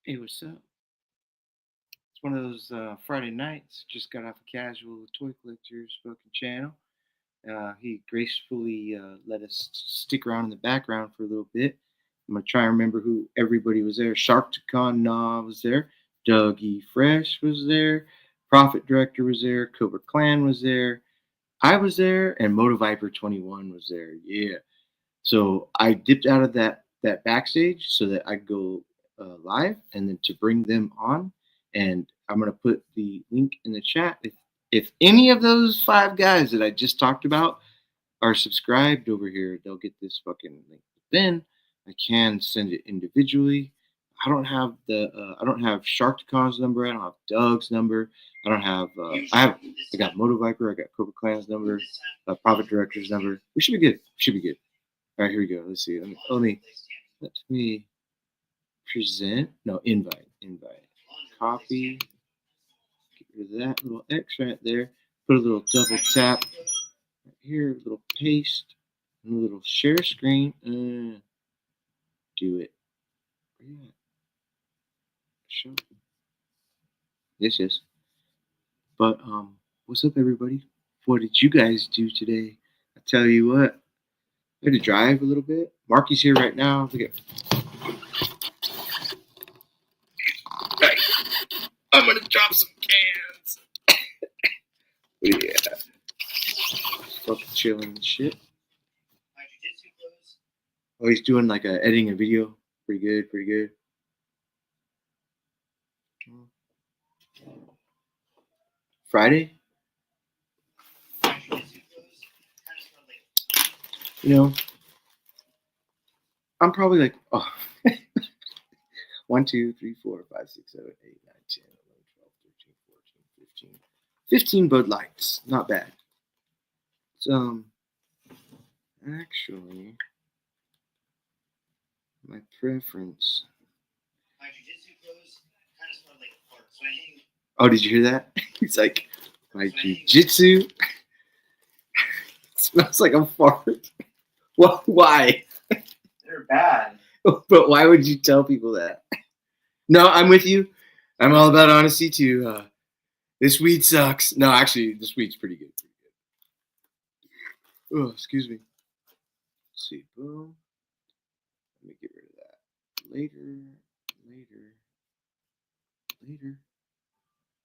Hey, what's up? It's one of those Friday nights. Just got off a casual toy collector's spoken channel. He gracefully let us stick around in the background for a little bit. I'm gonna try and remember who everybody was there. Sharktacon Nah was there. Dougie Fresh was there. Profit Director was there. Cobra Clan was there. I was there, and Moto Viper 21 was there. Yeah. So I dipped out of that backstage so that I could go live, and then to bring them on. And I'm gonna put the link in the chat. If any of those five guys that I just talked about are subscribed over here, they'll get this fucking link. But then I can send it individually. I don't have Sharktacon's number. I don't have Doug's number. I don't have. I got Moto Viper. I got Cobra Clan's number. Profit Director's number. We should be good. Should be good. All right, here we go. Let's see. Let me present. No, invite. Copy. Get rid of that little X right there. Put a little double tap right here. A little paste. And a little share screen. Do it. Yeah. Show. Yes. But what's up, everybody? What did you guys do today? I tell you what. I had to drive a little bit. Marky's here right now. Look at. Hey, I'm gonna drop some cans. Yeah. Fucking chilling and shit. Oh, he's doing like editing a video. Pretty good. Friday? You know, I'm probably like, 1, 2, 3, 4, 5, 6, 7, 8, 9, 10, 11, 12, 13, 14, 15. 15 Bud Lights. Not bad. So, actually, my preference. My jiu-jitsu clothes kind of smell like a fart, so I hang. Oh, did you hear that? He's like, my jiu-jitsu smells like a fart. Well, why? They're bad. But why would you tell people that? No, I'm with you. I'm all about honesty too. This weed sucks. No, actually, this weed's pretty good. Oh, excuse me. Let's see, boom. Let me get rid of that. Later.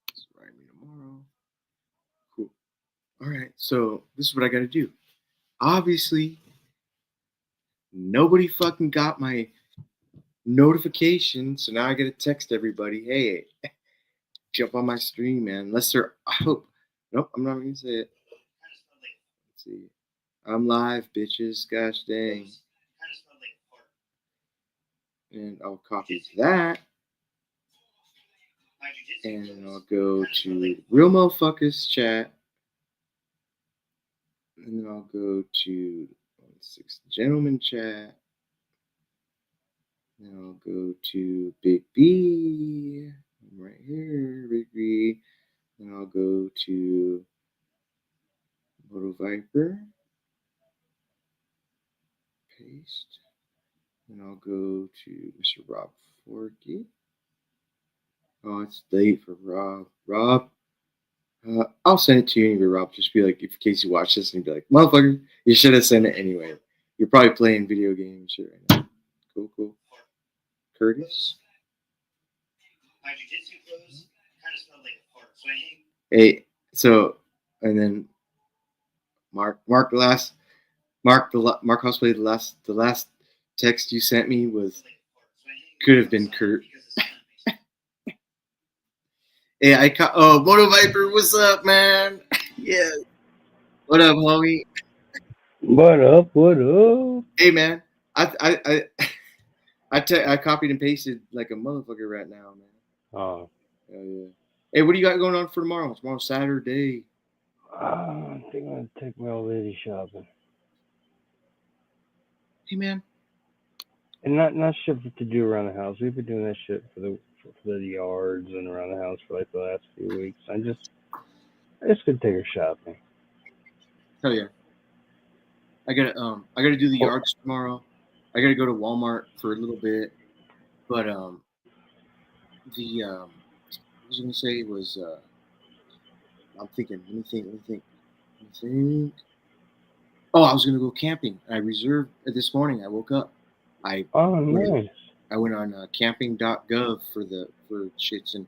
It's write me tomorrow. Cool. All right, so this is what I got to do. Obviously, nobody fucking got my notification, so now I got to text everybody, hey, jump on my stream, man. Unless they're, I hope. Nope, I'm not gonna say it. Let's see. I'm live, bitches. Gosh dang. And I'll copy that. And I'll go to Real Motherfuckers chat. And then I'll go to 6 Gentlemen chat. And I'll go to Big B. I'm right here, Big B. And I'll go to Moto Viper. Paste. And I'll go to Mr. Rob Forky. Oh, it's late for Rob. Rob, I'll send it to you anyway, Rob. Just be like, if in case you watch this and be like, motherfucker, you should have sent it anyway. You're probably playing video games shit right now. Cool. Curtis. My jiu-jitsu clothes kind of smell like a fart, so I hate. Hey, so and then Mark Cosplay. The last text you sent me could have been Kurt. Hey, Moto Viper, what's up, man? Yeah. What up, homie? What up? Hey, man. I copied and pasted like a motherfucker right now, man. Oh. Yeah. Hey, what do you got going on for tomorrow? Tomorrow's Saturday. I think I'm going to take my old lady shopping. Hey, man. And not shit to do around the house. We've been doing that shit for the yards and around the house for like the last few weeks. I just could take her shopping. Hell yeah. I gotta do the yards tomorrow. I gotta go to Walmart for a little bit, but what was I gonna say was I'm thinking. Let me think. Oh, I was gonna go camping. I reserved this morning. I woke up. I Oh, went, nice. I went on camping.gov for shits, and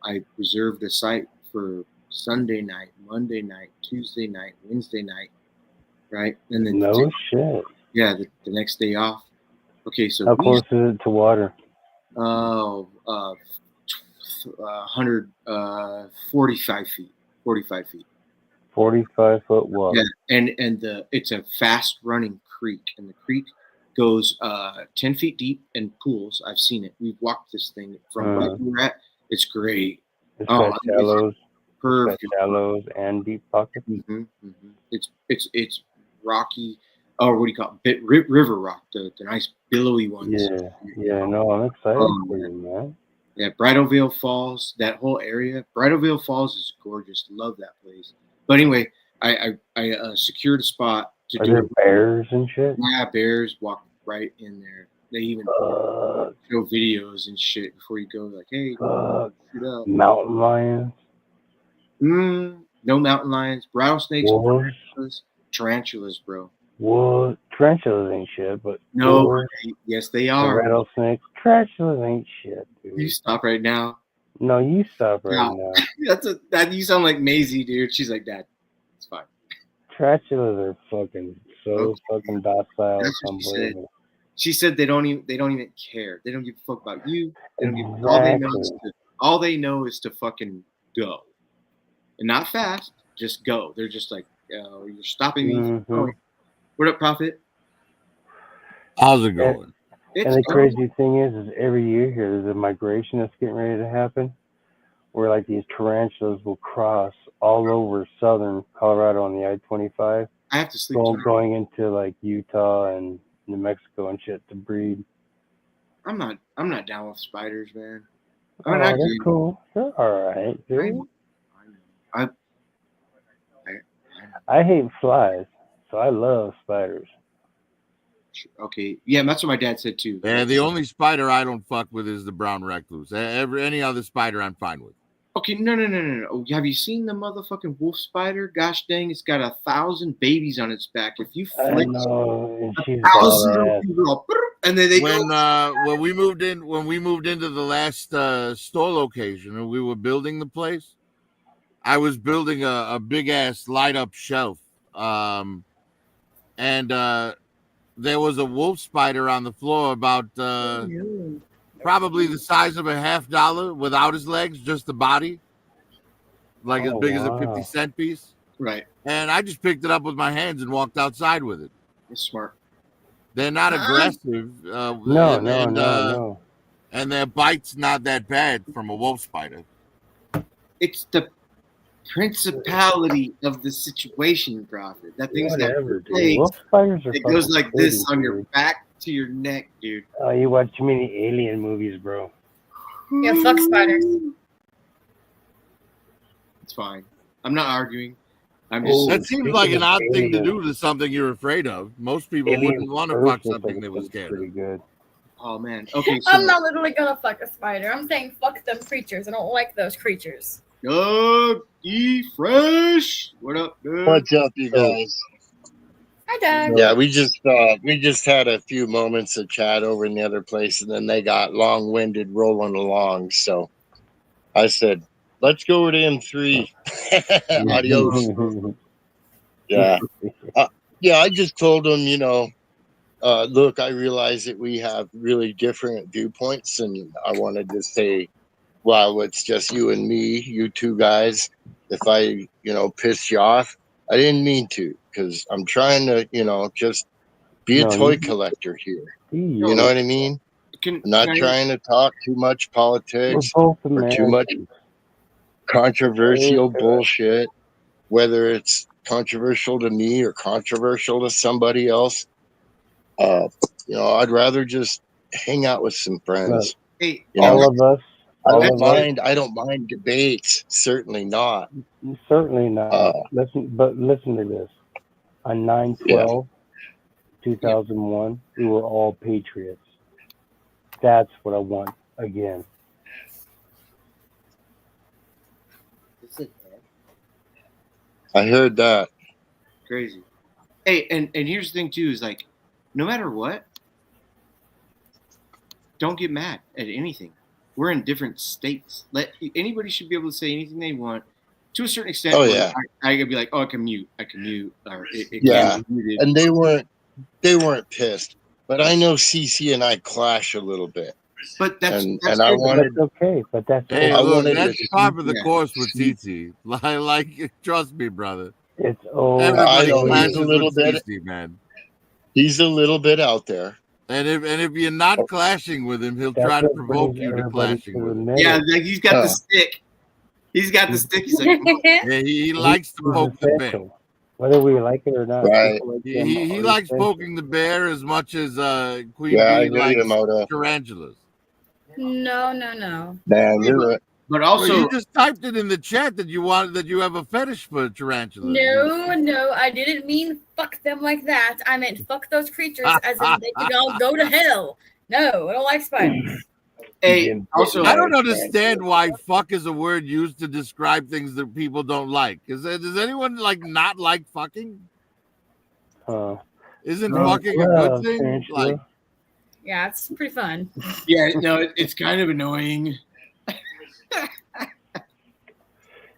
I reserved a site for Sunday night, Monday night, Tuesday night, Wednesday night, right? And then No shit. the next day off. Okay, so How close is it to water? 45 feet. 45 feet. 45-foot water. Yeah, and it's a fast running creek, and the creek goes 10 feet deep in pools. I've seen it. We've walked this thing from right where we're at. It's great. It's got shallows. Perfect. It's got shallows and deep pockets. It's rocky. Or what do you call it? River rock, the nice billowy ones. Yeah. No, I'm excited for you, man. Yeah, Bridalveil Falls, that whole area. Bridalveil Falls is gorgeous. Love that place. But anyway, I secured a spot to Are do there it. bears and shit? Yeah, bears walk right in there. They even show videos and shit before you go. Like, hey, shoot up. Mountain lions. No mountain lions, rattlesnakes, tarantulas, bro. What? Tarantulas ain't shit, but no, yes they are. Rattlesnakes, tarantulas ain't shit, dude. You stop right now. No, you stop right now. That you sound like Maisie, dude. She's like, Dad, it's fine. Tarantulas are fucking fucking docile. That's what she said. She said they don't even care. They don't give a fuck about you. They don't give, all they know is to fucking go, and not fast. Just go. They're just like, you're stopping me. Oh, what up, Prophet? How's it going? And the crazy thing is every year here there's a migration that's getting ready to happen, where like these tarantulas will cross all over southern Colorado on the I-25. I have to sleep. Going into like Utah and New Mexico and shit to breed. I'm not down with spiders, man. That's cool. They're all right, dude. I hate flies, so I love spiders. Okay, yeah, that's what my dad said too. Yeah, the only spider I don't fuck with is the brown recluse. Any other spider I'm fine with. Okay, no. Have you seen the motherfucking wolf spider? Gosh dang, it's got 1,000 babies on its back. If you flick, and she's 1,000 of them, and then they when we moved into the last store location and we were building the place, I was building a big ass light up shelf, and there was a wolf spider on the floor about probably the size of a $50 without his legs, just the body, like as big as a 50-cent piece. Right. And I just picked it up with my hands and walked outside with it. It's smart. They're not aggressive. No. And their bite's not that bad from a wolf spider. It's the principality of the situation, Prophet. That thing's got legs. Wolf spiders are it goes like this on your back to your neck, dude. Oh, you watch too many alien movies, bro. Yeah, fuck spiders. It's fine. I'm not arguing. I'm just. That seems like an odd thing to do to something you're afraid of. Most people wouldn't want to fuck something they was scared of. Good. Oh man. Okay. So, I'm not literally gonna fuck a spider. I'm saying fuck them creatures. I don't like those creatures. Doug E. Fresh. What up, dude? What's up, you guys? Hi, Doug. Yeah, we just had a few moments of chat over in the other place, and then they got long-winded rolling along. So I said, "Let's go to M3." Adios. Yeah, yeah. I just told them, look, I realize that we have really different viewpoints, and I wanted to say, well, it's just you and me, you two guys. If I, pissed you off, I didn't mean to, because I'm trying to, just be a toy collector here. You know what I mean? I'm not trying to talk too much politics or too much controversial bullshit, whether it's controversial to me or controversial to somebody else. I'd rather just hang out with some friends. Hey, all of us. I don't mind debates. Certainly not. Certainly not. Listen to this. On 9/12/2001, we were all patriots. That's what I want again. That's it, man. I heard that. Crazy. Hey, and here's the thing too: is like, no matter what, don't get mad at anything. We're in different states. Anybody should be able to say anything they want to a certain extent. Oh, where yeah. I could be like, oh, I can mute, or it Yeah, can't be muted. and they weren't pissed, but I know CC and I clash a little bit. But that's And good. I wanted, That's okay, but that's Hey, I look, wanted that's to- part of the yeah. course with TT. Like, trust me, brother. it's Everybody know, he's a clashes little with bit- TT, man. he's a little bit out there. And if you're not clashing with him, he'll that's try to what provoke brings you to everybody clashing to the with him. middle. Yeah, like he's got the Huh. stick. He's got the stick. He's like, Yeah, he likes to It's poke the bear. essential. Whether we like it or not, Right. people like He, them he are likes essential. poking the bear as much as Queen Yeah, I Bee hear likes you, Moto. tarantulas. No. Man, you're right. but Well, also, you just typed it in the chat that you have a fetish for tarantulas. No, I didn't mean fuck them like that. I meant fuck those creatures as in they can all go to hell. No, I don't like spiders. hey, also, I don't understand why fuck is a word used to describe things that people don't like. Does anyone not like fucking? Isn't fucking a good thing? Tarantula. Like, Yeah, it's pretty fun. yeah, no, it's kind of annoying.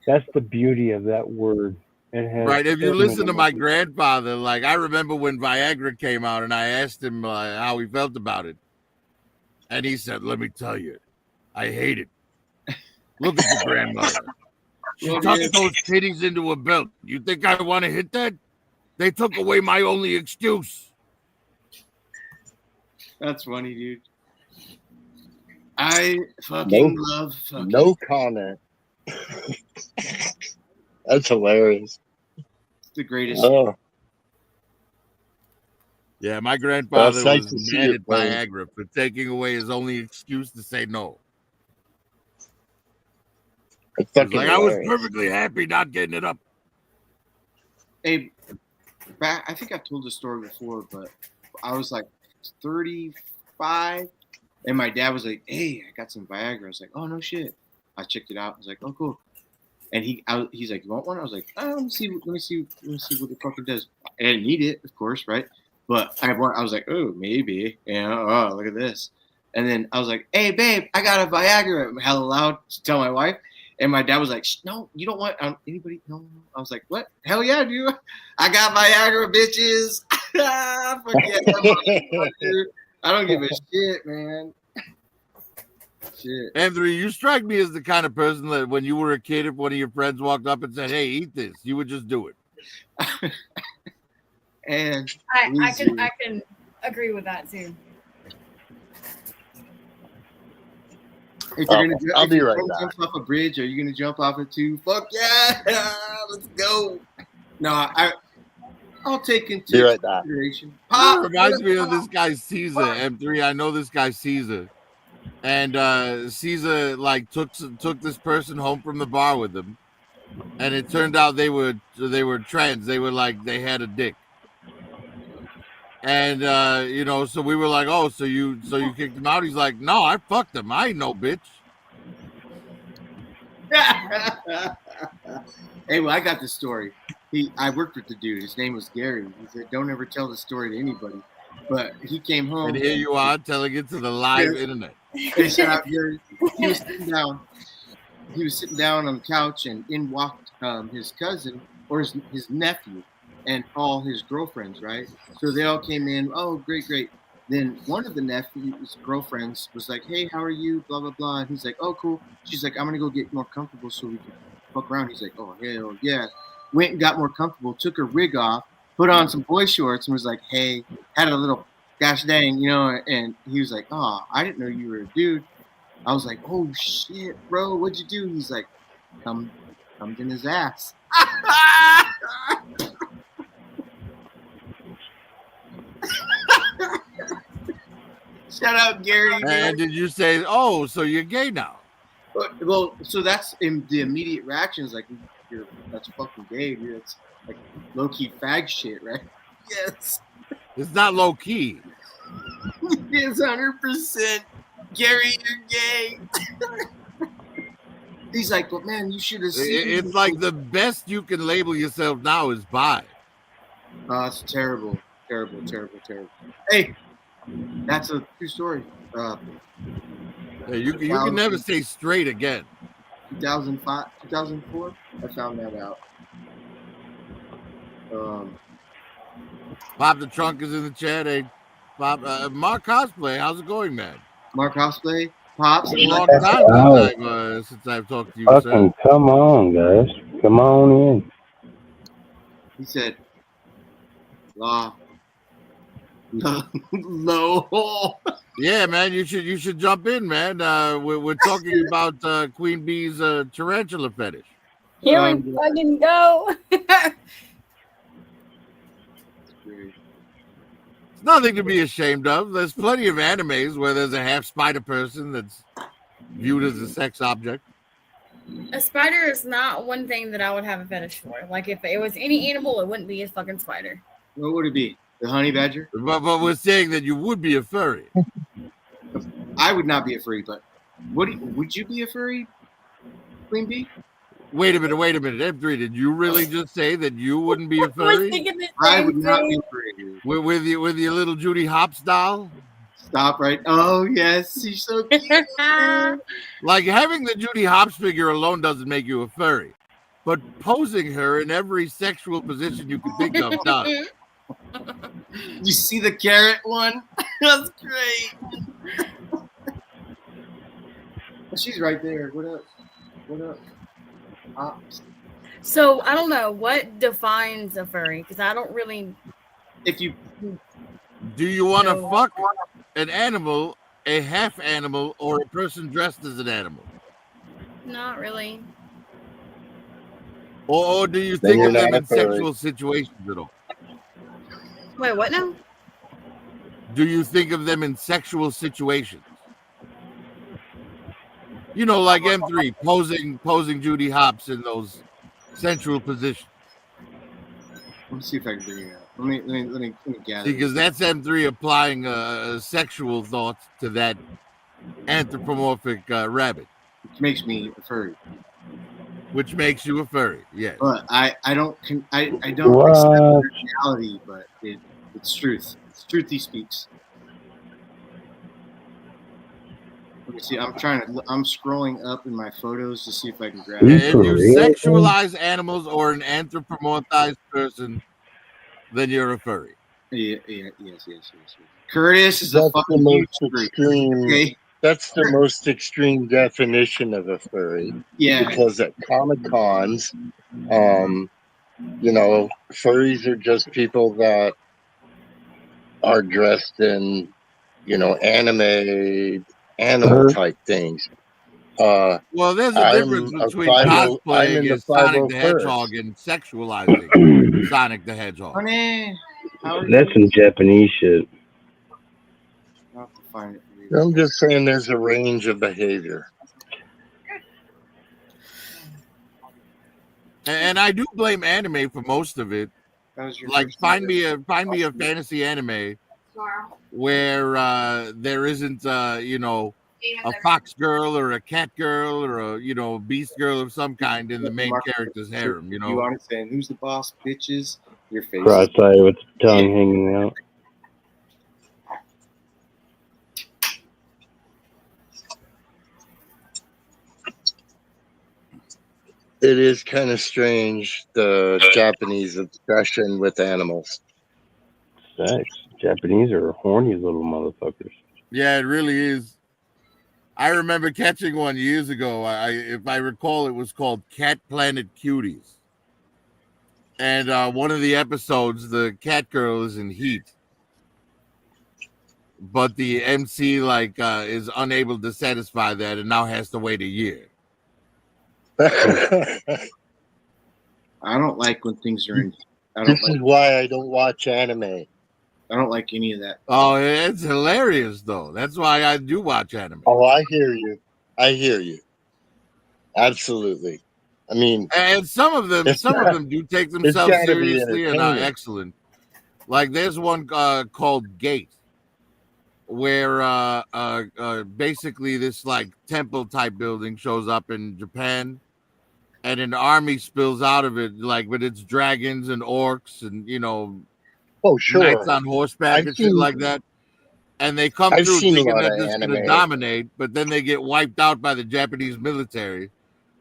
That's the beauty of that word. It has right. If you so listen many to my emotions. grandfather, like I remember when Viagra came out and I asked him how he felt about it. And he said, let me tell you, I hate it. Look at your grandmother. She Well, tucked yeah. those titties into a belt. You think I want to hit that? They took away my only excuse. That's funny, dude. I fucking Nope. love fucking. No comment. That's hilarious. It's the greatest. Oh, Yeah, my grandfather Well, it's nice was to see mad you, at Wayne. Viagra for taking away his only excuse to say no. it's He was fucking like, I was hilarious. perfectly happy not getting it up. Hey, I think I've told this story before, but I was like 35, and my dad was like, "Hey, I got some Viagra." I was like, "Oh no shit!" I checked it out. I was like, "Oh cool." And he's like, "You want one?" I was like, "Oh, let me see what the fuck it does." I didn't need it, of course, right? But I was like, "Oh, maybe." Oh, look at this. And then I was like, "Hey, babe, I got a Viagra." Hella loud to tell my wife. And my dad was like, "No, you don't want anybody." No. I was like, "What? Hell yeah, dude! I got Viagra, bitches." Fuck yeah, I don't give a shit, man. Shit. Anthony, you strike me as the kind of person that when you were a kid, if one of your friends walked up and said, "Hey, eat this," you would just do it. And I can agree with that too. if you're gonna, I'll if be you're right gonna back. jump off a bridge, are you gonna jump off it too? Fuck yeah, let's go. No, I'll take into Be right back. consideration. It reminds me of this guy Caesar, M3. I know this guy Caesar. And Caesar took this person home from the bar with him. And it turned out they were trans. They had a dick. And so we were like, "Oh, so you kicked him out?" He's like, "No, I fucked him. I ain't no bitch." Hey, well, I got the story. I worked with the dude. His name was Gary. He said, "Don't ever tell the story to anybody." But he came home. And here you are telling it to the live internet. Hey, shout out Gary. He was sitting down on the couch, and in walked his cousin or his nephew and all his girlfriends, right? So they all came in. Oh, great. Then one of the nephew's girlfriends was like, "Hey, how are you? Blah, blah, blah." And he's like, "Oh, cool." She's like, "I'm going to go get more comfortable so we can fuck around." He's like, "Oh, hell yeah." Went and got more comfortable, took her wig off, put on some boy shorts, and was like, "Hey," had a little gosh dang, and he was like, "Oh, I didn't know you were a dude." I was like, "Oh, shit, bro, what'd you do?" He's like, "Come in his ass." Shout out Gary. And did you say, "Oh, so you're gay now"? Well, so that's in the immediate reaction is like, that's fucking gay, dude. It's like low key fag shit, right? Yes. It's not low key. It's 100%. Gary, you're gay. He's like, but man, you should have seen. It's like the best you can label yourself now is bi. Oh, it's terrible. Hey, that's a true story. Yeah, you can never say straight again. 2005, 2004, I found that out. Pop the Trunk is in the chat. Hey, Pop, Mark Cosplay, how's it going, man? Mark Cosplay, Pops. It's a long time since I've talked to you, Fucking sir. come on, guys. Come on in. He said, "Law, low." Yeah, man, you should jump in, man. We're talking about Queen Bee's tarantula fetish. Here we fucking go. It's nothing to be ashamed of. There's plenty of animes where there's a half spider person that's viewed as a sex object. A spider is not one thing that I would have a fetish for. Like, if it was any animal, it wouldn't be a fucking spider. What would it be? The honey badger? But we're saying that you would be a furry. I would not be a furry, but would you be a furry, Queen Bee? Wait a minute. M3, did you really just say that you wouldn't be a furry? I would not be a furry, dude. With your little Judy Hopps doll? Stop right. Oh, yes. She's so cute. Like, having the Judy Hopps figure alone doesn't make you a furry. But posing her in every sexual position you can think of does. You see the carrot one? That's great. She's right there. What up? So, I don't know. What defines a furry? Because I don't really... If you... Do you want to fuck an animal, a half animal, or a person dressed as an animal? Not really. Or do you think of them in sexual situations at all? Wait, what now? Do you think of them in sexual situations? You know, like M3 posing Judy Hopps in those sensual positions. Let me see if I can bring it out. Let me gather. Because that's M3 applying sexual thoughts to that anthropomorphic rabbit. Which makes me a furry. Which makes you a furry, yes. But I don't accept reality, but it's truth. It's truth he speaks. Let me see. I'm scrolling up in my photos to see if I can grab it. If you sexualize animals or an anthropomorphized person, then you're a furry. Yes. Curtis is a fucking huge extreme. Okay? That's the most extreme definition of a furry. Yeah. Because at Comic-Cons, furries are just people that are dressed in, animal type things. Well, there's a difference between cosplaying as Sonic the Hedgehog and sexualizing Sonic the Hedgehog. Honey, that's some Japanese shit. I'll have to find it. I'm just saying there's a range of behavior. And I do blame anime for most of it. Like, find me a fantasy anime where there isn't a fox girl or a cat girl or a beast girl of some kind in the main character's harem. You want to say, who's the boss, bitches? Your face. Cross-eyed with the tongue hanging out. It is kind of strange, the Japanese obsession with animals. Sex. Japanese are horny little motherfuckers. Yeah, it really is. I remember catching one years ago. If I recall, it was called Cat Planet Cuties. And one of the episodes, the cat girl is in heat. But the MC is unable to satisfy that and now has to wait a year. I don't like when things are in. This is why I don't watch anime. I don't like any of that. Oh, it's hilarious though. That's why I do watch anime. Oh, I hear you. Absolutely. I mean, and some of them do take themselves seriously and are excellent. Like there's one called Gate, where basically this like temple type building shows up in Japan, and an army spills out of it, like with its dragons and orcs and Oh, knights sure. on horseback I've and shit seen like that. And they come I've through seen a thinking lot that of this is going to anime. dominate, but then they get wiped out by the Japanese military.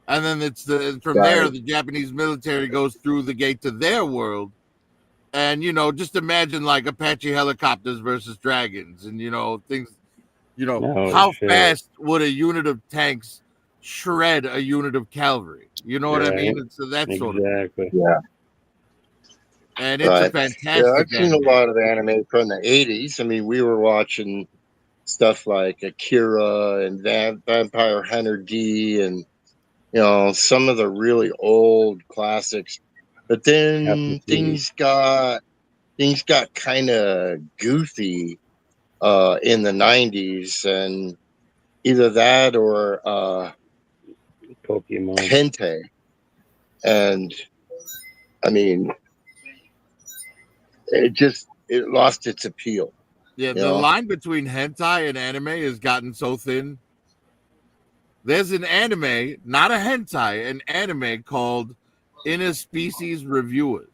And then from there, Right. the Japanese military goes through the gate to their world. And, just imagine like Apache helicopters versus dragons and, things, No how shit. fast would a unit of tanks shred a unit of cavalry? You know what I mean? Right. It's that sort of thing. Exactly. Yeah. And it's a Right. Yeah, fantastic I've seen a anime. lot of anime from the 80s. I mean, we were watching stuff like Akira and Vampire Hunter D and some of the really old classics. But then Apathy. things got kind of goofy in the 90s, and either that or Pokemon. hentai. And I mean, it lost its appeal. Yeah, the line between hentai and anime has gotten so thin. There's an anime, not a hentai, an anime called Interspecies Reviewers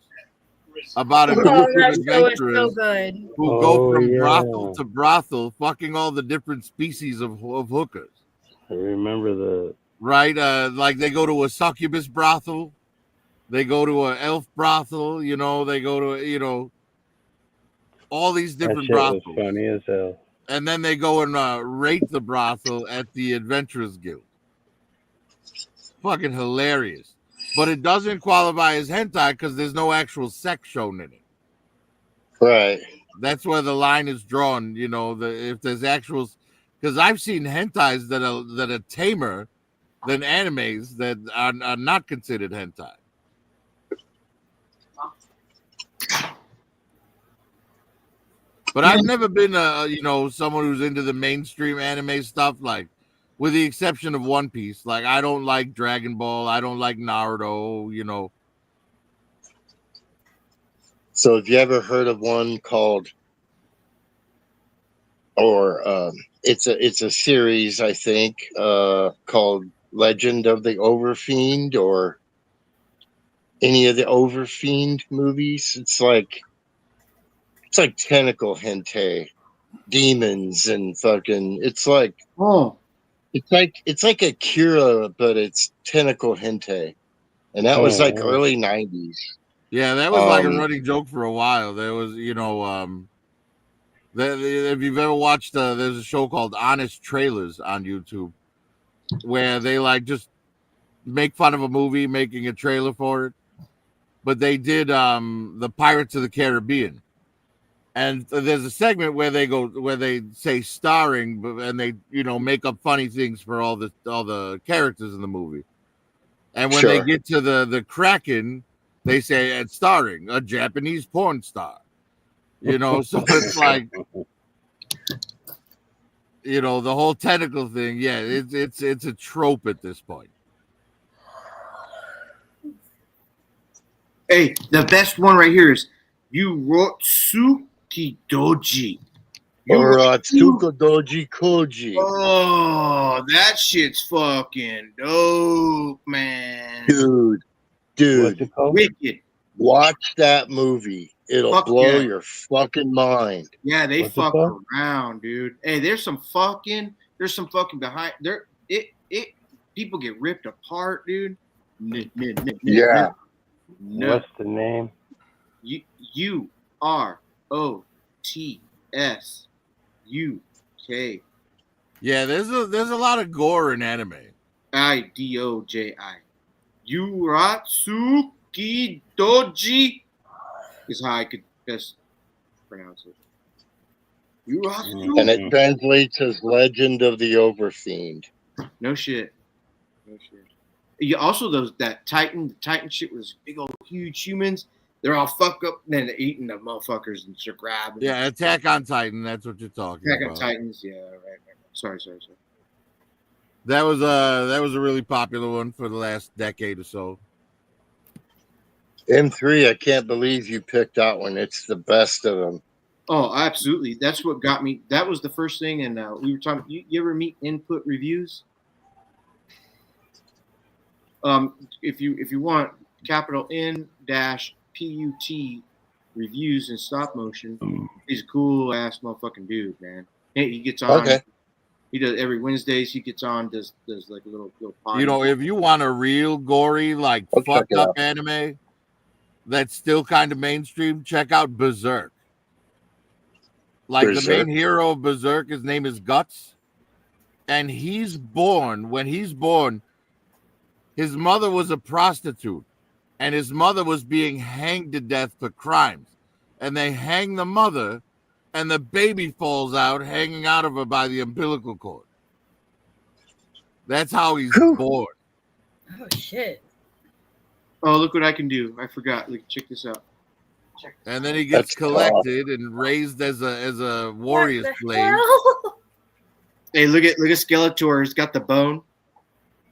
about a group Oh, of that show is adventurers so good. who go Oh, from yeah. brothel to brothel, fucking all the different species of hookers. I remember the. Right? Like they go to a succubus brothel, they go to an elf brothel, they go to, all these That different shit was brothels. funny as hell. And then they go and rate the brothel at the Adventurers Guild. Fucking hilarious. But it doesn't qualify as hentai because there's no actual sex shown in it. Right. That's where the line is drawn, if there's actual, because I've seen hentais that are tamer than animes that are not considered hentai. But I've never been someone who's into the mainstream anime stuff, like with the exception of One Piece. Like I don't like Dragon Ball, I don't like Naruto, So have you ever heard of one called, or it's a series, I think, called Legend of the Overfiend, or any of the Overfiend movies? It's like tentacle hentai, demons and fucking. It's like Akira, but it's tentacle hentai, and that was like early 90s. Yeah, that was like a running joke for a while. There was, if you've ever watched, there's a show called Honest Trailers on YouTube where they like just make fun of a movie, making a trailer for it. But they did the Pirates of the Caribbean, and there's a segment where they say starring, and they make up funny things for all the characters in the movie. And when they get to the Kraken, they say it's starring a Japanese porn star. So it's like, the whole tentacle thing. Yeah, it's a trope at this point. Hey, the best one right here is Urotsuki Doji. Urotsuki Doji Koji. Oh, that shit's fucking dope, man. Dude. What's it called? Wicked. Watch that movie. It'll blow your fucking mind. Yeah, they fuck around, dude. Hey, there's some fucking behind there. People get ripped apart, dude. Yeah. No. What's the name? UROTSUK. Yeah, there's a lot of gore in anime. IDOJI. Urotsuki Doji is how I could best pronounce it. And it translates as Legend of the Overfiend. No shit. You also the Titan shit was big old huge humans. They're all fucked up and then they're eating the motherfuckers and they're grabbing. Yeah, Attack on Titan. That's what you're talking about. Attack on Titans. Yeah, right. Sorry. That was a really popular one for the last decade or so. M3, I can't believe you picked that one. It's the best of them. Oh, absolutely. That's what got me. That was the first thing. And we were talking. You ever meet Input Reviews? If you want, capital N dash PUT reviews in stop motion. He's a cool ass motherfucking dude, man. He gets on. Okay. He does every Wednesdays. He gets on, does like a little podcast. You know, if you want a real gory, like I'll check fucked it up out. anime that's still kind of mainstream, check out Berserk. Like the Berserk. main hero of Berserk, his name is Guts. And when he's born, his mother was a prostitute. And his mother was being hanged to death for crimes. And they hang the mother, and the baby falls out, hanging out of her by the umbilical cord. That's how he's born. Oh shit! Oh, look what I can do! I forgot. Look, check this out. And then he gets That's collected and raised as a warrior What the slave. hell? Hey, look at Skeletor. He's got the bone.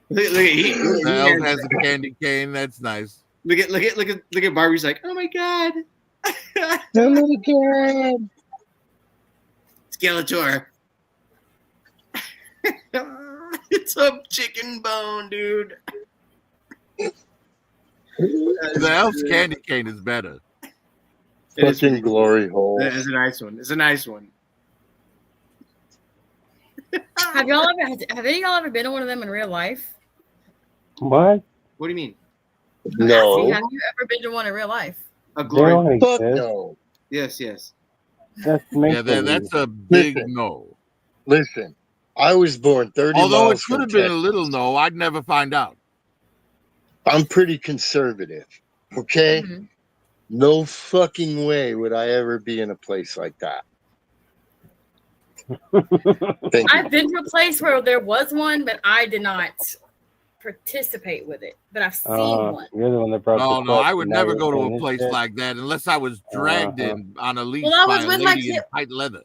Look at The elf has a candy cane. That's nice. look at Barbie's like, oh my god, Oh my god. Skeletor. It's a chicken bone, dude. The elf's candy cane is better. It is Fucking glory hole. It's a nice one. It's a nice one. Have any of y'all ever been to one of them in real life? What? What do you mean? No. Have you ever been to one in real life? A They glory. don't Fuck exist. no. Yes. That's Yeah, that's a big Listen. no. Listen, I was born 30 Although it miles could from have been a Texas. little no, I'd never find out. I'm pretty conservative. Okay? Mhm. No fucking way would I ever be in a place like that. Thank you. I've been to a place where there was one, but I did not participate with it. But I've seen one. You're the one that brought No, the no, I would question. Now never you're go to saying a this place shit. like that unless I was dragged Uh-huh. in on a leash Well, I by was a with my lady in kid- tight leather.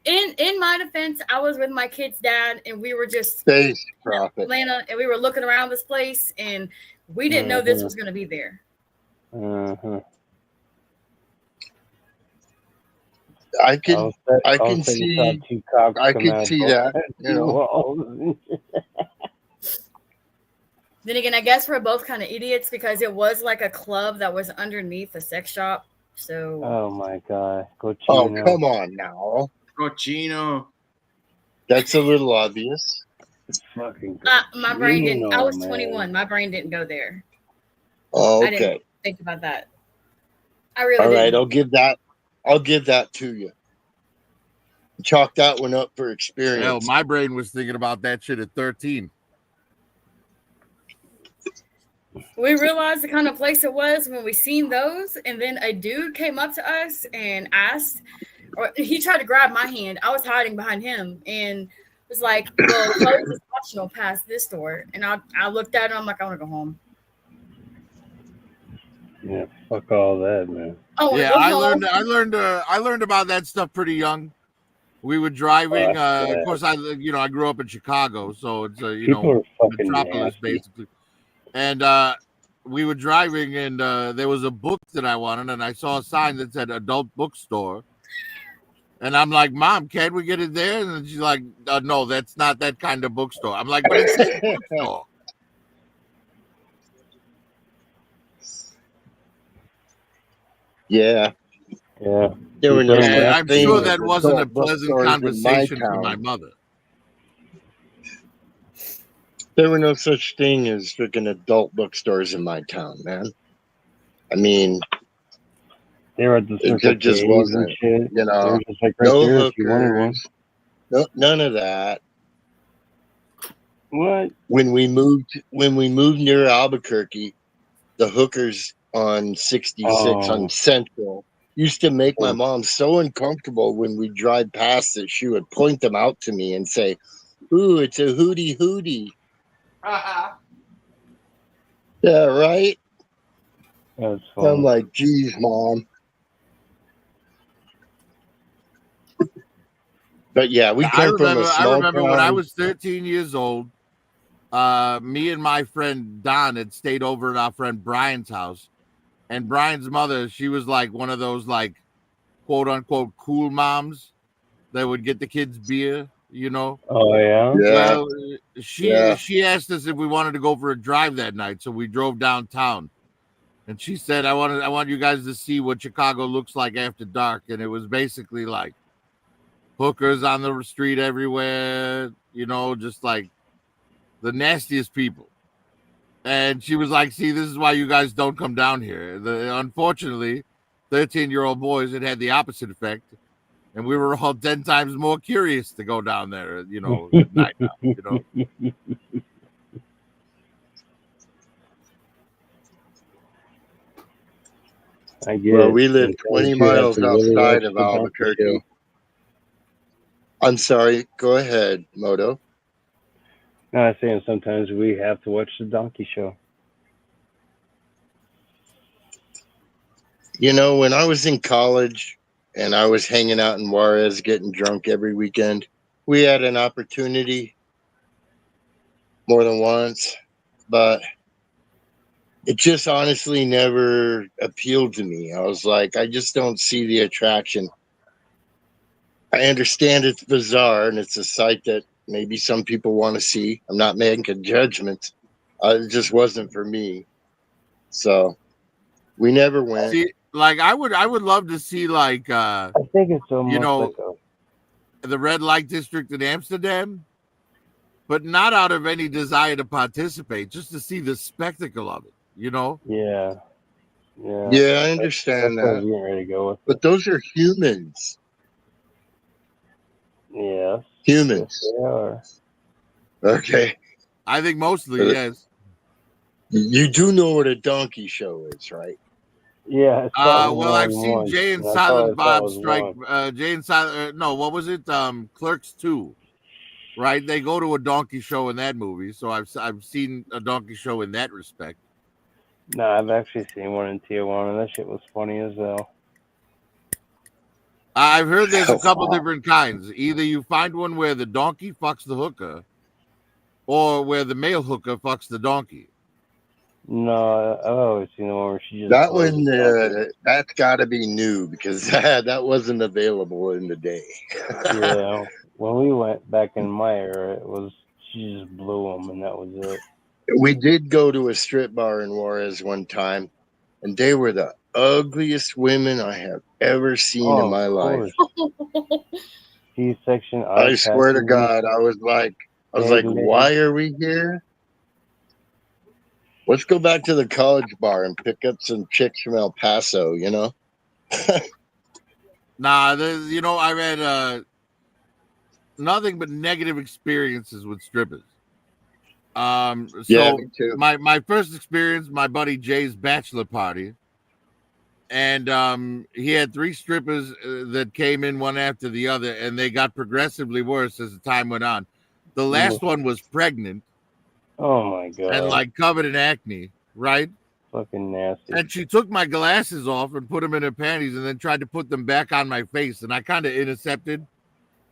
In my defense, I was with my kid's dad, and we were just Space in prophet. Atlanta, and we were looking around this place, and we didn't know this was going to be there. Uh-huh. I can I can see- I can see that, you know. Then again, I guess we're both kind of idiots because it was like a club that was underneath a sex shop. So Oh my god. Go Oh, come on now. Cochino. That's a little obvious. Fucking my brain didn't. I was man. 21. My brain didn't go there. Oh, I okay. didn't think about that. I really All right, didn't. I'll give that to you. Chalk that one up for Hell, experience. my brain was thinking about that shit at 13. We realized the kind of place it was when we seen those, and then a dude came up to us and asked, or he tried to grab my hand. I was hiding behind him, and was like, "Well, toyz is optional past this door." And I looked at him. I'm like, "I want to go home." Yeah, fuck all that, man. Oh, Yeah, go I home. learned about that stuff pretty young. We were driving. Fuck that. Of course, I grew up in Chicago, so it's a People are fucking metropolis nasty. basically. And we were driving, and there was a book that I wanted, and I saw a sign that said adult bookstore. And I'm like, Mom, can't we get it there? And she's like, no, that's not that kind of bookstore. I'm like, but it says bookstore. Yeah. Yeah. There were no Yeah, such And I'm thing sure as that wasn't a adult pleasant bookstores in conversation for town. my mother. There were no such thing as freaking adult bookstores in my town, man. I mean, They were at the It Circle just K's wasn't, and shit. you know, They were just like right no there if you wanted one. hookers, no, none of that. What? When we moved near Albuquerque, the hookers on 66 Oh. on Central used to make my mom so uncomfortable when we drive past that she would point them out to me and say, "Ooh, it's a hootie hootie." Yeah, right. That's I'm fun. like, geez, Mom. But yeah, we I come from a remember small when I town. was 13 years old, me and my friend Don had stayed over at our friend Brian's house. And Brian's mother, she was like one of those like quote unquote cool moms that would get the kids beer, you know. Oh yeah. Yeah. Well, she asked us if we wanted to go for a drive that night, so we drove downtown. And she said, I want you guys to see what Chicago looks like after dark. And it was basically like hookers on the street everywhere, you know, just like the nastiest people. And she was like, see, this is why you guys don't come down here. Unfortunately, 13-year-old boys, it had the opposite effect. And we were all 10 times more curious to go down there, you know, at night now, you know. I get Well, it. we live Sometimes 20 you have miles to really outside watch of the donkey Albuquerque. show. I'm sorry. Go ahead, Moto. No, I'm saying sometimes we have to watch the donkey show. You know, when I was in college and I was hanging out in Juarez getting drunk every weekend, we had an opportunity more than once, but it just honestly never appealed to me. I was like, I just don't see the attraction. I understand it's bizarre and it's a sight that maybe some people want to see. I'm not making judgments. It just wasn't for me. So we never went. See, like I would love to see like I think it's almost know, like the red light district in Amsterdam, but not out of any desire to participate, just to see the spectacle of it, you know? yeah. Yeah, I understand That's what I was that. getting ready to go with. But those are humans. Yes. Humans. Yes, they are. Okay. I think mostly, yes. You do know what a donkey show is, right? Yeah. I saw Well, I've one seen once, Jay and and that's all I Silent saw Bob was Strike. one. Jay and Silent. No, what was it? Clerks 2. Right? They go to a donkey show in that movie, so I've seen a donkey show in that respect. No, I've actually seen one in Tijuana. That shit was funny as hell. I've heard there's a couple different kinds. Either you find one where the donkey fucks the hooker, or where the male hooker fucks the donkey. No, I've always seen the one where she just. That one, that's got to be new because that wasn't available in the day. Yeah, when we went back in my era, it was she just blew them, and that was it. We did go to a strip bar in Juarez one time, and they were the ugliest women I have ever seen in my life. C-section. I swear to God, I was like, why are we here? Let's go back to the college bar and pick up some chicks from El Paso, you know? Nah, you know, I've had nothing but negative experiences with strippers. So yeah, me too. My first experience, my buddy Jay's bachelor party, and he had 3 strippers that came in one after the other, and they got progressively worse as the time went on. The last one was pregnant. Oh my God! And like covered in acne, right? Fucking nasty. And she took my glasses off and put them in her panties, and then tried to put them back on my face, and I kind of intercepted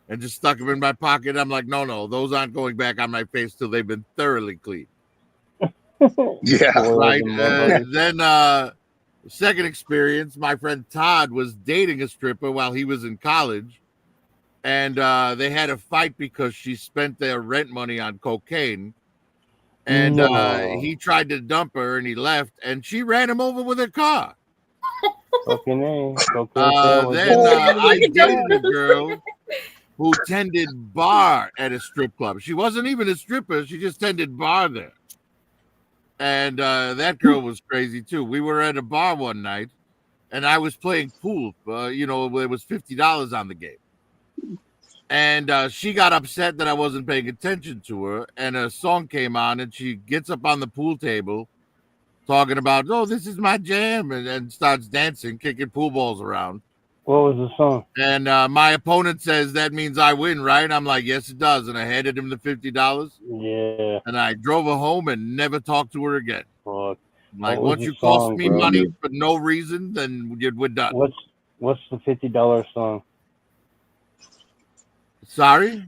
and just stuck them in my pocket. I'm like, no, those aren't going back on my face till they've been thoroughly cleaned. Yeah, right. Then second experience, my friend Todd was dating a stripper while he was in college, and they had a fight because she spent their rent money on cocaine, and he tried to dump her, and he left, and she ran him over with her car. Fucking A. Then I dated a girl who tended bar at a strip club. She wasn't even a stripper. She just tended bar there. And that girl was crazy too. We were at a bar one night, and I was playing pool. You know, there was $50 on the game. And she got upset that I wasn't paying attention to her. And a song came on, and she gets up on the pool table talking about, oh, this is my jam, and starts dancing, kicking pool balls around. What was the song? And my opponent says, that means I win, right? I'm like, yes, it does. And I handed him the $50. Yeah. And I drove her home and never talked to her again. Fuck. Like, once you cost me money for no reason, then we're done. What's the $50 song? Sorry?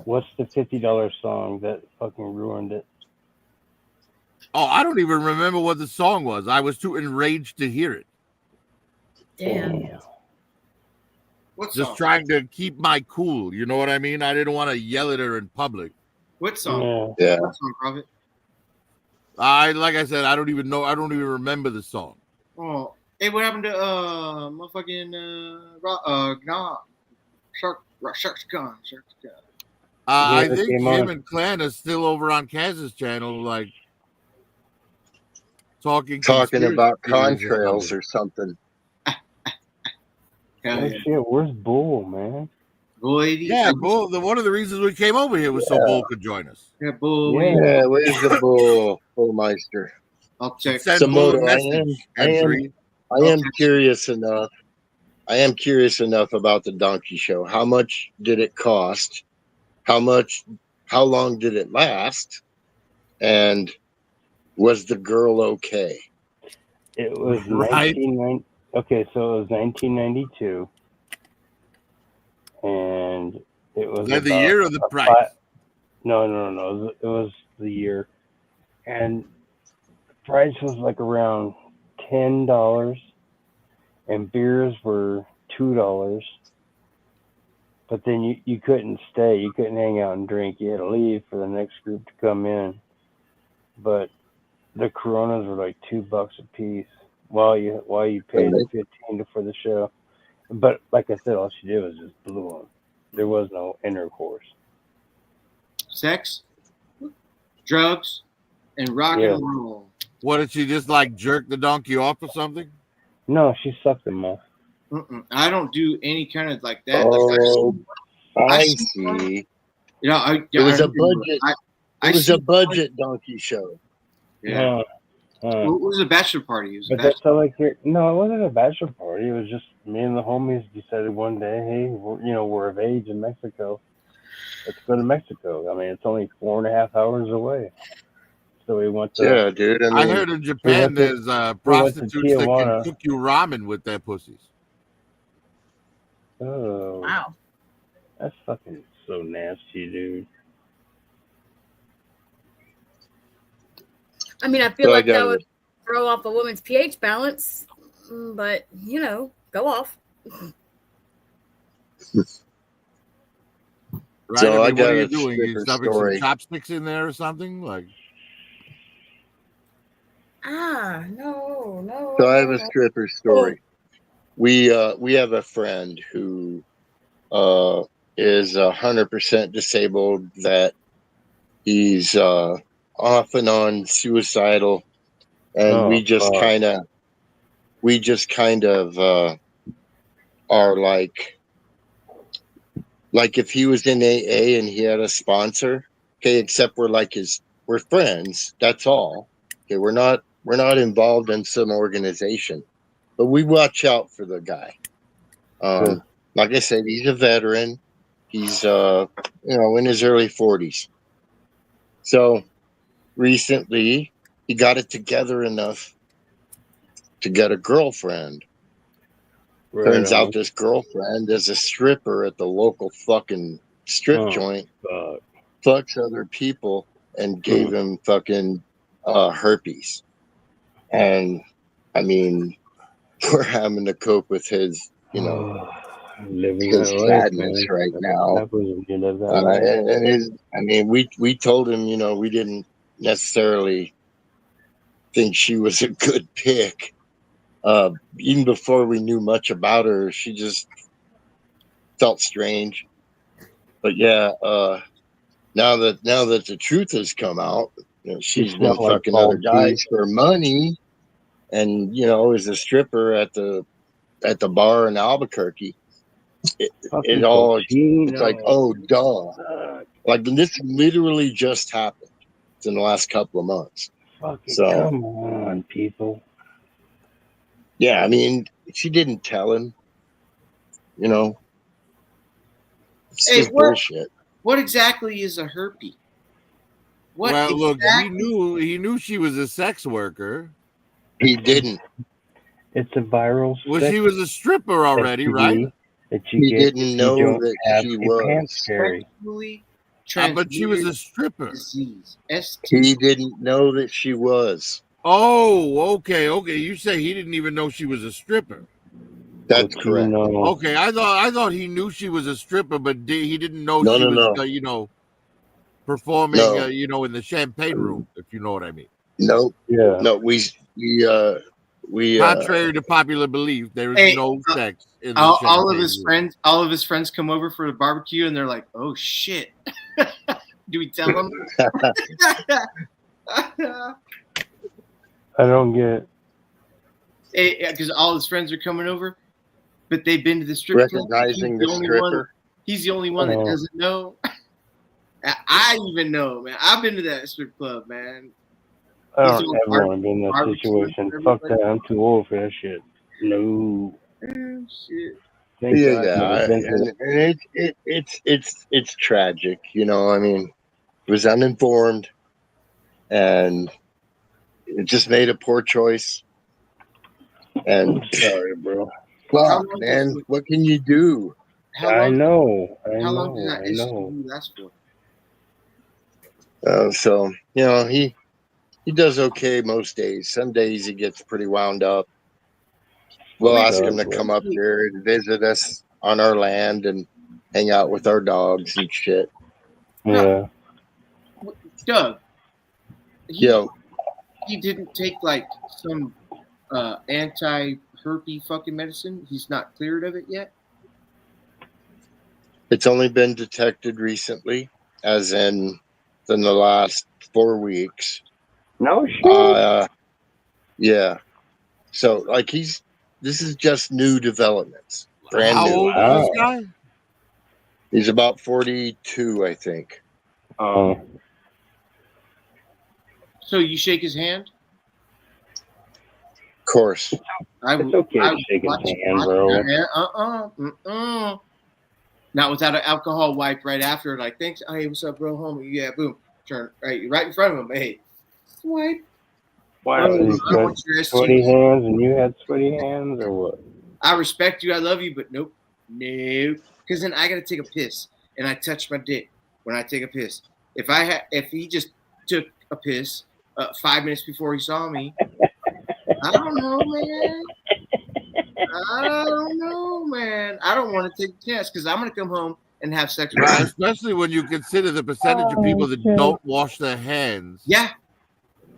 What's the $50 song that fucking ruined it? Oh, I don't even remember what the song was. I was too enraged to hear it. Damn. What just song? trying to keep my cool. You know what I mean? I didn't want to yell at her in public. What song? Yeah. Yeah. What song, Prophet? Like I said, I don't even know. I don't even remember the song. Oh, hey, what happened to motherfucking Shark's Gone. I Yeah, it think came him on. and Clan are still over on Kaz's channel, like talking conspiracy about theories or contrails something. or something. Hell Oh yeah. shit, where's Bull, man? Bull 80. Yeah, Bull. One of the reasons we came over here was so Bull could join us. Yeah, Bull. Yeah. Yeah, where's the Bullmeister? I'll check. Send Bull a Samoto, message. M3. I am curious enough. I am curious enough about the donkey show. How much did it cost? How long did it last? And was the girl okay? It was Right. 1990. Okay, so it was 1992, and it was Is that the about year or the a price? No. It was the year, and the price was like around $10, and beers were $2. But then you couldn't stay. You couldn't hang out and drink. You had to leave for the next group to come in. But the Coronas were like $2 a piece while you paid $15 for the show. But like I said, all she did was just blew them. There was no intercourse. Sex, drugs, and rock Yeah. and roll. What, did she just like jerk the donkey off or something? No, she sucked them off. I don't do any kind of like that. Oh, I see. see. You know, It was a budget. It was a budget donkey show. Yeah. It was a bachelor party. It was a But that's all I care. No, it wasn't a bachelor party. It was just me and the homies decided one day, hey, we're of age in Mexico. Let's go to Mexico. I mean, it's only 4.5 hours away. So we went to. Yeah, dude. I mean, heard in Japan there's prostitutes that can Tijuana. cook you ramen with their pussies. Oh, Wow. that's fucking so nasty, dude. I mean, I feel So I like that got would throw off a woman's pH balance, but go off. Right? So I what got are a you doing? You stripper stuffing story. some chopsticks in there or something? Like, No. So I have a stripper story. We have a friend who is 100% disabled. That he's off and on suicidal, and we just kind of are like if he was in AA and he had a sponsor. Okay, except we're friends. That's all. Okay, we're not involved in some organization, but we watch out for the guy. Like I said, he's a veteran. He's in his early 40s. So recently he got it together enough to get a girlfriend. Right Turns on. out this girlfriend is a stripper at the local fucking strip joint. Fucks other people and gave him fucking herpes. And I mean, we're having to cope with his, living his that life, sadness man. right That's now. what happens when you live that life. We told him, we didn't necessarily think she was a good pick. Even before we knew much about her, she just felt strange. But yeah, now that the truth has come out, she's been fucking other guys for money, and is a stripper at the bar in Albuquerque. It's like, oh duh. Like this literally just happened in the last couple of months. Come on, people. Yeah, I mean, she didn't tell him. It's just bullshit. What exactly is a herpes? Look, he knew she was a sex worker. He didn't. It's a viral. Well, she was a stripper already, right? He didn't know that she was. But she was a stripper. Disease. He didn't know that she was. Oh, okay. You say he didn't even know she was a stripper. That's correct. Cochino. Okay, I thought he knew she was a stripper, but he didn't know No, she no, was, no. performing, No. in the champagne room, if you know what I mean. No, Yeah. no. We Contrary to popular belief, there is Hey, no sex in the all champagne of his room. friends, all of his friends come over for the barbecue, and they're like, "Oh shit." Do we tell them? I don't get. Because all his friends are coming over, but they've been to the strip club. recognizing the stripper. He's the only one that Oh. doesn't know. I even know, man. I've been to that strip club, man. I He's don't doing ever want to be in that barbecue situation. for Fuck everybody. that. I'm too old for that shit. No. Shit. Thank Yeah, God I've yeah, never been to and it's tragic. You know, I mean, he was uninformed, and it just made a poor choice. And I'm sorry, bro. fuck, man, what can you do? How I long? know. How long did that I know. SUV last for? So you know, he does okay most days. Some days he gets pretty wound up. We'll Man, ask him to God, come up here and visit us on our land and hang out with our dogs and shit. Yeah. Doug, You know, he didn't take like some anti-herpes fucking medicine. He's not cleared of it yet. it's only been detected recently, as in the last 4 weeks. No shit. Yeah. So like this is just new developments. Brand How new. old is this guy? He's about 42, I think. So you shake his hand? Of course. It's okay to shake his hand, bro. Not without an alcohol wipe right after. Like, thanks. Hey, what's up, bro? Homie. Yeah, boom. Turn right in front of him. Hey, swipe. Why Oh, was I don't want your he sweaty STD. hands and you had sweaty hands or what? I respect you. I love you, but nope. Because then I got to take a piss, and I touch my dick when I take a piss. If he just took a piss 5 minutes before he saw me, I don't know, man. I don't know, man. I don't want to take a chance because I'm gonna come home and have sex with Right, him. especially when you consider the percentage of people that don't wash their hands. Yeah,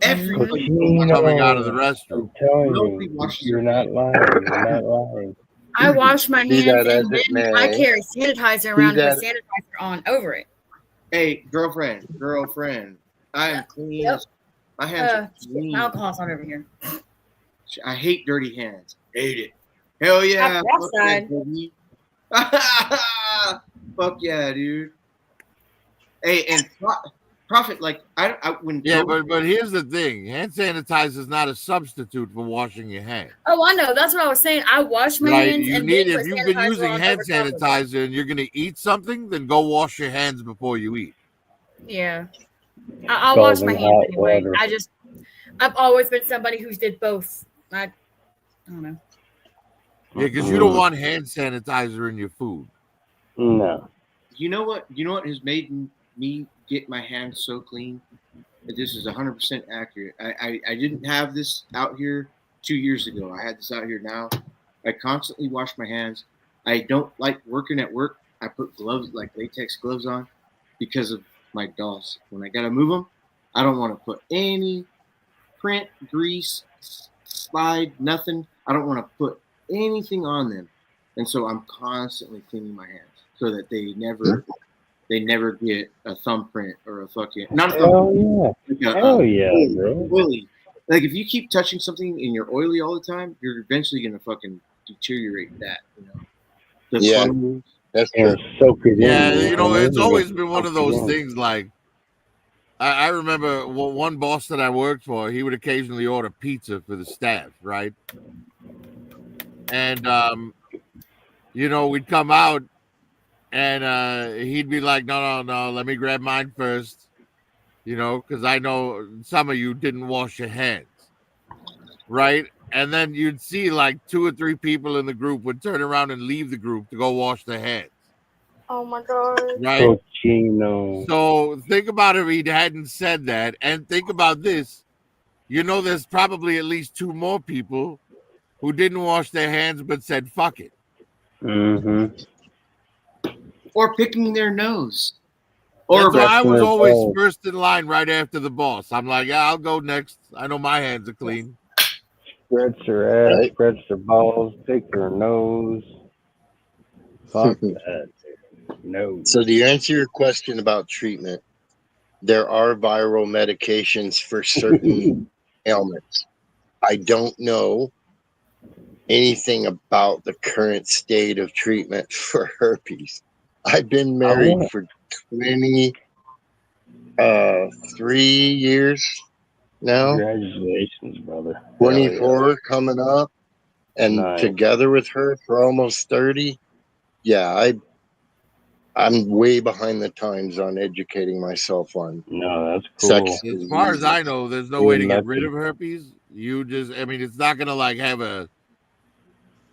everybody coming out of the I'm restroom. telling Nobody you, washes you're their not lying. You're not lying. I wash my Be hands that as and it then I may. carry sanitizer around that- with sanitizer on over it. Hey, girlfriend, I am clean. Yep. My hands are clean. Alcohol's not over here. I hate dirty hands. Hate it. Hell yeah. Fuck yeah, baby. Fuck yeah, dude. Hey, and Prophet, like when Yeah, but here's the thing: hand sanitizer is not a substitute for washing your hands. Oh, I know. That's what I was saying. I wash my Right? hands You and need then if put you've been sanitizer using on hand over top of it. sanitizer and you're gonna eat something, then go wash your hands before you eat. Yeah, I'll wash my Scalding hands hot anyway. water. I've always been somebody who's did both. I don't know. Yeah, because you don't want hand sanitizer in your food. No. You know what has made me get my hands so clean? This is 100% accurate. I didn't have this out here 2 years ago. I had this out here now. I constantly wash my hands. I don't like working at work. I put gloves, like latex gloves on, because of my dolls. When I gotta move them, I don't want to put any print, grease, slide, nothing. I don't want to put anything on them, and so I'm constantly cleaning my hands so that they never get a thumbprint or a fucking not a thumbprint. Hell yeah. Hell yeah, bro. Oily. Like if you keep touching something and you're oily all the time, you're eventually gonna fucking deteriorate that. You know. The Yeah. clothes. That's true. And soak it Yeah, in. you know, it's You always gotta been one of soak it those in. things. Like I remember one boss that I worked for, he would occasionally order pizza for the staff, right? And we'd come out and he'd be like, no, let me grab mine first, because I know some of you didn't wash your hands, right? And then you'd see like 2 or 3 people in the group would turn around and leave the group to go wash their hands. Oh my god. Right? Cochino. So think about if he hadn't said that, and think about this. There's probably at least 2 more people who didn't wash their hands but said fuck it. Mm-hmm. Or picking their nose. Or That's why I was That's always right. first in line right after the boss. I'm like, yeah, I'll go next. I know my hands are clean. Scratch their ass, Right. scratch their balls, pick their nose. Fuck that. No. So to answer your question about treatment, there are viral medications for certain ailments. I don't know anything about the current state of treatment for herpes. I've been married for 23 years now, Congratulations, brother. Hell 24 coming up, and Nice. together with her for almost 30. Yeah, I'm way behind the times on educating myself on No, that's sex cool. As far as diseases. I know, there's no You're way to get rid lucky. of herpes. You just, I mean, it's not gonna like have a,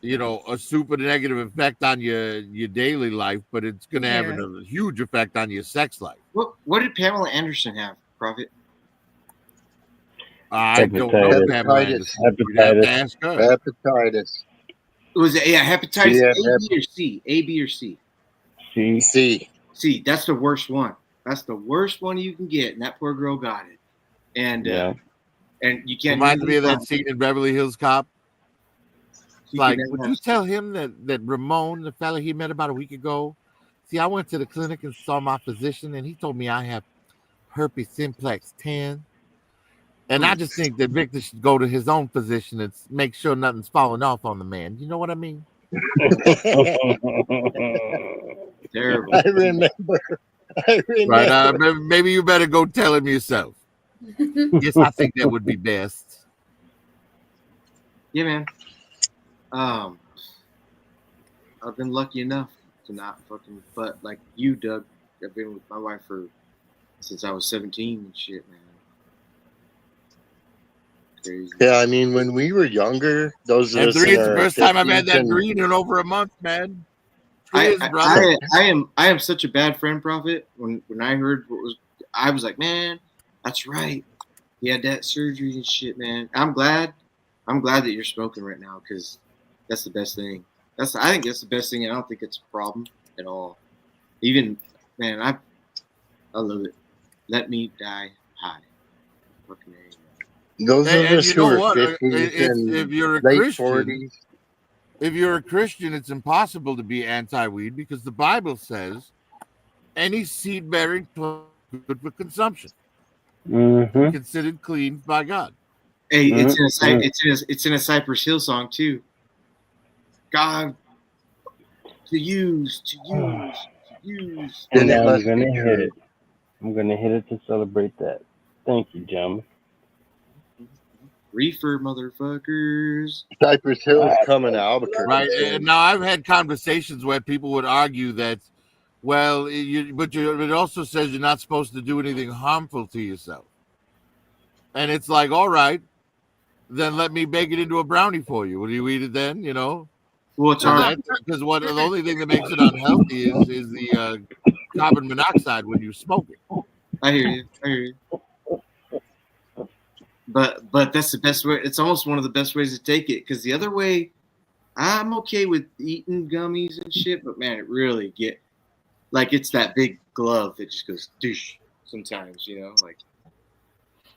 you know, a super negative effect on your daily life, but it's gonna have Yeah. a huge effect on your sex life. what did Pamela Anderson have, Prophet? I don't know Hepatitis. Pamela Anderson. You'd have to Hepatitis. ask her. Hepatitis. Was it hepatitis She A, had B, or C? A, B, or C? See? C. C. That's the worst one. That's the worst one you can get, and that poor girl got it. And Yeah. and you can't. Reminds do me of that anything. scene in Beverly Hills Cop. She Like, could would never you have tell him that Ramon, the fella he met about a week ago, see, I went to the clinic and saw my physician, and he told me I have herpes simplex 10. And I just think that Victor should go to his own physician and make sure nothing's falling off on the man. You know what I mean? terrible. I remember. Right. Maybe you better go tell him yourself. Yes, I think that would be best. Yeah, man. I've been lucky enough to not fucking, but like you, Doug, I've been with my wife since I was 17 and shit, man. Crazy. Yeah, I mean, when we were younger, those of And us 3 in is the our first time I've had 50s that and green in over a month, man. Cheers, brother. I am such a bad friend, Prophet. When I heard I was like, man, that's right. He had that surgery and shit, man. I'm glad that you're smoking right now because that's the best thing. I think that's the best thing, and I don't think it's a problem at all. Even, man, I love it. Let me die high. Fucking A. those of And us you who know are what? 50s and If you're a late Christian, 40s, if you're a Christian, it's impossible to be anti-weed because the Bible says any seed-bearing plant is good for consumption, Mm-hmm. considered clean by God. Hey, Mhm. it's in a Cypress Hill song too. God to use. And then it I'm must gonna be hit true. it. I'm gonna hit it to celebrate that. Thank you, gentlemen. Reefer, motherfuckers. Cypress Hill's coming to Albuquerque Right. soon. And now I've had conversations where people would argue that, well, it also says you're not supposed to do anything harmful to yourself. And it's like, all right, then let me bake it into a brownie for you. Will you eat it then? You know? Well, it's our Because the only thing that makes it unhealthy is the carbon monoxide when you smoke it. I hear you. But that's the best way. It's almost one of the best ways to take it because the other way, I'm okay with eating gummies and shit, but man, it really it's that big glove that just goes douche sometimes, like.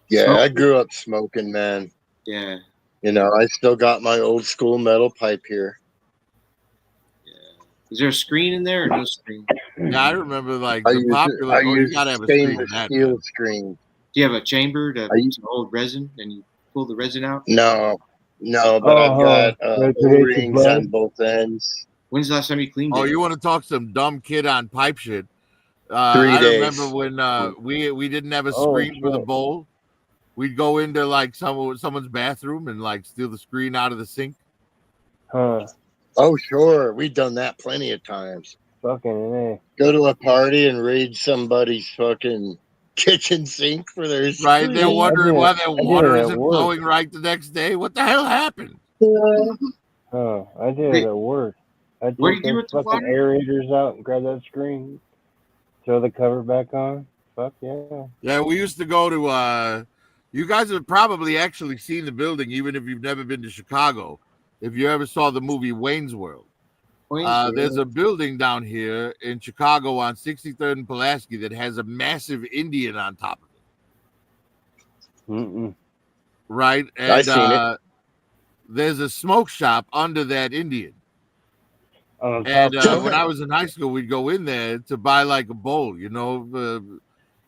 Yeah, Smoke. I grew up smoking, man. Yeah. You know, I still got my old school metal pipe here. Yeah. Is there a screen in there or no screen? Yeah, I remember like I the use, popular. I Oh, you use gotta have a screen in stainless that. steel Man. screen. Do you have a chamber to I- hold resin and you pull the resin out? No, but I've got to create the O-rings bud. on both ends. When's the last time you cleaned Oh, it? you want to talk some dumb kid on pipe shit? 3 I days. remember when we didn't have a Oh, screen for the shit. bowl. We'd go into like someone's bathroom and like steal the screen out of the sink. Huh. Oh, sure. We've done that plenty of times. Fucking A. Go to a party and raid somebody's fucking kitchen sink for their Right? screen. They're wondering why their water it at isn't work. flowing right the next day. What the hell happened? Huh. I did it at work. I What do took you do those with the fucking water? aerators out and grab that screen. Throw the cover back on. Fuck yeah. Yeah, we used to go to. You guys have probably actually seen the building, even if you've never been to Chicago. If you ever saw the movie Wayne's World, there's a building down here in Chicago on 63rd and Pulaski that has a massive Indian on top of it. Mm-mm. Right? And I seen it. there's a smoke shop under that Indian. On And top when I was in high school, we'd go in there to buy like a bowl, you know,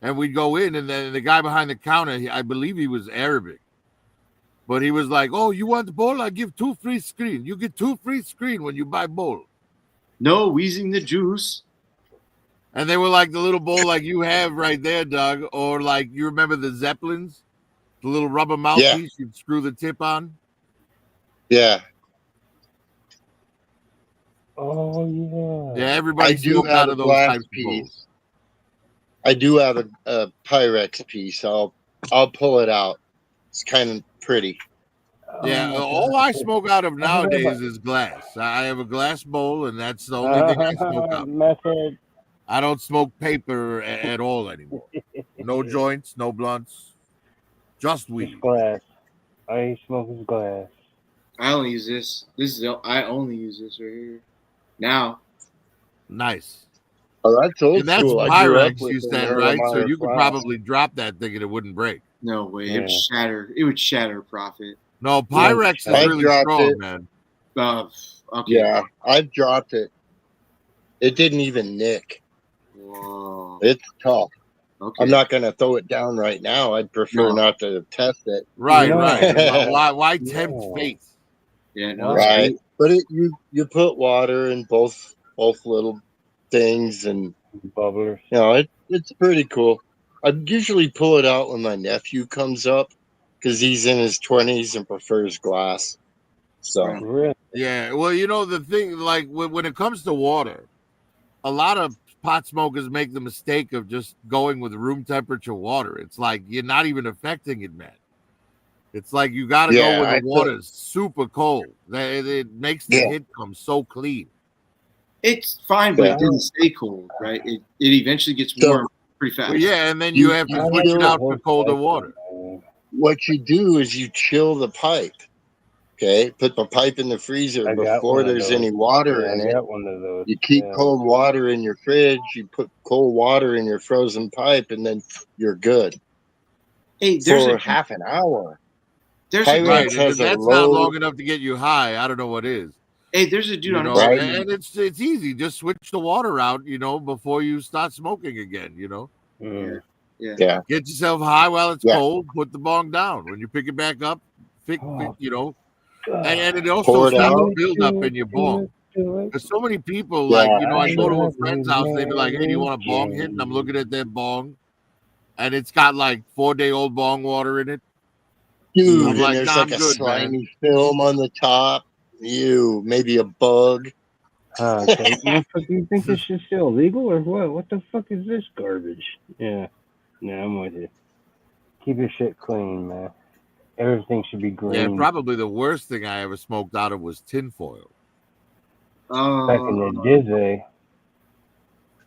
and we'd go in, and then the guy behind the counter, I believe he was Arabic, but he was like, "Oh, you want the bowl? I give 2 free screen. You get 2 free screen when you buy bowl." No, wheezing the juice. And they were like the little bowl like you have right there, Doug, or like you remember the Zeppelins, the little rubber mouthpiece you'd screw the tip on. Yeah. Oh yeah. Yeah, everybody I do smoked have out a of those glass types of piece. bowls. I do have a Pyrex piece. I'll pull it out. It's kind of pretty. Yeah, Oh, all I smoke out of I forgot nowadays about- is glass. I have a glass bowl, and that's the only thing I smoke out. Method. I don't smoke paper at all anymore. No joints, no blunts, just It's weed. glass. I smoke is glass. I only use this. I only use this right here. Now. Nice. Oh, that's old And that's school. I grew up Pyrex, with you an said, right? So Erlenmeyer you could flask. probably drop that thing and it wouldn't break. No way. It would Yeah. shatter. It would shatter Profit. No, Pyrex I is really dropped strong, it. man. Okay. Yeah, I've dropped it. It didn't even nick. Whoa. It's tough. Okay. I'm not going to throw it down right now. I'd prefer No. not to test it. Right, No. right. Why tempt No. fate? Yeah, no. Wow. it's Right. great. But you put water in both little things, and Bubblers. you know it's pretty cool. I usually pull it out when my nephew comes up because he's in his 20s and prefers glass. So Right. Really? Yeah, well, you know, the thing, like, when it comes to water, a lot of pot smokers make the mistake of just going with room temperature water. It's like you're not even affecting it, man. It's like you got to Yeah, go where I the water's super cold. It makes the Yeah. hit come so clean. It's fine, but Yeah. it doesn't stay cold, right? It eventually gets So- warm pretty fast. Well, yeah, and then you have to you switch it chill out for colder water. what you do is you chill the pipe. Okay, put the pipe in the freezer I got before one of there's those. any water Yeah, in I it. got one of those. You keep Yeah. cold water in your fridge. You put cold water in your frozen pipe, and then you're good Hey, there's for a half an hour. there's Pyrex a Right, and has if a that's not low- long enough to get you high, I don't know what is. hey, there's a dude You on know, Right. Instagram. and it's easy. Just switch the water out, you know, before you start smoking again. You know, Mm. Yeah. Yeah, get yourself high while it's Yeah. cold. Put the bong down. When you pick it back up, Oh. you know, God. and it Pour also it stops out. build up in your bong. Do it. Because so many people, Yeah. like, you know, I go to a Love friend's you, house, they'd be like, "Hey, do you want a bong Mary hit?" And I'm Jane. looking at their bong, and it's got like 4-day-old bong water in it. dude, I'm and like, there's nah, like I'm a good, slimy film on the top. Maybe a bug. Okay. What the fuck, do you think this shit's still illegal or what? What the fuck is this garbage? Yeah. No, I'm with you. Keep your shit clean, man. Everything should be green. Yeah, probably the worst thing I ever smoked out of was tinfoil. Back in the dizzy.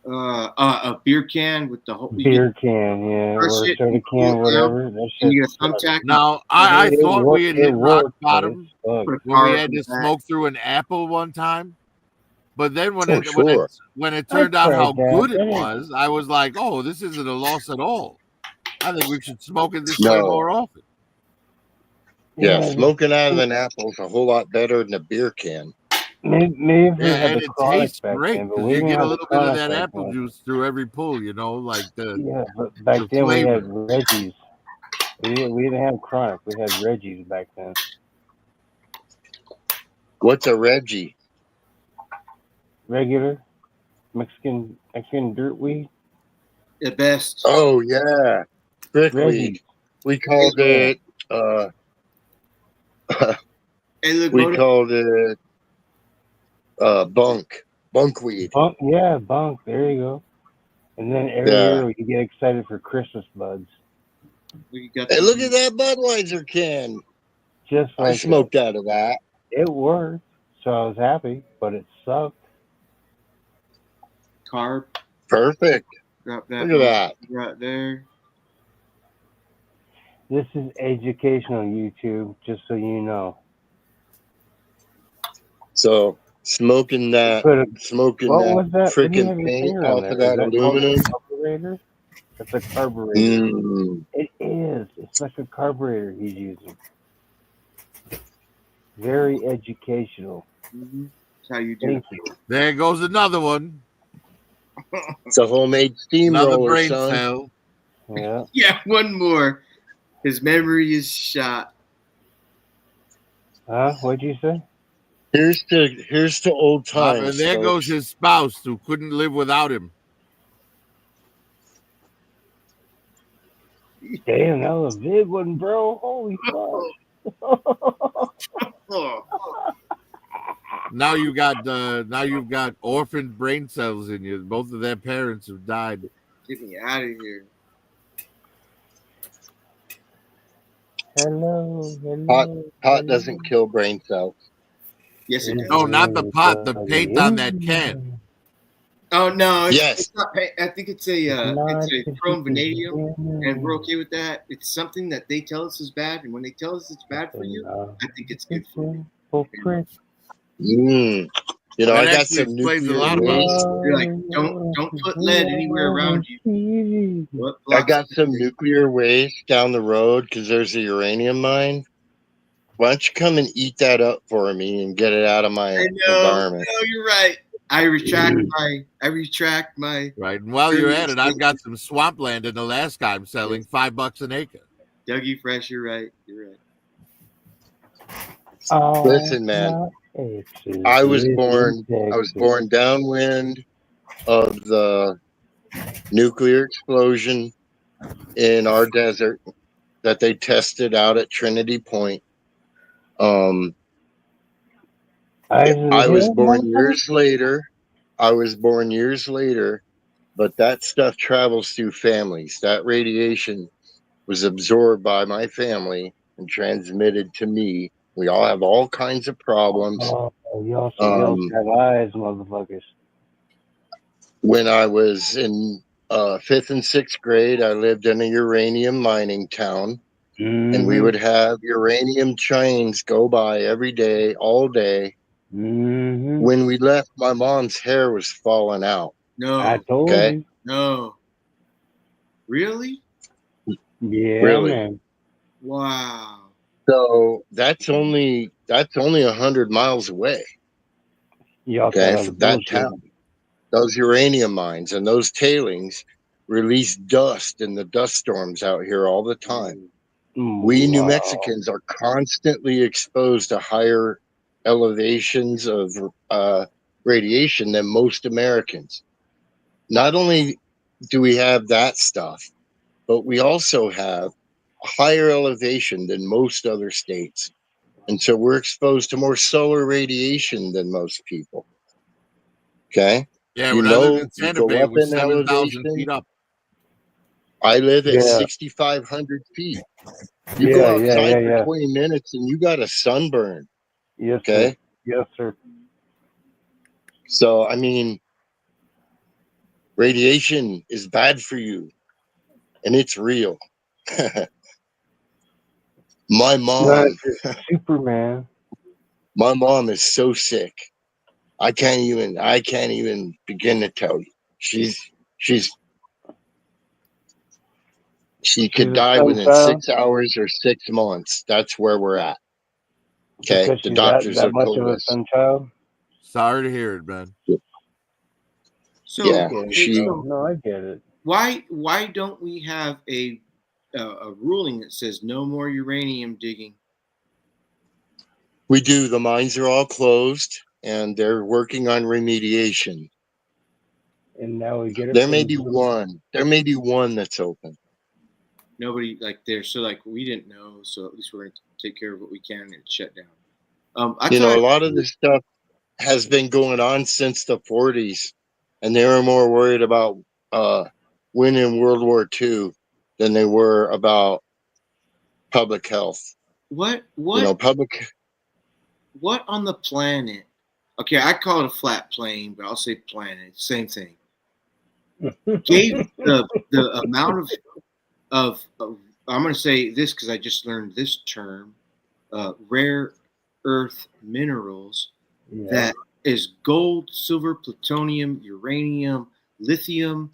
A beer can with the whole Beer can, yeah. Crush Or it soda and can, cool it whatever. That and shit you get a sucks. thumbtack. Now, I It thought we had hit rock worked, but bottom it sucked. Put a when we car had in to the back. smoke through an apple one time. But then when Oh, it sure. when it turned out tried how that. good it That ain't- was, I was like, "Oh, this isn't a loss at all. I think we should smoke it this No. way more often." Yeah, smoking out of an apple is a whole lot better than a beer can. Maybe if we Yeah, had and the it chronic tastes back great then, but because we you didn't get a have the little bit of chronic that back apple then. juice through every pull. You know, like the Yeah, but back the then we had flavor. Reggie's. We didn't have chronic. We had Reggie's back then. What's a Reggie? Regular Mexican dirt weed. The best. Oh yeah, brickweed. Reggie's. We called it. Hey, look, We Moto, called it bunkweed. Bunk. There you go. And then every Yeah. year you get excited for Christmas buds. we got Hey, the- look at that Budweiser can. Just I like smoked out of that. it worked, so I was happy, but it sucked. carb. Perfect. Drop that. Look at that. Right there. This is educational, YouTube, just so you know. So smoking that What freaking was that? What do you have your paint finger on off there? of Is that that called a aluminum. carburetor? That's a carburetor. Mm. It is. It's like a carburetor he's using. Very educational. Mm-hmm. That's how you do Thank it. you. There goes another one. It's a homemade Another steamroller, brain son. cell. Yeah. Yeah, one more. His memory is shot. Huh? What'd you say? Here's to old times, And there goes folks. his spouse who couldn't live without him. Damn, that was a big one, bro. Holy fuck. Oh, Now you've got orphaned brain cells in you. Both of their parents have died. get me out of here. Hello. Pot doesn't kill brain cells. Yes, it does. No, not the pot. The paint on that can. Oh no, Yes. it's not. I think it's a chrome vanadium, and we're okay with that. It's something that they tell us is bad, and when they tell us it's bad for you, I think it's good for you. Mm. You know, That I got actually some explains a nuclear lot about waste. You're like, don't put lead anywhere around you. What I blocks got it? some nuclear waste down the road because there's a uranium mine. Why don't you come and eat that up for me and get it out of my I know. environment? No, you're right. I retract my. right. And while you're at it, I've got some swampland in Alaska. I'm selling $5 an acre. Dougie Fresh. You're right. You're right. Listen, man. I was born downwind of the nuclear explosion in our desert that they tested out at Trinity Point. I was born years later. But that stuff travels through families. That radiation was absorbed by my family and transmitted to me. We all have all kinds of problems. You also have eyes, motherfuckers. When I was in 5th and 6th grade, I lived in a uranium mining town, and we would have uranium trains go by every day, all day. When we left, my mom's hair was falling out. No, I told you. No. Really? Yeah, Really? man. Wow. So that's only 100 miles away. Okay, from that town. Those uranium mines and those tailings release dust in the dust storms out here all the time. We New Mexicans are constantly exposed to higher elevations of radiation than most Americans. Not only do we have that stuff, but we also have a higher elevation than most other states. And so we're exposed to more solar radiation than most people. Okay? Yeah, when I lived in Santa Fe, it was 7,000 elevation, feet up. I live at 6,500 feet. You go outside for 20 minutes and you got a sunburn. Yes, okay? Sir. Yes, sir. So, I mean, radiation is bad for you, and it's real. My mom, Superman. My mom is so sick. I can't even begin to tell you. She could die within 6 hours or 6 months. That's where we're at. Okay, because the she's doctors that have much told of a us. sun child. Sorry to hear it, man. So, yeah, no, I get it. Why don't we have a ruling that says no more uranium digging? We do. The mines are all closed, and they're working on remediation. And now we get it. There may be one. There may be one that's open. Nobody there. So we didn't know. So at least we're going to take care of what we can and shut down. A lot of this stuff has been going on since the 40s, and they were more worried about winning World War II than they were about public health. What on the planet? Okay, I call it a flat plane, but I'll say planet. Same thing. Gave the amount of I'm going to say this because I just learned this term, rare earth minerals Yeah. that is gold, silver, plutonium, uranium, lithium,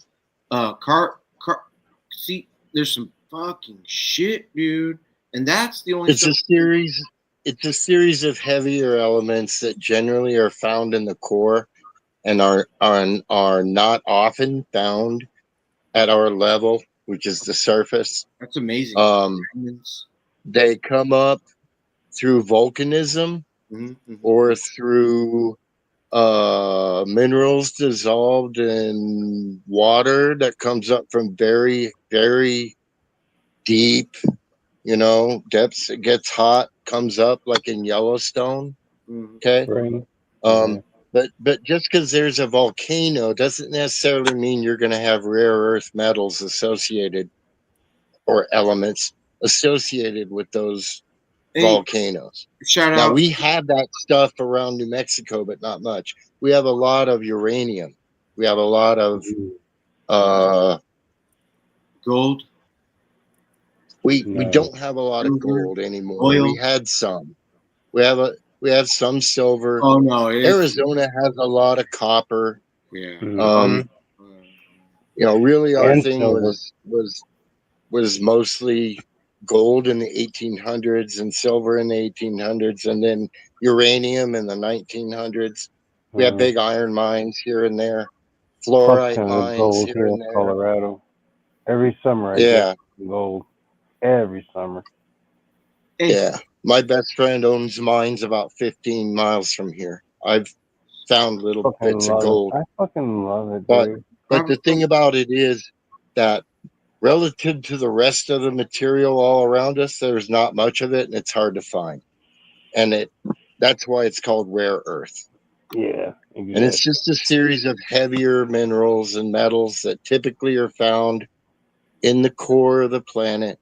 see, there's some fucking shit, dude. And that's the only It's a stuff. series. It's a series of heavier elements that generally are found in the core and are not often found at our level, which is the surface. That's amazing. They come up through volcanism or through minerals dissolved in water that comes up from very, very deep, depths. It gets hot, comes up like in Yellowstone. Okay. Spring. But just because there's a volcano doesn't necessarily mean you're going to have rare earth metals associated or elements associated with those volcanoes. Shout Now out. we have that stuff around New Mexico, but not much. We have a lot of uranium. We have a lot of gold. We don't have a lot of gold anymore. Oil. We had some. We have some silver. Oh no, Arizona has a lot of copper. Yeah. Really our And thing silver. was mostly gold in the 1800s and silver in the 1800s, and then uranium in the 1900s. We have big iron mines here and there, fluorite mines gold here and in there. Colorado. Every summer I Yeah. get gold. Every summer. Yeah. My best friend owns mines about 15 miles from here. I've found little bits of gold. I fucking love it, But dude. the thing about it is that relative to the rest of the material all around us, there's not much of it and it's hard to find. And that's why it's called rare earth. Yeah, exactly. And it's just a series of heavier minerals and metals that typically are found in the core of the planet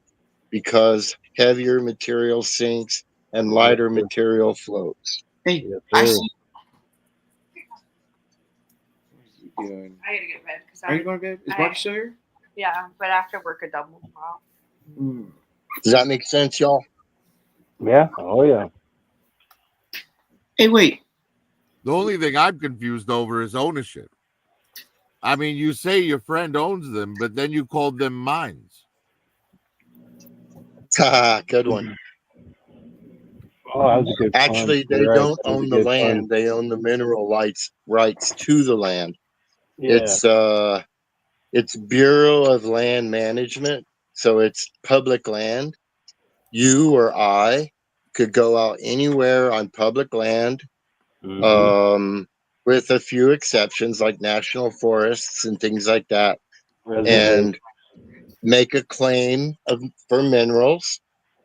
because heavier material sinks and lighter material floats. Hey, I see. I gotta get to bed. Are you going to bed? Is Marty still here? Yeah, but after work a double tomorrow. Does that make sense, y'all? Yeah. Oh yeah. Hey, wait. The only thing I'm confused over is ownership. I mean, you say your friend owns them, but then you called them mines. Good one. Oh, that was a good Actually, pun. they You're don't right. own the land. They own the mineral rights to the land. Yeah. It's Bureau of Land Management, so it's public land. You or I could go out anywhere on public land, with a few exceptions like national forests and things like that, and make a claim for minerals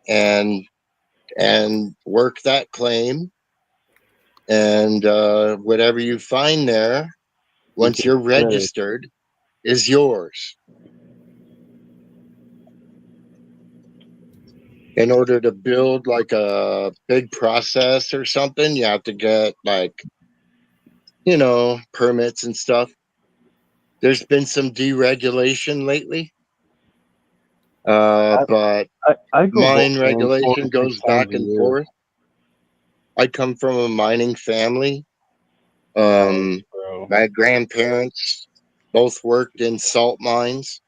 and work that claim, and whatever you find there, once you're registered, is yours. In order to build like a big process or something, you have to get permits and stuff. There's been some deregulation lately, but mine regulation goes back and forth. I come from a mining family. My grandparents both worked in salt mines,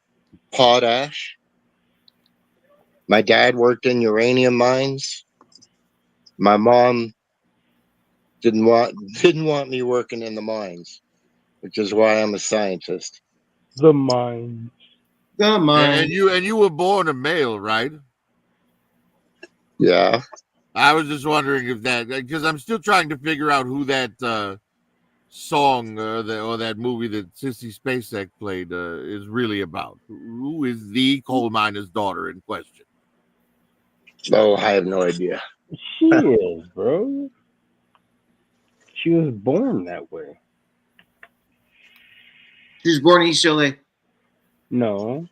potash. My dad worked in uranium mines. My mom didn't want me working in the mines, which is why I'm a scientist. The mines. The mines. And you were born a male, right? Yeah. I was just wondering if that, because I'm still trying to figure out who that song or that movie that Sissy Spacek played is really about. Who is the coal miner's daughter in question? Oh, I have no idea. She is, bro. She was born that way. She was born in East LA. No,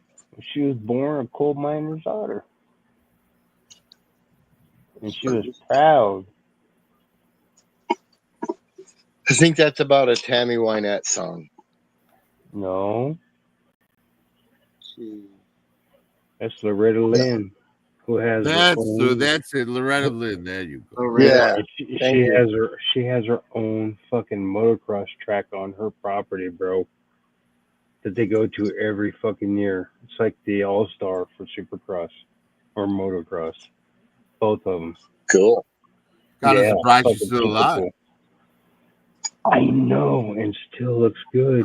she was born a coal miner's daughter. And she was proud. I think that's about a Tammy Wynette song. No. That's Loretta Lynn. who has her That's own. that's it, Loretta Lynn. There you go. Loretta. Yeah. She Thank you. has her own fucking motocross track on her property, bro. That they go to every fucking year. It's like the All Star for Supercross or motocross, both of them. Cool. Kind of Yeah, surprised she's fucking still super alive. cool. I know, and still looks good.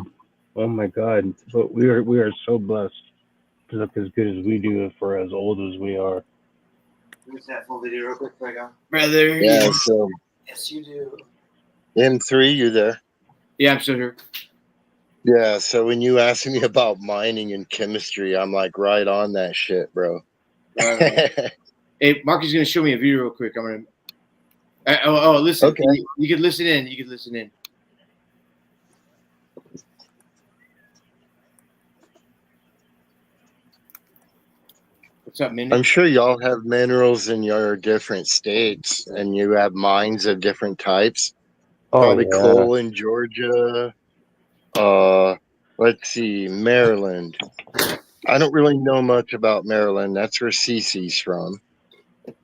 Oh my god! But we are so blessed to look as good as we do for as old as we are. What's that full video real quick before I go? Brother. Yeah. So Yes, you do. M3, you there? Yeah, I'm still here. Yeah. So when you asked me about mining and chemistry, I'm like right on that shit, bro. Hey, Mark is going to show me a video real quick. I'm going to. Listen. Okay. You can listen in. You can listen in. What's up, Mindy? I'm sure y'all have minerals in your different states, and you have mines of different types. Oh Probably yeah. coal in Georgia. Let's see, Maryland. I don't really know much about Maryland. That's where Cece's from.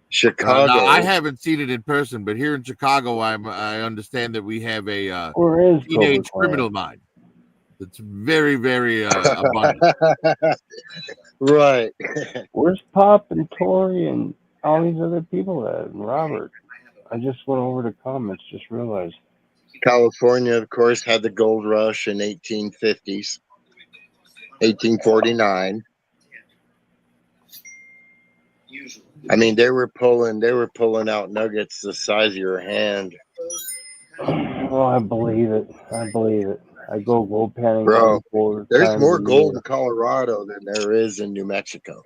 Chicago. Now I haven't seen it in person, but here in Chicago, I understand that we have a Where is teenage Cobra criminal mine. That's very, very abundant. Right. Where's Pop and Tori and all these other people at? And Robert. I just went over to comments. Just realized. California, of course, had the gold rush in 1850s, 1849. I mean, they were pulling out nuggets the size of your hand, Oh, I believe it. I believe it. I go gold panning bro. 4 There's times more a gold year. in Colorado than there is in New Mexico.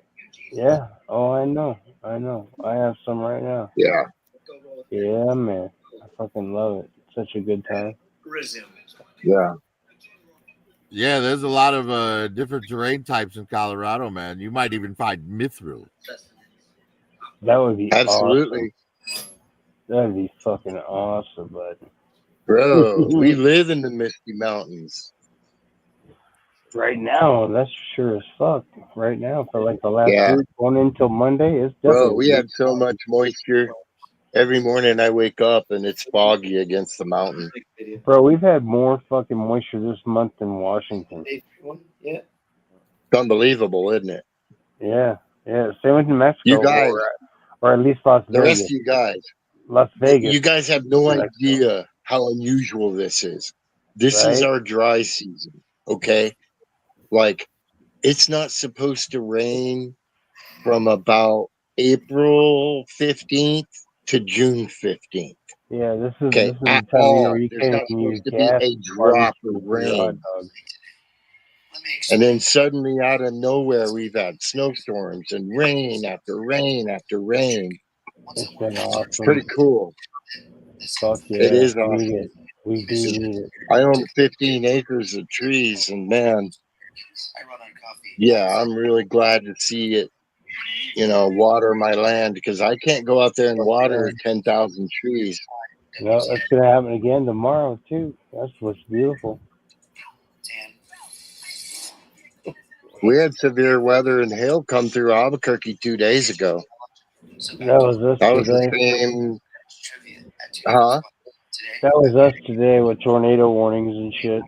Yeah. Oh, I know. I know. I have some right now. Yeah. Yeah, man. I fucking love it. It's such a good time. Yeah. Yeah, there's a lot of different terrain types in Colorado, man. You might even find mithril. That would be Absolutely. awesome. That would be fucking awesome, bud. Bro, we live in the Misty Mountains. Right now, that's sure as fuck. Right now, for like the last Yeah. week, going until Monday, it's Bro, definitely. we had so much moisture. Every morning I wake up and it's foggy against the mountain. Bro, we've had more fucking moisture this month than Washington. Yeah. It's unbelievable, isn't it? Yeah, yeah. Same with New Mexico, You guys, or at least Las the rest Vegas. of you guys, Las Vegas. you guys have no New Mexico. idea how unusual this is. This is Right? our dry season, okay? Like, it's not supposed to rain from about April 15th to June 15th. Yeah, this is Okay, the at time of year all. where you There's can't not even use supposed to be gas a barbecue drop of for your hot rain. dog. And then suddenly, out of nowhere, we've had snowstorms and rain after rain after rain. It's been awesome. It's pretty cool. Fuck yeah. It is We need awesome. it. We do need it. I own 15 acres of trees, and man, yeah, I'm really glad to see it, water my land, because I can't go out there and water 10,000 trees. No, that's gonna happen again tomorrow too. That's what's beautiful. We had severe weather and hail come through Albuquerque 2 days ago. That was us That was the today. same, huh? That was us today with tornado warnings and shit.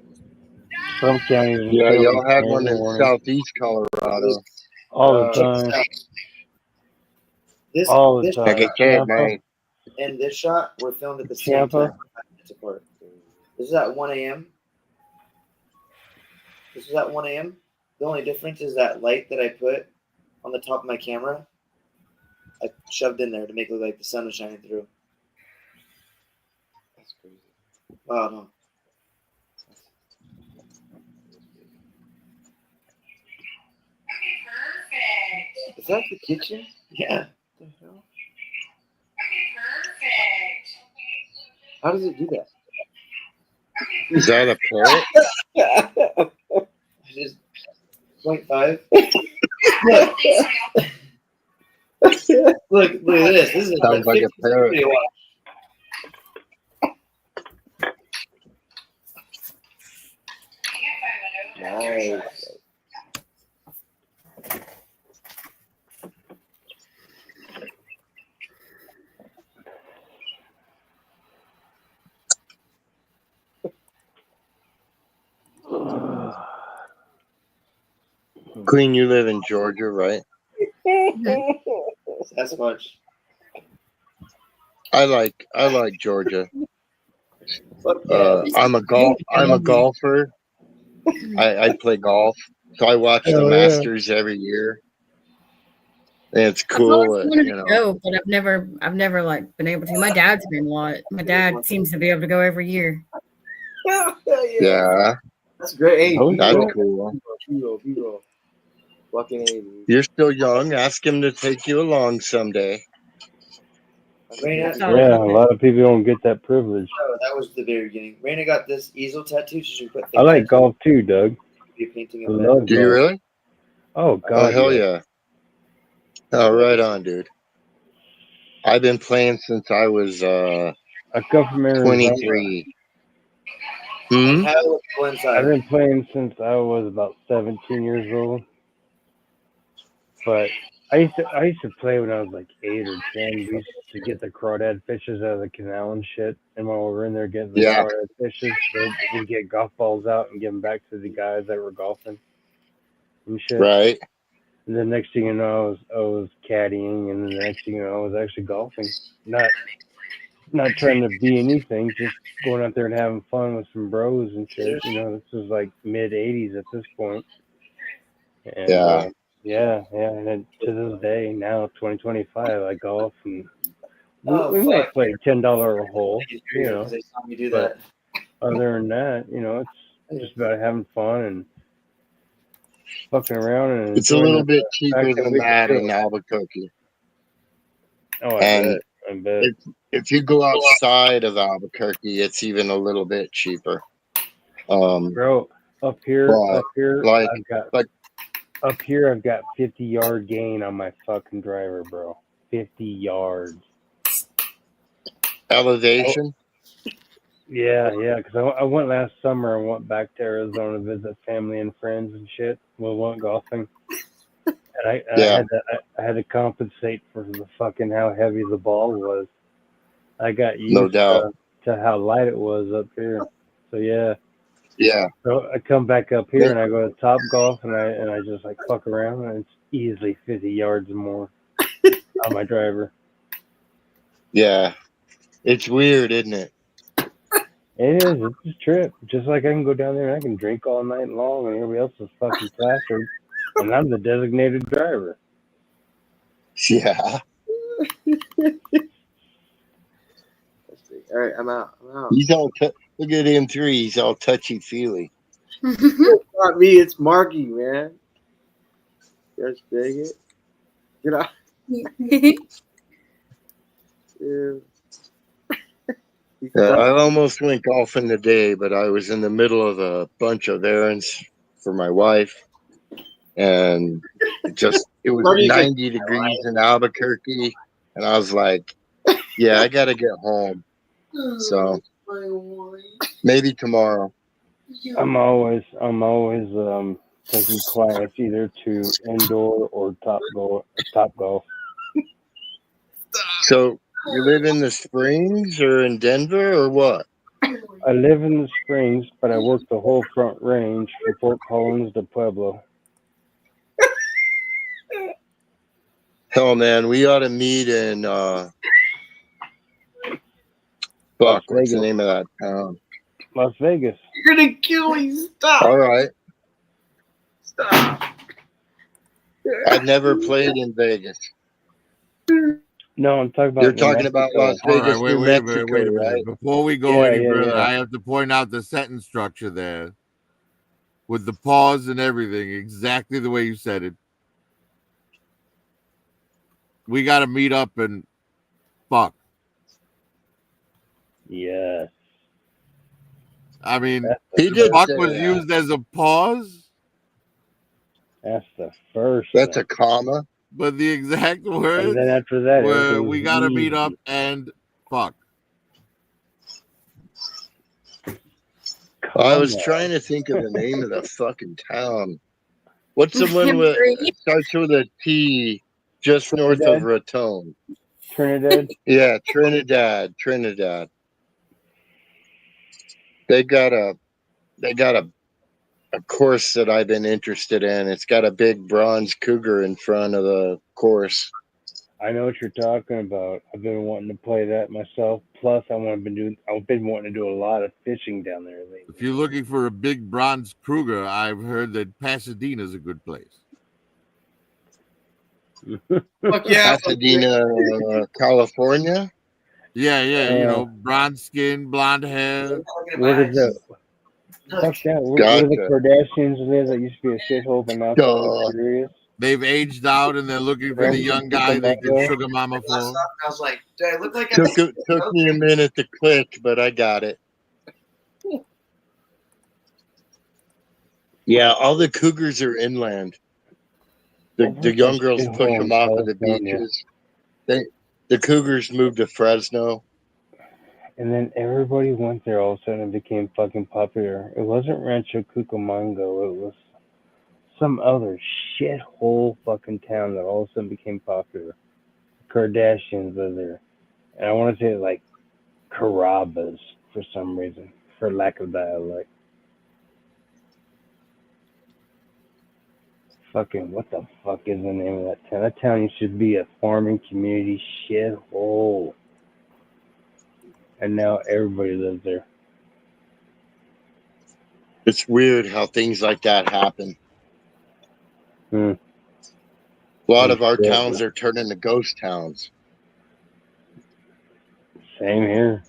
Some counties are Yeah, still in y'all had one tornado in warnings southeast Colorado. all the time. All the Like time. I said, Tampa, man. And this shot were filmed at the same Tampa. time, 5 minutes apart. This is at 1 a.m. This is at 1 a.m. The only difference is that light that I put on the top of my camera, I shoved in there to make it look like the sun was shining through. That's crazy. Wow, no. Perfect. Is that the kitchen? Yeah. What the hell? Perfect. How does it do that? Is that a parrot? Just 0.5. Look at this. This is Sounds like a parrot. video. Nice. Queen, you live in Georgia, right? That's much. I like Georgia. Fuck yeah. I'm a golfer. I play golf, so I watch the Masters every year. And it's I've always cool, wanted you to know. go, but I've never like been able to. My dad's been a lot. My dad seems to be able to go every year. Yeah, That's great. Hey, Oh, that's yeah. cool. B-roll. Fucking A, dude. You're still young. Ask him to take you along someday. Raina, Yeah, a lot of people don't get that privilege. oh, that was the very beginning. Raina got this easel tattoo. She should put I like golf too, Doug. Be a painting I of love Do you golf. really? Oh, Oh, God, hell yeah. yeah. Oh, right on, dude. I've been playing since I was I come from Arizona. 23. Hmm? How was the I've inside? been playing since I was about 17 years old. But I used to play when I was like 8 or 10. We used to get the crawdad fishes out of the canal and shit. And while we were in there getting the Yeah. crawdad fishes, we'd get golf balls out and give them back to the guys that were golfing and shit. Right. And the next thing you know, I was caddying, and then the next thing you know, I was actually golfing. Not trying to be anything, just going out there and having fun with some bros and shit. You know, this was like mid '80s at this point. And Yeah. yeah, and then to this day, now 2025, I golf and Oh, we might fuck. play $10 a hole, you know. Because they saw me do But that. other than that, you know, it's just about having fun and fucking around and It's a enjoying little the bit cheaper fact that than we can that do in it. Albuquerque. Oh, And I bet. if you go outside of Albuquerque, it's even a little bit cheaper. Bro, up here, like- I've got 50-yard gain on my fucking driver, bro. 50 yards. elevation. Yeah, because I went last summer. I went back to Arizona to visit family and friends and shit. We went golfing, and I had to compensate for the fucking how heavy the ball was. I got used No doubt. to how light it was up here. So yeah. Yeah. So I come back up here and I go to Top Golf and I just like fuck around and it's easily 50 yards or more on my driver. Yeah. It's weird, isn't it? It is. It's a trip. Just like I can go down there and I can drink all night long and everybody else is fucking plastered and I'm the designated driver. Yeah. All right, I'm out. He's all look at him three. He's all touchy feely. It's not me. It's Marky, man. Gosh dang it. Get out. Yeah. I almost went golfing today, but I was in the middle of a bunch of errands for my wife, and it was 90 degrees in Albuquerque, and I was like, "Yeah, I gotta get home." So maybe tomorrow. I'm always taking clients either to indoor or Top Golf. So you live in the Springs or in Denver or what? I live in the Springs, but I work the whole Front Range from Fort Collins to Pueblo. Hell, man, we ought to meet in fuck, what's the name of that town? Las Vegas. You're gonna kill me. Stop. All right. Stop. I've never played in Vegas. No, I'm talking about. You're talking about Las All Vegas, right, New wait a Mexico, minute. right? Before we go any further, yeah. I have to point out the sentence structure there with the pause and everything, exactly the way you said it. We got to meet up and fuck. Yes. I mean, He did fuck say was that. used as a pause, That's the first. That's a comma. but the exact words And then after that, were everything's we got to meet easy. up and fuck. I was trying to think of the name of the fucking town. What's the one with starts with a T, just north of Raton? Trinidad. Yeah, Trinidad. They got a a course that I've been interested in. It's got a big bronze cougar in front of the course. I know what you're talking about. I've been wanting to play that myself. Plus, I've been wanting to do a lot of fishing down there lately. If you're looking for a big bronze Kruger, I've heard that Pasadena's a good place. Fuck yeah. Pasadena, California. Yeah, you know, bronze skin, blonde hair. Where does the fuck that? Where do the Kardashians live? That used to be a shithole, but now it's luxurious. They've aged out and they're looking for the young guy they can sugar mama for. I was like, do I look like Took me a minute to click, but I got it. Yeah, all the cougars are inland. The young girls push them off of the beaches. The cougars moved to Fresno. And then everybody went there all of a sudden and became fucking popular. It wasn't Rancho Cucamonga. It was some other shithole fucking town that all of a sudden became popular. The Kardashians live there. And I want to say like Carrabba's for some reason, for lack of dialect. Fucking, what the fuck is the name of that town? That town should be a farming community shithole. And now everybody lives there. It's weird how things like that happen. A lot of our towns are turning to ghost towns. Same here.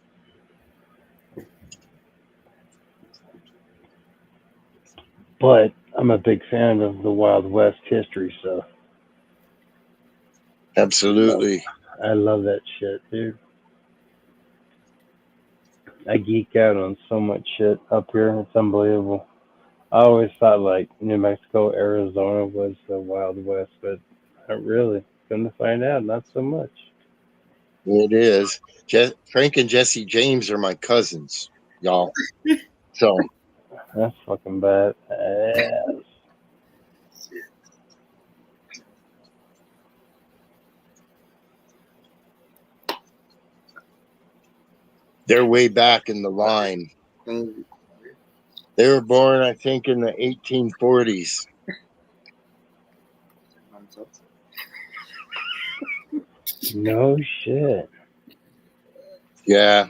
But I'm a big fan of the Wild West history stuff. Absolutely. I love that shit, dude. I geek out on so much shit up here. It's unbelievable. I always thought like New Mexico, Arizona was the Wild West, but not really. Come to find out, not so much. It is. Frank and Jesse James are my cousins, y'all. So that's fucking bad. they're way back in the line. They were born, I think, in the 1840s. No shit. Yeah.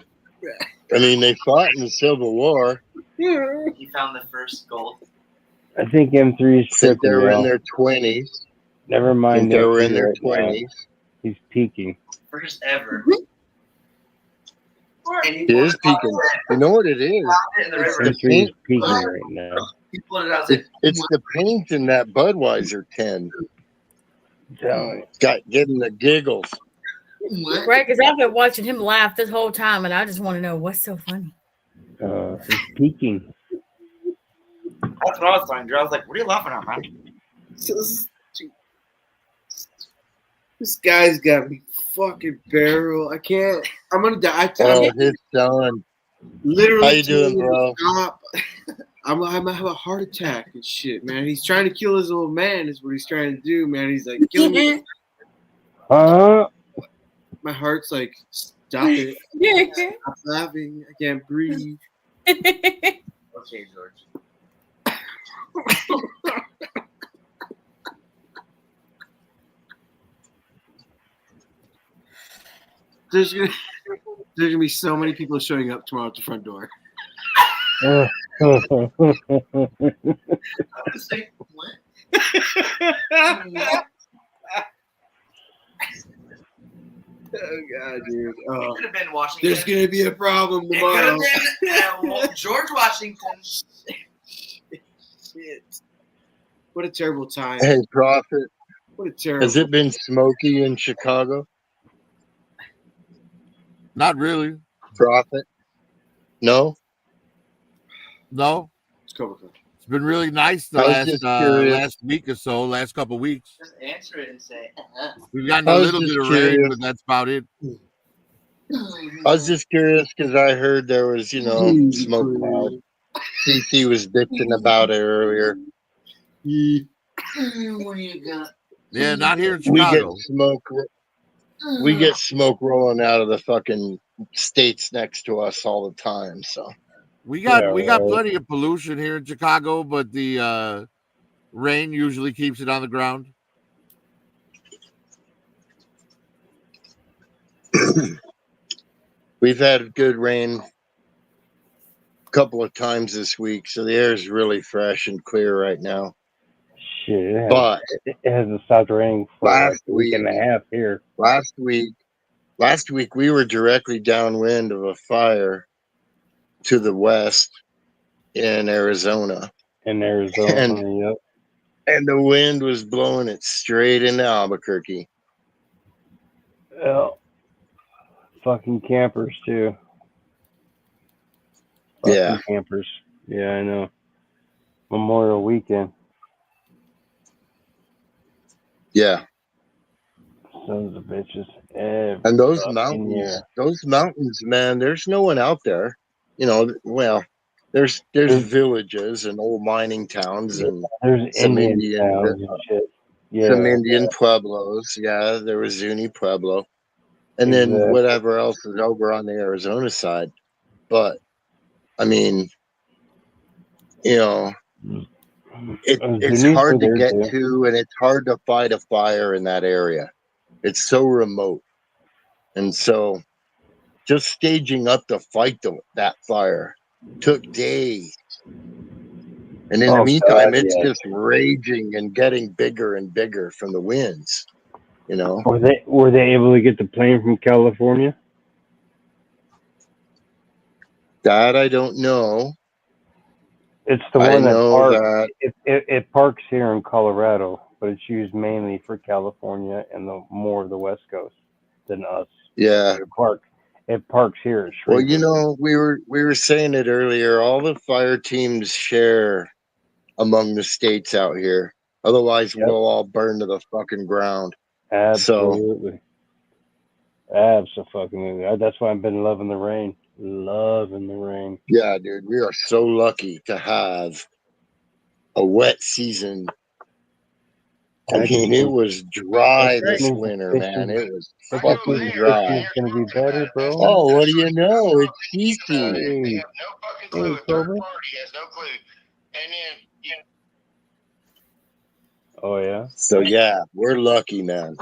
I mean, they fought in the Civil War. He found the first gold. I think M3 is tripping. They were in their 20s. Never mind. They were in their 20s. He's peaking. First ever. It is peaking. You know what it is? M3 is peaking right now. It's the paint in that Budweiser 10. Getting the giggles. Right, because I've been watching him laugh this whole time, and I just want to know what's so funny. He's peaking. That's what I was finding. I was like, what are you laughing at, man? This guy's got me fucking barrel. I can't. I'm gonna die. His son. Literally. How you doing, bro? Stop. I'm gonna have a heart attack and shit, man. He's trying to kill his old man. Is what he's trying to do, man. He's like, kill me. My heart's like, stop it. Stop laughing. I can't breathe. Okay, George. There's gonna be so many people showing up tomorrow at the front door. I was like, what? Oh god, dude! Oh. Could have been Washington. There's gonna be a problem tomorrow. It could have been George Washington. Shit! What a terrible time. Hey, Prophet. What a terrible. Has it been smoky in Chicago? Not really. Prophet? No? No. It's Cobra Clutch. It's been really nice the last week or so, last couple of weeks. Just answer it and say, We've gotten a little bit of rain, but that's about it. I was just curious because I heard there was, smoke cloud. CC was bitching about it earlier. what do you got? Yeah, not here in Chicago. We get smoke rolling out of the fucking states next to us all the time. So We got right. plenty of pollution here in Chicago, but the rain usually keeps it on the ground. We've had good rain a couple of times this week, so the air is really fresh and clear right now. Shit, But it hasn't stopped raining for like last a week and a half here. last week we were directly downwind of a fire to the west in Arizona, In Arizona, and yep. the wind was blowing it straight into Albuquerque. Well, fucking campers too. Fucking Yeah. campers. Yeah, I know. Memorial weekend. Yeah. Sons of bitches. And those fucking year. mountains, man, there's no one out there. You know, well, there's villages and old mining towns and There's some Indian Indian towns and shit. Yeah, some Indian pueblos. Yeah, there was Zuni Pueblo. And then exactly. whatever else is over on the Arizona side. But I mean, you know, it's Zuni's hard to there get too. to, and it's hard to fight a fire in that area. It's so remote. And so just staging up to fight that fire took days. And in the meantime, God, it's yeah. just raging and getting bigger and bigger from the winds, you know? Were they able to get the plane from California? That I don't know. It's the I one that know parks. that. It parks here in Colorado, but it's used mainly for California and more of the West Coast than us. Yeah. It parks here at Well, Shreveport. you know, we were saying it earlier. All the fire teams share among the states out here. Otherwise, Yep. we'll all burn to the fucking ground. Absolutely. Absolutely. That's why I've been loving the rain. Loving the rain. Yeah, dude, we are so lucky to have a wet season. I mean, it was dry this winter, man. It was fucking dry. It's gonna be better, bro. Oh, what do you know? It's cheesy. Hey, Cobra. Oh yeah. So yeah, we're lucky, man.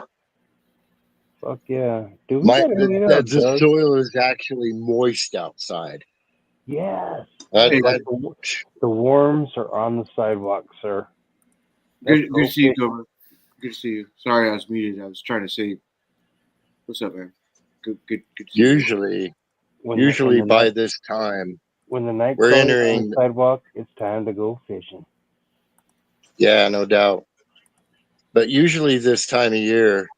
Fuck yeah. Dude, we gotta meet up, the Doug. soil is actually moist outside. Yes. The worms are on the sidewalk, sir. Good to see you, Cobra. Good to see you. Sorry, I was muted. I was trying to say, what's up, man? Good to see Usually by this time, when the night we're on entering the sidewalk, it's time to go fishing. Yeah, no doubt. But usually this time of year,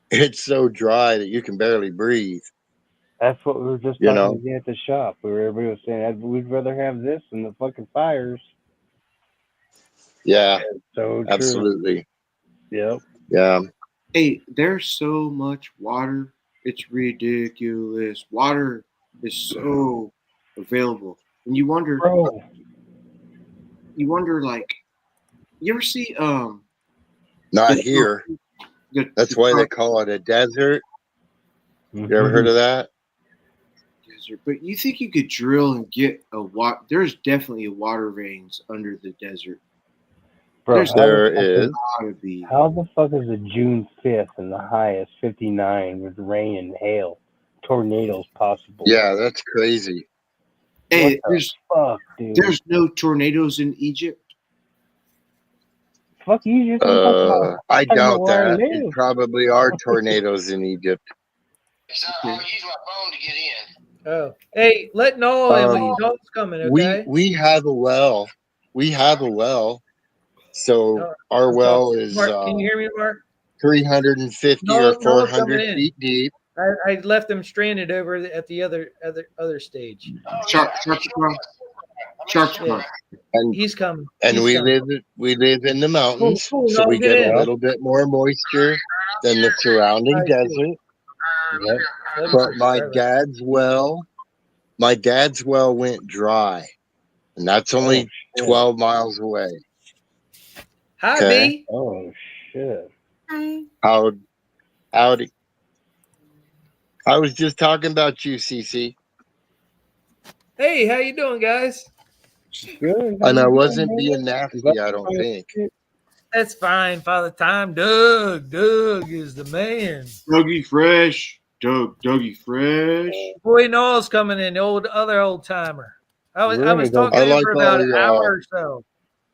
it's so dry that you can barely breathe. That's what we were just talking at the shop. Everybody was saying we'd rather have this than the fucking fires. Yeah, so true. Absolutely. Yep. Yeah. Hey, there's so much water. It's ridiculous. Water is so available, and you wonder, like, you ever see Not here. That's why they call it a desert. You ever heard of that? Desert. But you think you could drill and get a water? There's definitely water veins under the desert. Bro, there is. How the fuck is it June 5th and the high is 59 with rain and hail, tornadoes possible? Yeah, that's crazy. Hey, dude? There's no tornadoes in Egypt. Fuck Egypt. I doubt that. It probably are tornadoes in Egypt. I'll use my phone to get in. Oh, hey, let Noel in when he knows coming. Okay. We have a well. So our well is. Mark, can you hear me, Mark? 350 or 400 feet deep. I left them stranded over at the other stage. Shark's coming. And he's coming. And we live in the mountains, so we get a little bit more moisture than the surrounding desert. Yep. But my dad's well went dry, and that's only 12 miles away. Hi, B. Oh shit. Hi. Howdy. I was just talking about you, Cece. Hey, how you doing, guys? Good. And I wasn't being nasty, I don't think. That's fine, Father Time. Doug is the man. Dougie Fresh. Dougie Fresh. Boy Noel's coming in, the other old timer. I was talking I to him like for about an all hour the or so.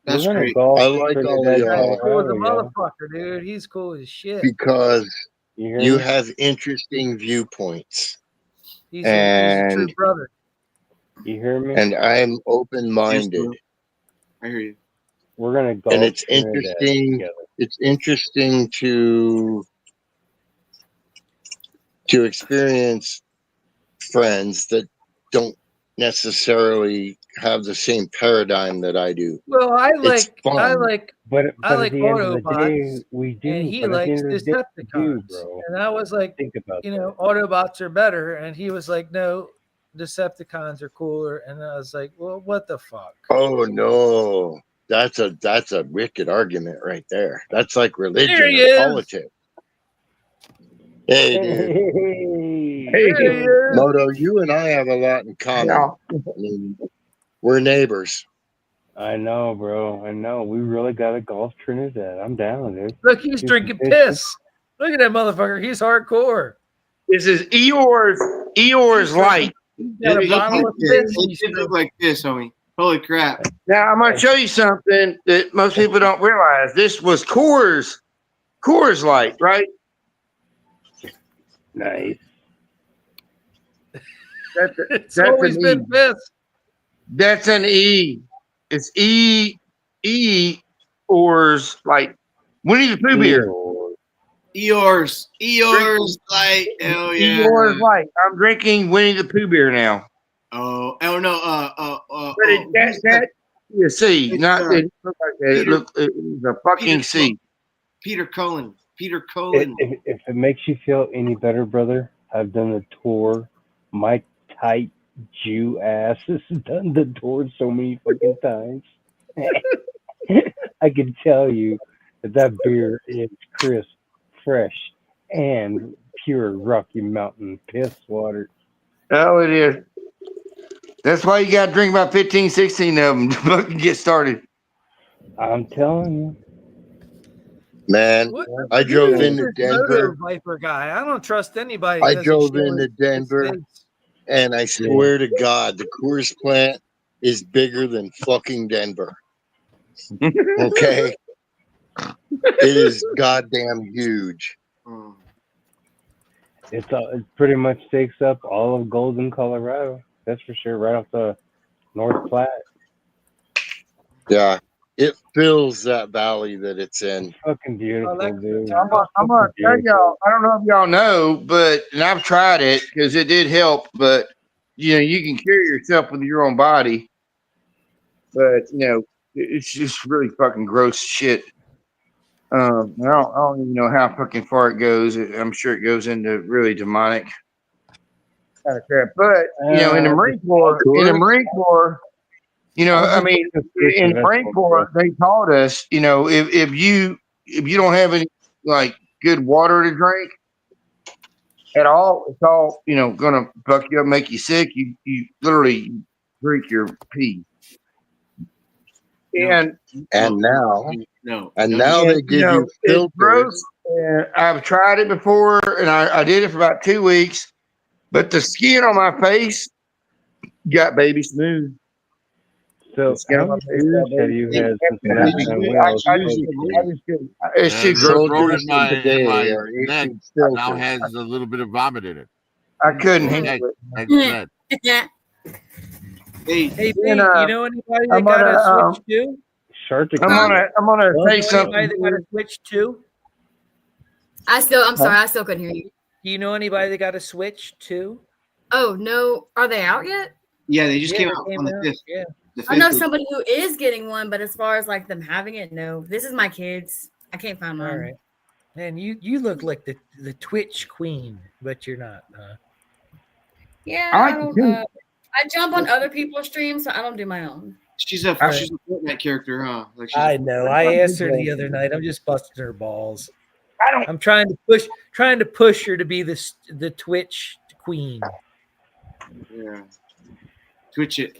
That's We're gonna great. golf I like pretty all bad the He's cool as a Colorado, motherfucker, dude. He's cool as shit. because You hear you me? have interesting viewpoints. He's a true brother. You hear me? And I'm open-minded. I hear you. We're gonna golf. And it's Trinidad interesting. together. It's interesting to experience friends that don't necessarily have the same paradigm that I do. Well, I It's like fun. But at the end of the Autobots, day, we do. and he But at the likes end of the day, we do, Decepticons. bro. And I was like, Think about Autobots are better, and he was like, no, Decepticons are cooler. And I was like, well, what the fuck? Oh no. That's a wicked argument right there. That's like religion There he or is. politics. Hey, dude. There he is. Moto, you and I have a lot in common. Yeah. I mean, we're neighbors. I know, bro. I know. We really got to golf Trinidad. I'm down, dude. Look, he's drinking piss. Look at that motherfucker. He's hardcore. This is Eeyore's Light. He's got a bottle of piss. It look like this, homie. Holy crap. Now I'm gonna show you something that most people don't realize. This was Coors Light, right? Nice. It's always been piss. That's an E. It's Eeyore's Light. Winnie the Pooh beer. Eeyores, like hell yeah. Eeyore's Light. I'm drinking Winnie the Pooh beer now. Oh no. But that you see, It's, not it looked like that. It looked it was a fucking C. Peter Cullen. If it makes you feel any better, brother, I've done the tour. My tight Jew ass has done the tour so many fucking times. I can tell you that beer is crisp, fresh, and pure Rocky Mountain piss water. Oh, it is. That's why you got to drink about 15, 16 of them to fucking get started. I'm telling you. Man, I drove into Denver. Viper guy. I don't trust anybody. I drove into Denver, and I swear to God, the Coors plant is bigger than fucking Denver. Okay? It is goddamn huge. It pretty much takes up all of Golden, Colorado. That's for sure, right off the North Platte. Yeah, it fills that valley that it's in. It's fucking beautiful, dude. I'm gonna tell y'all. I don't know if y'all know, and I've tried it because it did help. But you can cure yourself with your own body. But it's just really fucking gross shit. I don't even know how fucking far it goes. I'm sure it goes into really demonic kind of crap. But in the Marine Corps, I mean, in the Marine Corps, they taught us, if you don't have any like good water to drink at all, it's all gonna fuck you up, make you sick. You literally drink your pee. And now they give you filters. Gross. And I've tried it before, and I did it for about 2 weeks, but the skin on my face got baby smooth. So how many beers have you had since the last time we all spoke? It's too gross. Road in my neck now has a little bit of vomit in it. I couldn't handle it. Hey, Pete, you know anybody that got a switch too? I'm gonna say something. Anybody that got a switch too? I'm sorry, I still couldn't hear you. Do you know anybody that got a switch too? Oh no, are they out yet? Yeah, they just came out on the 5th. Yeah. I know somebody who is getting one, but as far as like them having it, no. This is my kids. I can't find mine. All right. Man, you look like the Twitch queen, but you're not. Yeah, I jump on other people's streams, so I don't do my own. She's a Fortnite character, huh? I know. I asked her the other night. I'm just busting her balls. I'm trying to push her to be the Twitch queen. Yeah. Twitch it.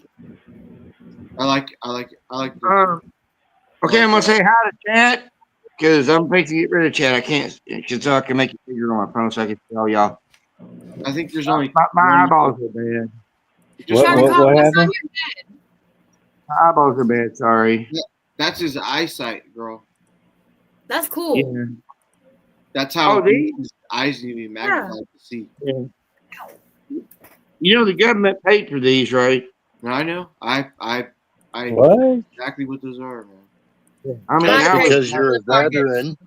I like the Okay, I'm gonna say hi to chat because I'm fixing to get rid of chat. I can't, so I can make it bigger on my phone so I can see all y'all. I think there's only my eyeballs are bad. What happened? My eyeballs are bad. Sorry. Yeah, that's his eyesight, girl. That's cool. Yeah. That's how these? his eyes need to be magnified to see. Yeah. You know the government paid for these, right? No, I know. I What? know exactly what those are, man. I mean, That's because you're a veteran.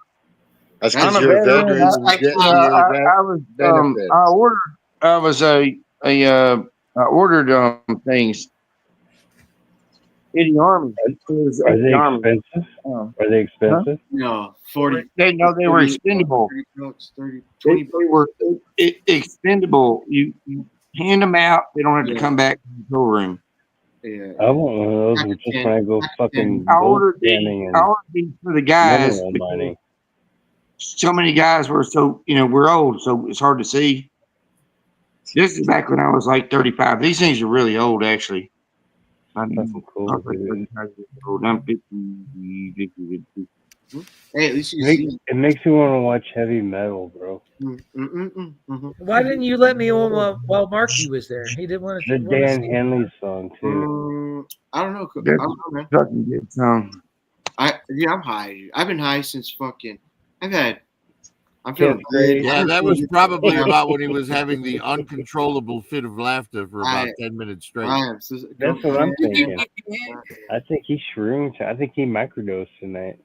That's I'm because a you're a veteran. veteran. You get I ordered things. In the army. Are they expensive? Are they expensive? No, 40. They know they were expendable. 30 bucks, 30, They 20 bucks. were expendable. You hand them out. They don't have to come back to the control room. Yeah. I want one of those just when I go fucking I gold ordered scanning and these for the guys. mineral mining. So many guys were we're old, so it's hard to see. This is back when I was like 35. These things are really old, actually. I'm cool, dude. I'm 50. Hey, at least you see. It makes me want to watch heavy metal, bro. Why didn't you let me on while Marky was there? He didn't want to. The Dan Henley song too. I don't know. That's I don't know, man. fucking good song. I'm high. I've been high since fucking. I'm feeling great. Yeah, that was probably about when he was having the uncontrollable fit of laughter for about 10 minutes straight. That's what I'm thinking. I think he shroomed. I think he microdosed tonight.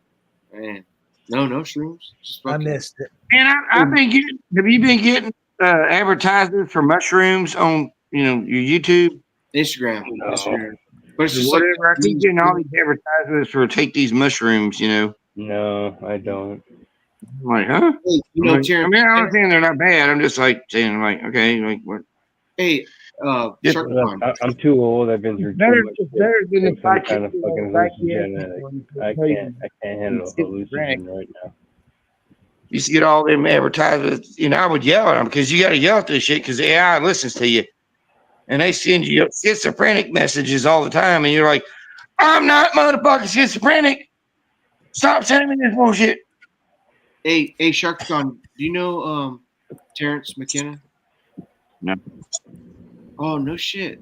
Man, no shrooms. Just I missed it. And I've been getting. Have you been getting advertisements for mushrooms on your YouTube, Instagram? No. Instagram. But it's just whatever. I keep getting all these advertisements for take these mushrooms. No, I don't. I'm like, huh? Hey, I mean, I'm not saying they're not bad. I'm just like saying, like, okay, like what? Hey, Shark I'm too old. I've been through too much. Better than the some kind of fucking hallucinogen. I can't handle hallucinogen right now. Used to get all them advertisements. I would yell at them because you got to yell at this shit because the AI listens to you, and they send you schizophrenic messages all the time, and you're like, I'm not motherfucking schizophrenic. Stop sending me this bullshit. Hey, SharkCon, do you know Terrence McKenna? No. Oh, no shit.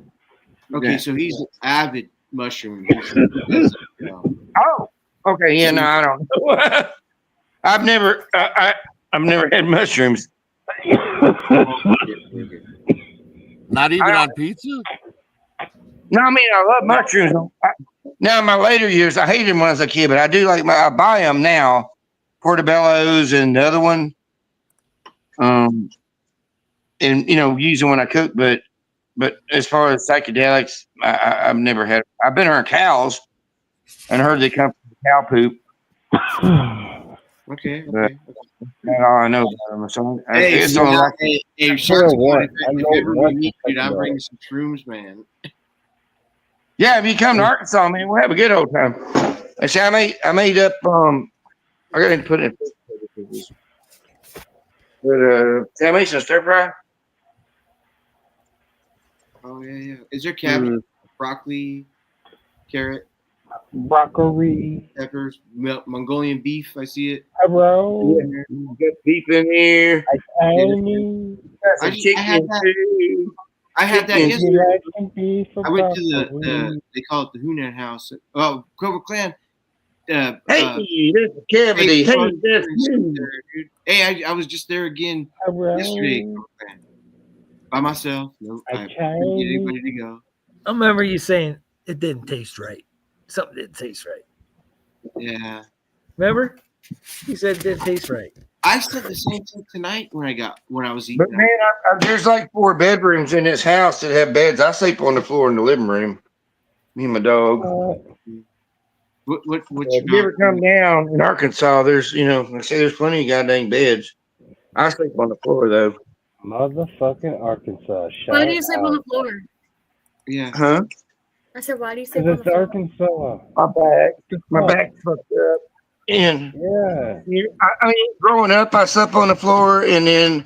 Okay, Yeah. so he's an avid mushroom. Oh, okay. Yeah, no, I don't know. I've never had mushrooms. Not even on pizza? No, I mean, I love mushrooms. Now, in my later years, I hated them when I was a kid, but I do like I buy them now. Portobello's and the other one. And, use them when I cook. But as far as psychedelics, I've never had. I've been around cows and heard they come from cow poop. Okay. That's all I know about them. So If ever we meet, dude, I'm bringing some shrooms, man. Yeah, if you come to Arkansas, man, we'll have a good old time. Actually, I made up. I got to put it in. But can I make some stir fry? Oh yeah. Is there cabbage, broccoli, carrot, broccoli, peppers, Mongolian beef? I see it. Hello. Yeah, you got beef in here. I had that yesterday. I went to the they call it the Hunan House. Oh, Cobra Clan. Hey, that's a cavity. Hey, that's dude. Hey, I was just there again yesterday. By myself. No, I didn't get anybody to go. I remember you saying it didn't taste right. Something didn't taste right. Yeah. Remember? You said it didn't taste right. I said the same thing tonight when I was eating. But man, there's like 4 bedrooms in this house that have beds. I sleep on the floor in the living room. Me and my dog. What if you ever come down in Arkansas, there's I say there's plenty of goddamn beds. I sleep on the floor though. Motherfucking Arkansas. Why do you sleep on the floor? Yeah. Huh? I said, why do you sleep on the Because floor? it's Arkansas. My back's fucked up. And yeah, I mean, growing up, I slept on the floor, and then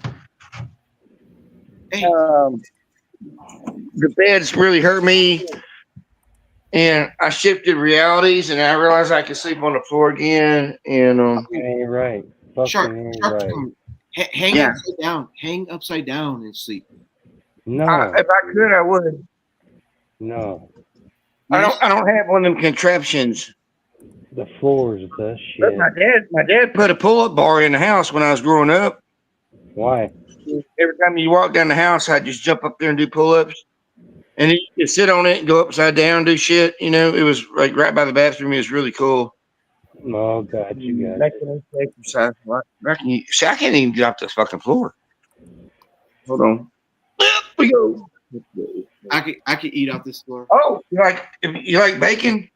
the beds really hurt me, and I shifted realities, and I realized I could sleep on the floor again. And ain't right. Shark, Fucking ain't shark, right. hang Yeah. upside down. Hang upside down and sleep. No. if I could, I would. No. I don't have one of them contraptions. The floor is the But shit. my dad put a pull-up bar in the house when I was growing up. Why? Every time you walk down the house, I'd just jump up there and do pull-ups. And then you could sit on it and go upside down, do shit. You know, it was like right by the bathroom. It was really cool. Oh, got you. Back then, I used to exercise a lot. See, I can't even get off this fucking floor. Hold on. Up we go. I could eat off this floor. Oh, you like bacon?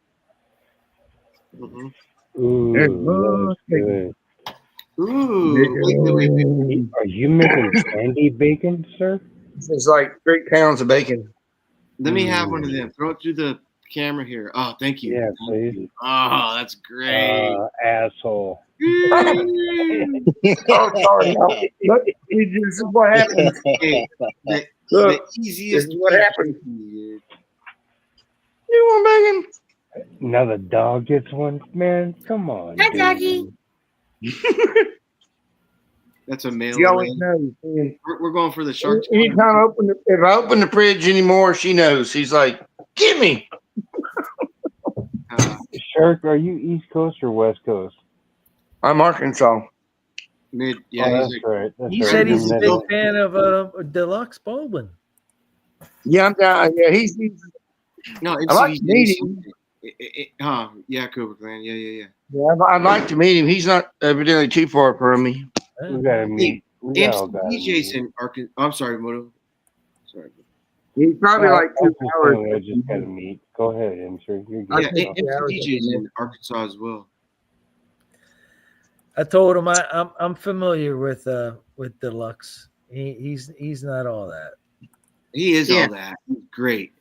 Mm-hmm. Ooh, that's good. Ooh, wait. Are you making candy bacon, sir? It's like 3 pounds of bacon. Let me have one of them. Throw it through the camera here. Oh, thank you. Yeah, Thank please. you. Oh, that's great. Asshole. Oh, sorry. Look, this is what happens. Hey, the Look, easiest this is what way happens. dude. You want bacon? Now the dog gets one, man. Come on, Hi, dude. doggy. That's a male She always array. knows. We're going for the shark. Anytime if I open the fridge anymore, she knows. She's like, "Give me." Shark, are you East Coast or West Coast? I'm Arkansas. Mid, Oh, yeah, that's right. That's He right. said You're he's a big middle. fan of Deluxe Baldwin. Yeah, I'm down. Yeah, he's no. I like to meet him. Yeah, Cobra Clan. Yeah. Yeah, I'd like to meet him. He's not evidently too far from me. We gotta meet. We all gotta meet. DJ's in Arkansas. I'm sorry, Moto. Sorry. He's probably No, like I'm 2 just hours. saying, I just gotta meet. Go ahead, answer. You're good. Yeah, DJ's in Arkansas as well. I told him I'm familiar with Deluxe. He's not all that. He is all that. He's great.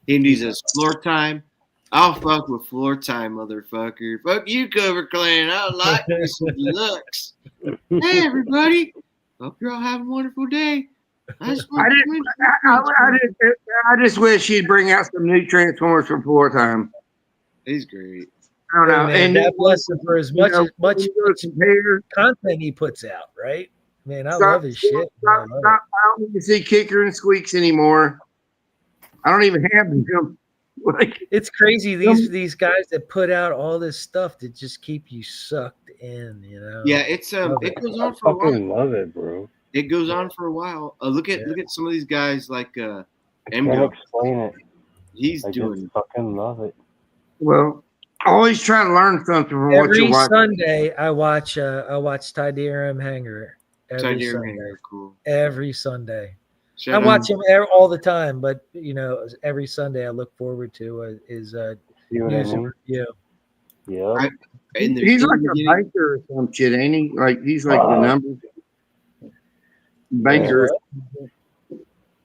He needs his floor time. I'll fuck with floor time, motherfucker. Fuck you, Cobra Clan. I like me some Deluxe. Hey, everybody. Hope you're all having a wonderful day. I just wish he'd bring out some new Transformers for floor time. He's great. I don't know. Hey, man, And God bless him for as much compare content he puts out, right? Man, I love his shit. I don't need to see Kicker and Squeaks anymore. I don't even have them. It's crazy these guys that put out all this stuff that just keep you sucked in, you know. Yeah, it's it goes on I for a while. fucking love it, bro. It goes on for a while. Look at some of these guys like I M. can't explain it. He's I doing just fucking love it. Well, always try to learn something from what you Every watch. Sunday I watch Tydirum Hanger. Every Sunday. Cool. Every Sunday. Shout I out. watch him all the time, but you know, every Sunday I look forward to his See what I music mean? review. Yeah. He's like a banker or some shit, ain't he? Like he's like the number banker.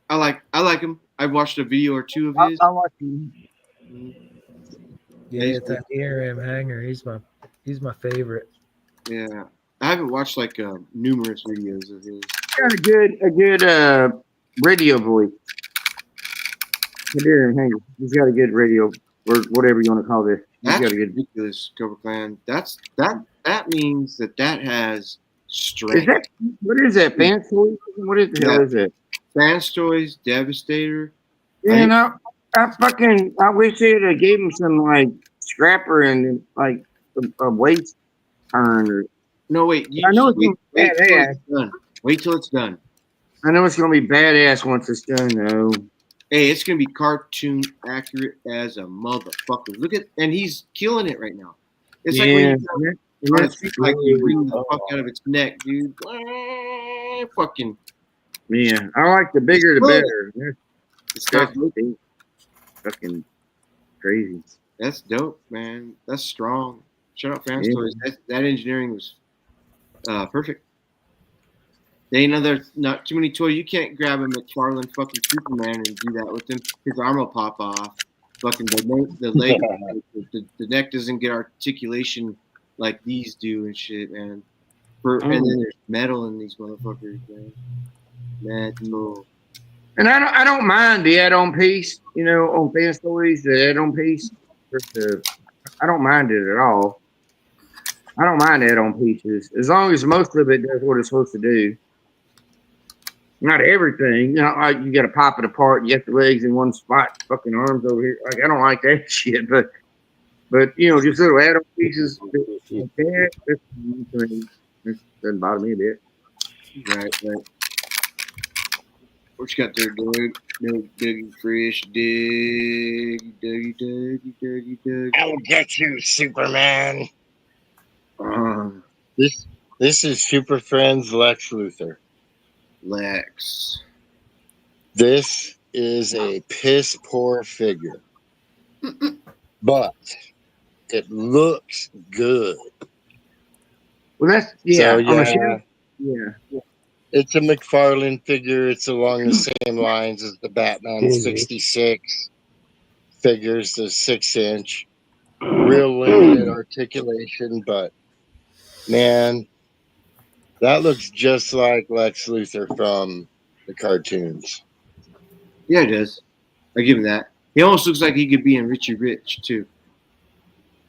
I like him. I watched a video or two of his. I like him. Yeah, Tydirum Hanger. He's my favorite. Yeah, I haven't watched like numerous videos of his. Got a good radio voice. He's got a good radio or whatever you want to call this. He's got a good ridiculous, Cobra Clan. That means that has strength. What is that? Fans Toys? What is the hell is it? Fans Toys, Devastator. Yeah, I wish they'd have gave him some like scrapper and like a waist turn or. No, wait. I know it's wait till it's done. Wait till it's done. I know it's gonna be badass once it's done, though. Hey, it's gonna be cartoon accurate as a motherfucker. Look at, and he's killing it right now. It's like when you bring the fuck out of its neck, dude. Fucking. Yeah, I like the bigger the better. It's got fucking crazy. That's dope, man. That's strong. Shout out Fans Toys. That engineering was perfect. They know there's not too many toys. You can't grab a McFarlane fucking Superman and do that with him. His arm will pop off. Fucking the leg, the neck doesn't get articulation like these do and shit, man. And then there's metal in these motherfuckers, man. Metal. And I don't mind the add-on piece, you know, on Fan Stories, the add-on piece. I don't mind it at all. I don't mind add-on pieces as long as most of it does what it's supposed to do. Not everything. You know, like you got to pop it apart. You got the legs in one spot, fucking arms over here. Like I don't like that shit, but you know, just little add-on pieces. That doesn't bother me a bit. Right. What you got there, Doug? No Dougie Fresh, Dougie. I'll get you, Superman. This is Super Friends Lex Luthor. Lex. This is a piss poor figure, but it looks good. Well, that's So, yeah. It's a McFarlane figure. It's along the same lines as the Batman 66 figures, the 6-inch. Real limited articulation, but man, that looks just like Lex Luthor from the cartoons. Yeah, it does. I give him that. He almost looks like he could be in Richie Rich too.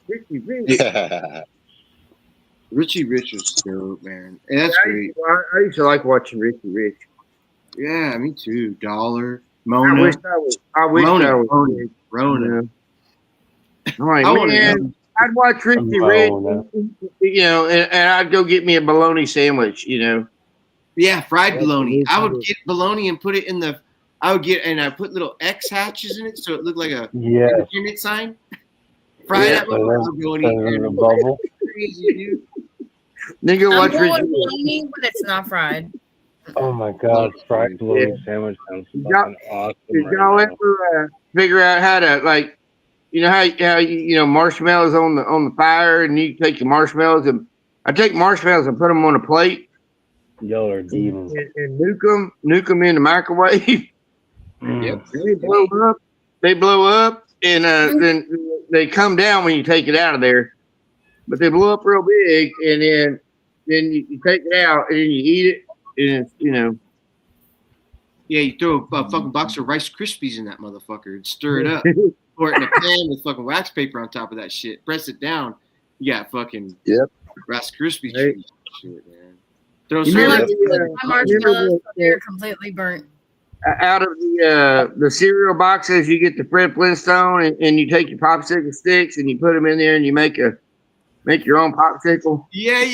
Richie Rich. Richie Rich was dope, man. And that's great. I used to like watching Richie Rich. Yeah, me too. Dollar, Mona. I wish I was Rona. I'm like, man, I'd watch Richie Rich, you know, and I'd go get me a bologna sandwich, you know. Yeah, fried bologna. I would get bologna and put it in the. I put little X hatches in it so it looked like a independent sign. Fry that in a bubble. Crazy, dude. Then go watch Richie bologna, but it's not fried. Oh my God, fried bologna sandwich sounds fucking awesome. Did y'all ever figure out how to, like, you know how you know marshmallows on the fire, and you take your marshmallows and I take marshmallows and put them on a plate. Y'all are demons. And nuke them in the microwave. Yep. They blow up, and then they come down when you take it out of there. But they blow up real big, and then you take it out and then you eat it, and it's, you know. Yeah, you throw a fucking box of Rice Krispies in that motherfucker and stir it up. Pour it in a pan with fucking wax paper on top of that shit. Press it down. You got fucking Rice Krispies shit, man. Throw some my marshmallows are completely burnt. Out of the cereal boxes, you get the Fred Flintstone, and you take your popsicle sticks and you put them in there, and you make your own popsicle. Yeah,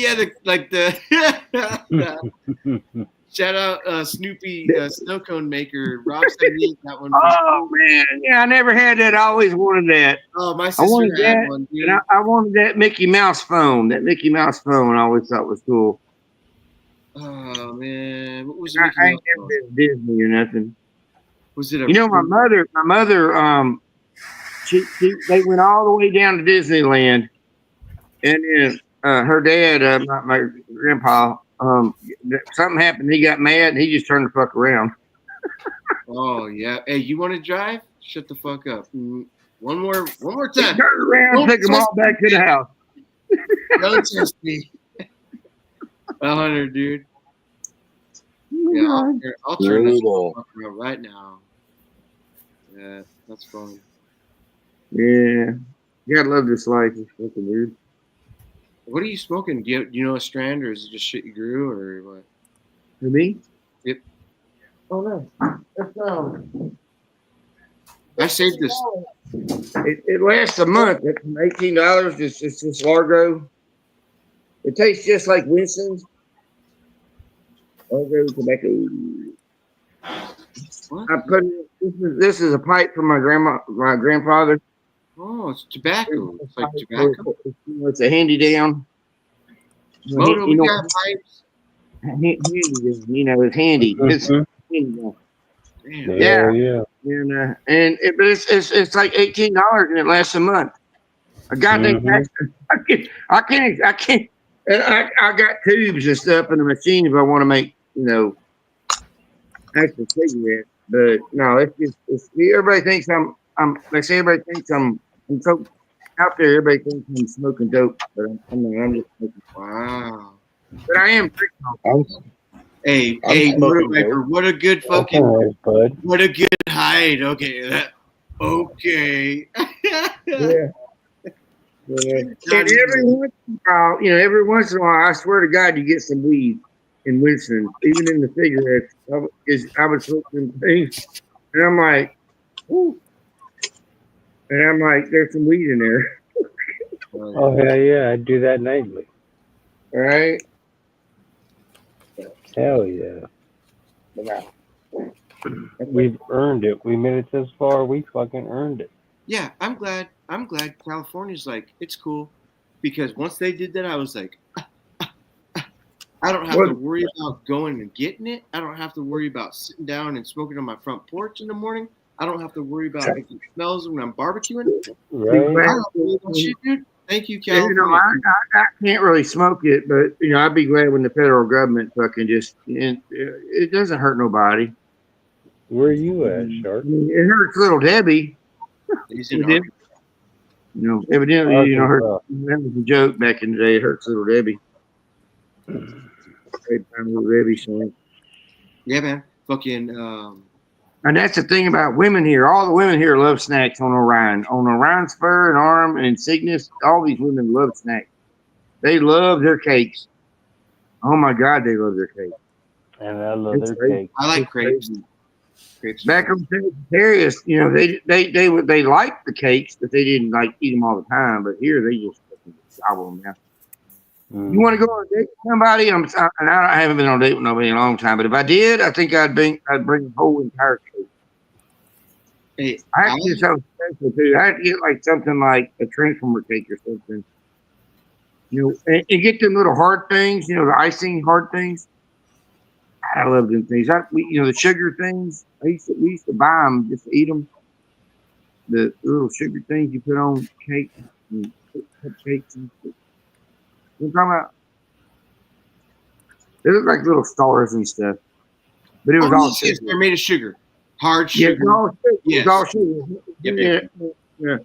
shout out Snoopy snow cone maker. Rob said he got one. Oh man, yeah, I never had that. I always wanted that. Oh, my sister had one, dude. And I wanted that Mickey Mouse phone. That Mickey Mouse phone I always thought was cool. Oh man, what was it? I ain't never been to Disney or nothing. Was it? You know, my mother, they went all the way down to Disneyland, and then her dad, my grandpa, something happened. He got mad and he just turned the fuck around. Oh yeah. Hey, you want to drive? Shut the fuck up. One more time. Turn around, take them all back to the house. Don't test me. 100, dude. Yeah, I'll turn this around right now. Yeah, that's fun. Yeah, you gotta love this life, fucking dude. What are you smoking? Do you know a strand, or is it just shit you grew, or what? For me? Yep. Oh no, that's I saved this. It lasts a month. It's $18. It's just Largo. It tastes just like Winston's. Largo tobacco. What? I put this is a pipe from my grandfather. Oh, it's tobacco. It's like tobacco. It's a handy down. Moto, we got pipes. Handy, you know, it's handy. It's handy down. Yeah. And it's like $18 and it lasts a month. A goddamn I can't. And I got tubes and stuff in the machine if I want to make, you know, actual cigarettes. But no, it's everybody thinks everybody thinks I'm so out there. Everybody thinks I'm smoking dope, but I'm just smoking. Wow. But I am drinking. Hey, I'm hey, smoking Motorbiker, what a good That's fucking, all right, bud. what a good hide. Okay, okay. Yeah. Yeah. And every once in a while, every once in a while, I swear to God, you get some weed in Winston, even in the cigarettes. I was smoking things, and I'm like, ooh. And I'm like, there's some weed in there. Oh yeah, I do that nightly. All right. Hell yeah. We've earned it. We made it this far. We fucking earned it. Yeah, I'm glad California's like, it's cool. Because once they did that, I was like, I don't have to worry about going and getting it. I don't have to worry about sitting down and smoking on my front porch in the morning. I don't have to worry about if it smells when I'm barbecuing. Right. I don't worry about shit, dude. Thank you, California. I can't really smoke it, but I'd be glad when the federal government fucking it doesn't hurt nobody. Where are you at, Shark? It hurts little Debbie. He's in Evidently, that was a joke back in the day. It hurts little Debbie. Little Debbie song. Yeah, man. Fucking. And that's the thing about women here. All the women here love snacks on Orion. On Orion Spur and Arm and Cygnus, all these women love snacks. They love their cakes. Oh my God, they love their cakes. And I love their cakes. I like crepes. Back on Sagittarius, they liked the cakes, but they didn't like eat them all the time. But here, they just gobble them down. You want to go on a date with somebody? I haven't been on a date with nobody in a long time. But if I did, I think I'd bring a whole entire cake. Hey, I have to get something special too. I have to get like something like a Transformer cake or something. And get them little hard things. The icing hard things. I love them things. The sugar things. We used to buy them just to eat them. The little sugar things you put on cake and cupcakes and shit. You know what I'm talking about? They look like little stars and stuff. But it was all sugar. They're made of sugar. Hard sugar. Yeah, it was all sugar. Yep. Yeah.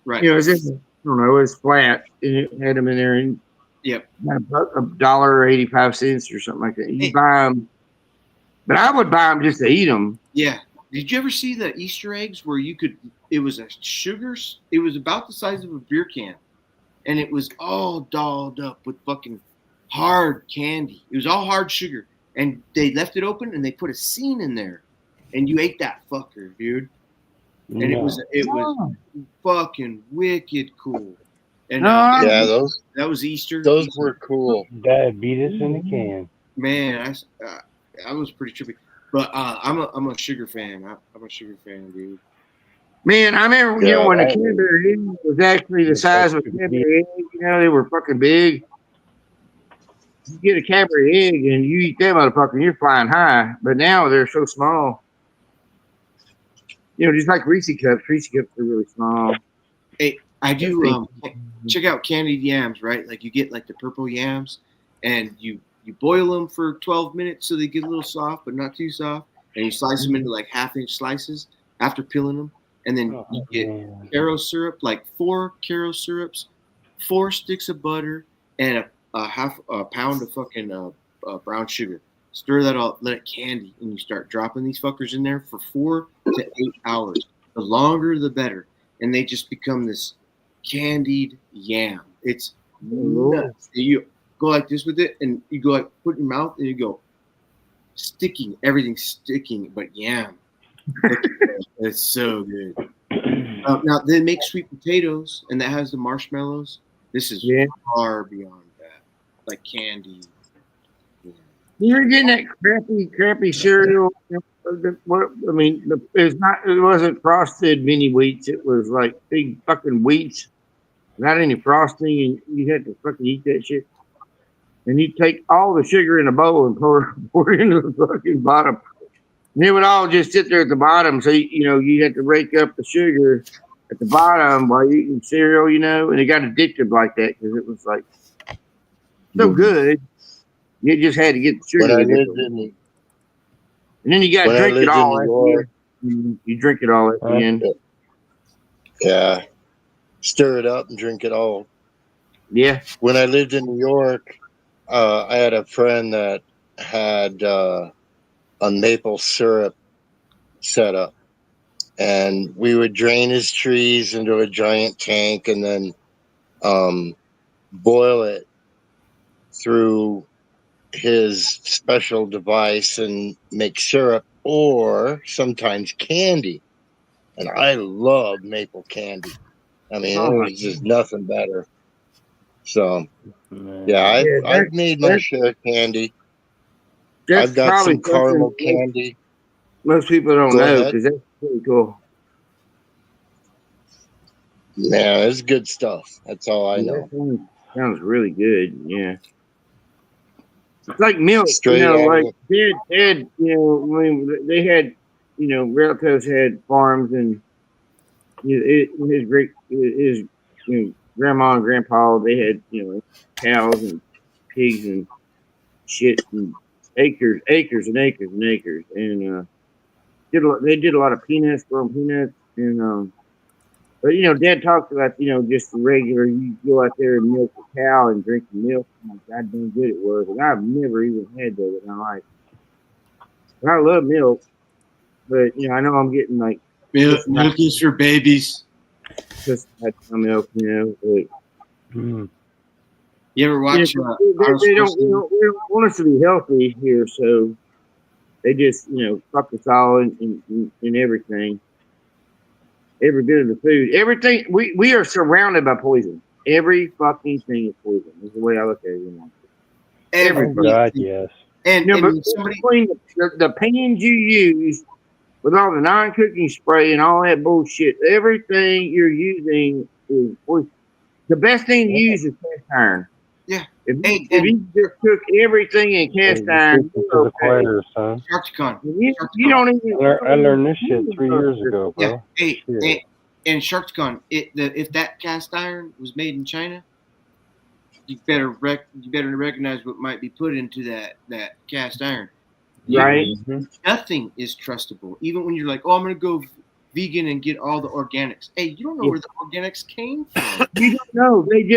Right. It was just, I don't know, it was flat. And it had them in there and $1.85 or something like that. You buy them. But I would buy them just to eat them. Yeah. Did you ever see the Easter eggs where it was a sugar, it was about the size of a beer can. And it was all dolled up with fucking hard candy. It was all hard sugar. And they left it open and they put a scene in there. And you ate that fucker, dude. And it was fucking wicked cool. And that was Easter. Those were cool. Diabetes in a can. Man, I was pretty trippy. But I'm a sugar fan. I'm a sugar fan, dude. Man, I remember when the Canterbury egg was actually the size of a Canterbury egg. They were fucking big. You get a Cadbury egg and you eat that motherfucker and you're flying high. But now they're so small. Just like Reese cups. Reese cups are really small. Hey, I do check out candied yams, right? Like you get like the purple yams and you boil them for 12 minutes so they get a little soft, but not too soft. And you slice them into like 1/2-inch slices after peeling them. And then you get Caro syrup, like 4 Caro syrups, 4 sticks of butter, and a half a pound of fucking brown sugar. Stir that all, let it candy, and you start dropping these fuckers in there for 4 to 8 hours. The longer, the better. And they just become this candied yam. It's nuts. You go like this with it, and you go like put it in your mouth, and you go sticking, everything's sticking, but yam. It's so good. Now they make sweet potatoes, and that has the marshmallows. This is far beyond that, like candy. You're getting that crappy cereal. It wasn't frosted mini wheats. It was like big fucking wheats, not any frosting, and you had to fucking eat that shit. And you take all the sugar in a bowl and pour it into the fucking bottom. And it would all just sit there at the bottom. So, you had to rake up the sugar at the bottom while you're eating cereal, and it got addictive like that because it was like so good. You just had to get the sugar. And then you got to drink it all at the end. You drink it all at the end. Yeah. Stir it up and drink it all. Yeah. When I lived in New York, I had a friend that had a maple syrup setup, and we would drain his trees into a giant tank and then boil it through his special device and make syrup or sometimes candy. And I love maple candy. I mean, there's just nothing better. So, yeah, I've made my share of candy. I've got some caramel candy. Most people don't know because that's pretty cool. Yeah, it's good stuff. That's all I know. Sounds really good. Yeah. It's like milk, Straight like Dad, I mean, they had, relatives had farms, and his grandma and grandpa, they had, cows and pigs and shit and acres and acres and acres, and they did a lot of peanuts, growing peanuts, and but Dad talks about just the regular. You go out there and milk a cow and drink the milk. And how goddamn good it was, and I've never even had that in my life. And I love milk, but I know I'm getting like milk is for babies. Just milk, But, you ever watch? They don't want us to be healthy here, so they just fuck us all in everything. Every bit of the food, everything. We are surrounded by poison. Every fucking thing is poison. Is the way I look at it. Everybody. God, yes. And between the pans you use with all the non-cooking spray and all that bullshit, everything you're using is poison. The best thing to use is cast iron. Yeah. If you just cook everything in cast iron, Sharkticon. You don't even. I learned this shit 3 years ago, bro. Yeah. And Sharkticon, if that cast iron was made in China, you better recognize what might be put into that cast iron. Right. Nothing is trustable. Even when you're like, oh, I'm gonna go vegan and get all the organics. Hey, you don't know where the organics came from. You don't know. They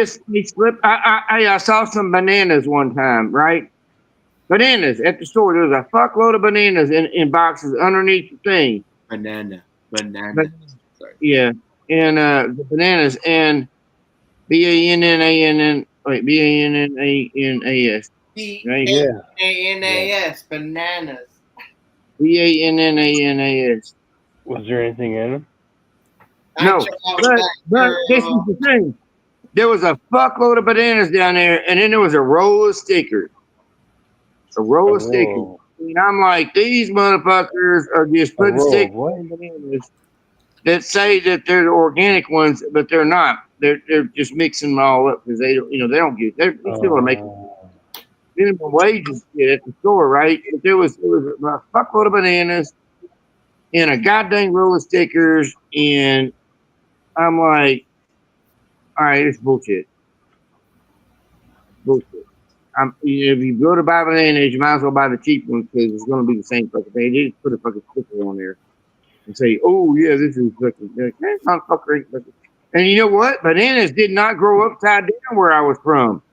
slip. I saw some bananas one time, right? Bananas at the store. There was a fuckload of bananas in boxes underneath the thing. Banana. Sorry. Yeah, and the bananas and BANNANS. Wait, BANNANAS. BANNAS. Bananas. BANNANAS. Was there anything in them? No, but this is the thing. There was a fuckload of bananas down there, and then there was a roll of stickers. And I'm like, these motherfuckers are just putting stickers on bananas that say that they're the organic ones, but they're not. They're just mixing them all up because they don't get. They're still gonna make minimum wages at the store, right? But there was a fuckload of bananas and a goddamn roll of stickers, and I'm like, all right, it's bullshit. If you go to buy bananas, you might as well buy the cheap ones because it's going to be the same fucking thing. They just put a fucking sticker on there and say, oh, yeah, this is fucking. That's not fucking. And you know what? Bananas did not grow upside down where I was from.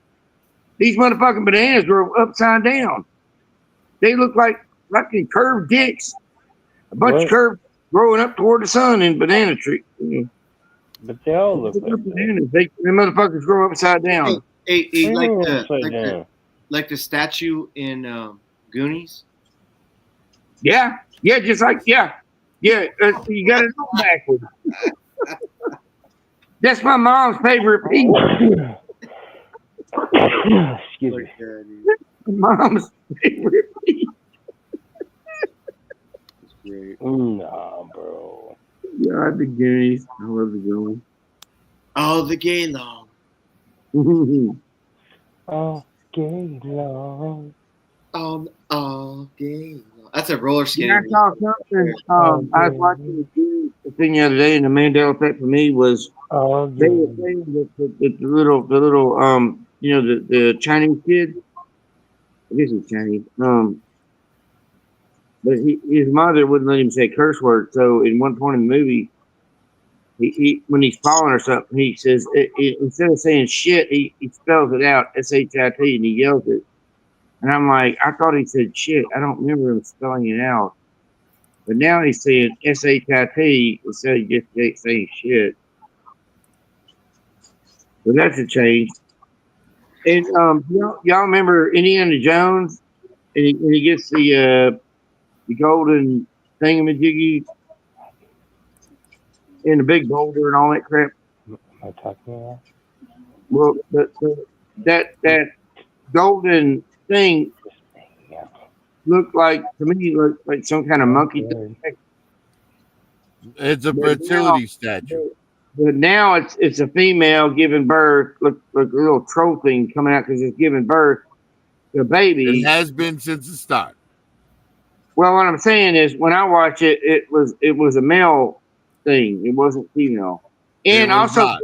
These motherfucking bananas grow upside down. They look like fucking curved dicks. A bunch of curved growing up toward the sun in banana tree. But they all look like bananas. They motherfuckers grow upside down. Like the statue in Goonies. Yeah, just like you got it all backwards. That's my mom's favorite piece. Excuse me. Mom's favorite piece. That's great. Nah, bro. Yeah, the Goonies. I love the Goonies. Oh, the gay long. All gay long. All gay long. That's a roller skate. Yeah, I saw something. I was watching the thing the other day, and the Mandela effect for me was they were saying that the little the Chinese kid. I guess he's Chinese. But his mother wouldn't let him say curse words. So in one point in the movie, he when he's falling or something, he says instead of saying shit, he spells it out SHIT and he yells it. And I'm like, I thought he said shit. I don't remember him spelling it out. But now he's saying S-H-I-T instead of just saying shit. But that's a change. And y'all remember Indiana Jones? And he gets the golden thingamajiggy and the big boulder and all that crap. Am I talking about? Well, that golden thing looked like, to me, looked like some kind of monkey thing. It's a fertility statue. But now it's a female giving birth. Look a little troll thing coming out because it's giving birth to a baby. It has been since the start. Well, what I'm saying is, when I watch it, it was a male thing. It wasn't female. And also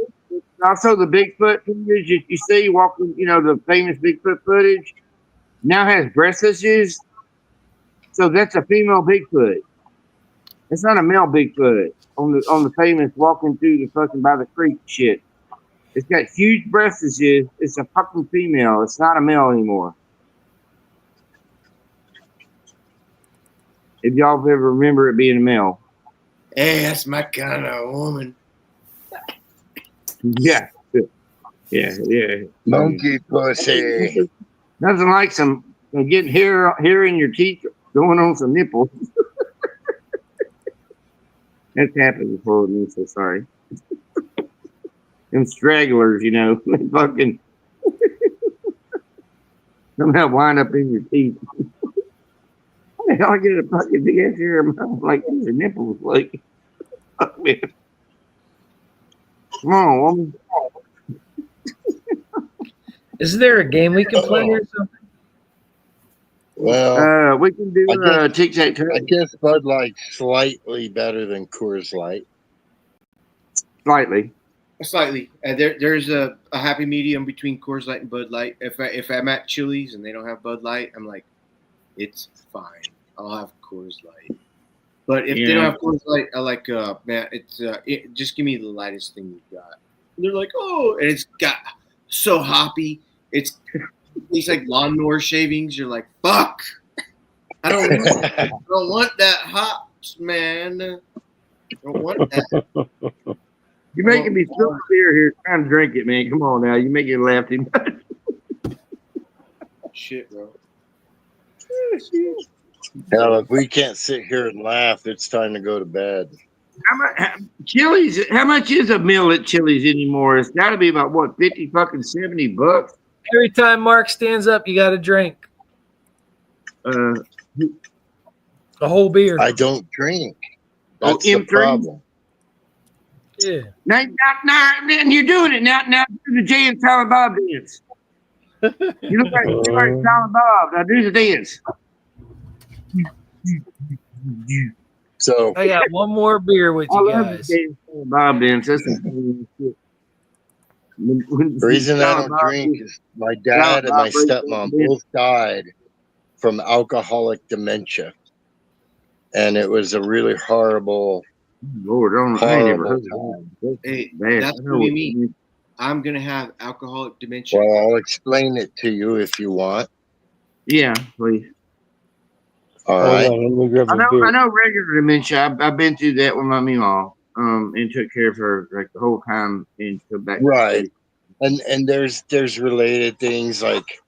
the Bigfoot footage you see walking, the famous Bigfoot footage now has breast issues. So that's a female Bigfoot. It's not a male Bigfoot on the famous walking through the fucking by the creek shit. It's got huge breast issues. It's a fucking female. It's not a male anymore. If y'all ever remember it being a male. Hey, that's my kind of woman. Yeah. Monkey pussy. Nothing like some getting hair in your teeth going on some nipples. That's happened before with me, so sorry. Them stragglers, they fucking somehow wind up in your teeth. How the hell I get a fucking big ass hair in my mouth like these are nipples? Like, oh, man. Come on, woman. Is there a game we can play or something? Well, we can do tic-tac-toe. I guess Bud Light's slightly better than Coors Light. Slightly. There's a happy medium between Coors Light and Bud Light. If I'm at Chili's and they don't have Bud Light, I'm like, it's fine. I'll have Coors Light. But if they don't have Coors Light, I like man, just give me the lightest thing you've got. And they're like, oh, and it's got so hoppy. It's like lawnmower shavings. You're like, fuck. I don't want that hops, man. I don't want that. You're making me so clear here trying to drink it, man. Come on now. You make it laugh too much. Shit, bro. Hell, if we can't sit here and laugh, it's time to go to bed. Chili's, how much is a meal at Chili's anymore? It's got to be about, what, 50 fucking $70? Every time Mark stands up, you got to drink. A whole beer. I don't drink. That's the M3? problem. Yeah. Now, you're doing it. Now do the Jay and Silent Bob dance. You look like Silent Bob. Now do the dance. So I got one more beer with you guys. Bob dance. That's some shit. The reason I don't drink is my dad and my stepmom both died from alcoholic dementia. And it was a really horrible, Lord, I ain't never heard time. of that. Hey, that's what you mean. I'm going to have alcoholic dementia. Well, I'll explain it to you if you want. Yeah, please. All right. I know regular dementia. I've been through that with my mom, and took care of her like the whole time until back. Right, and there's related things like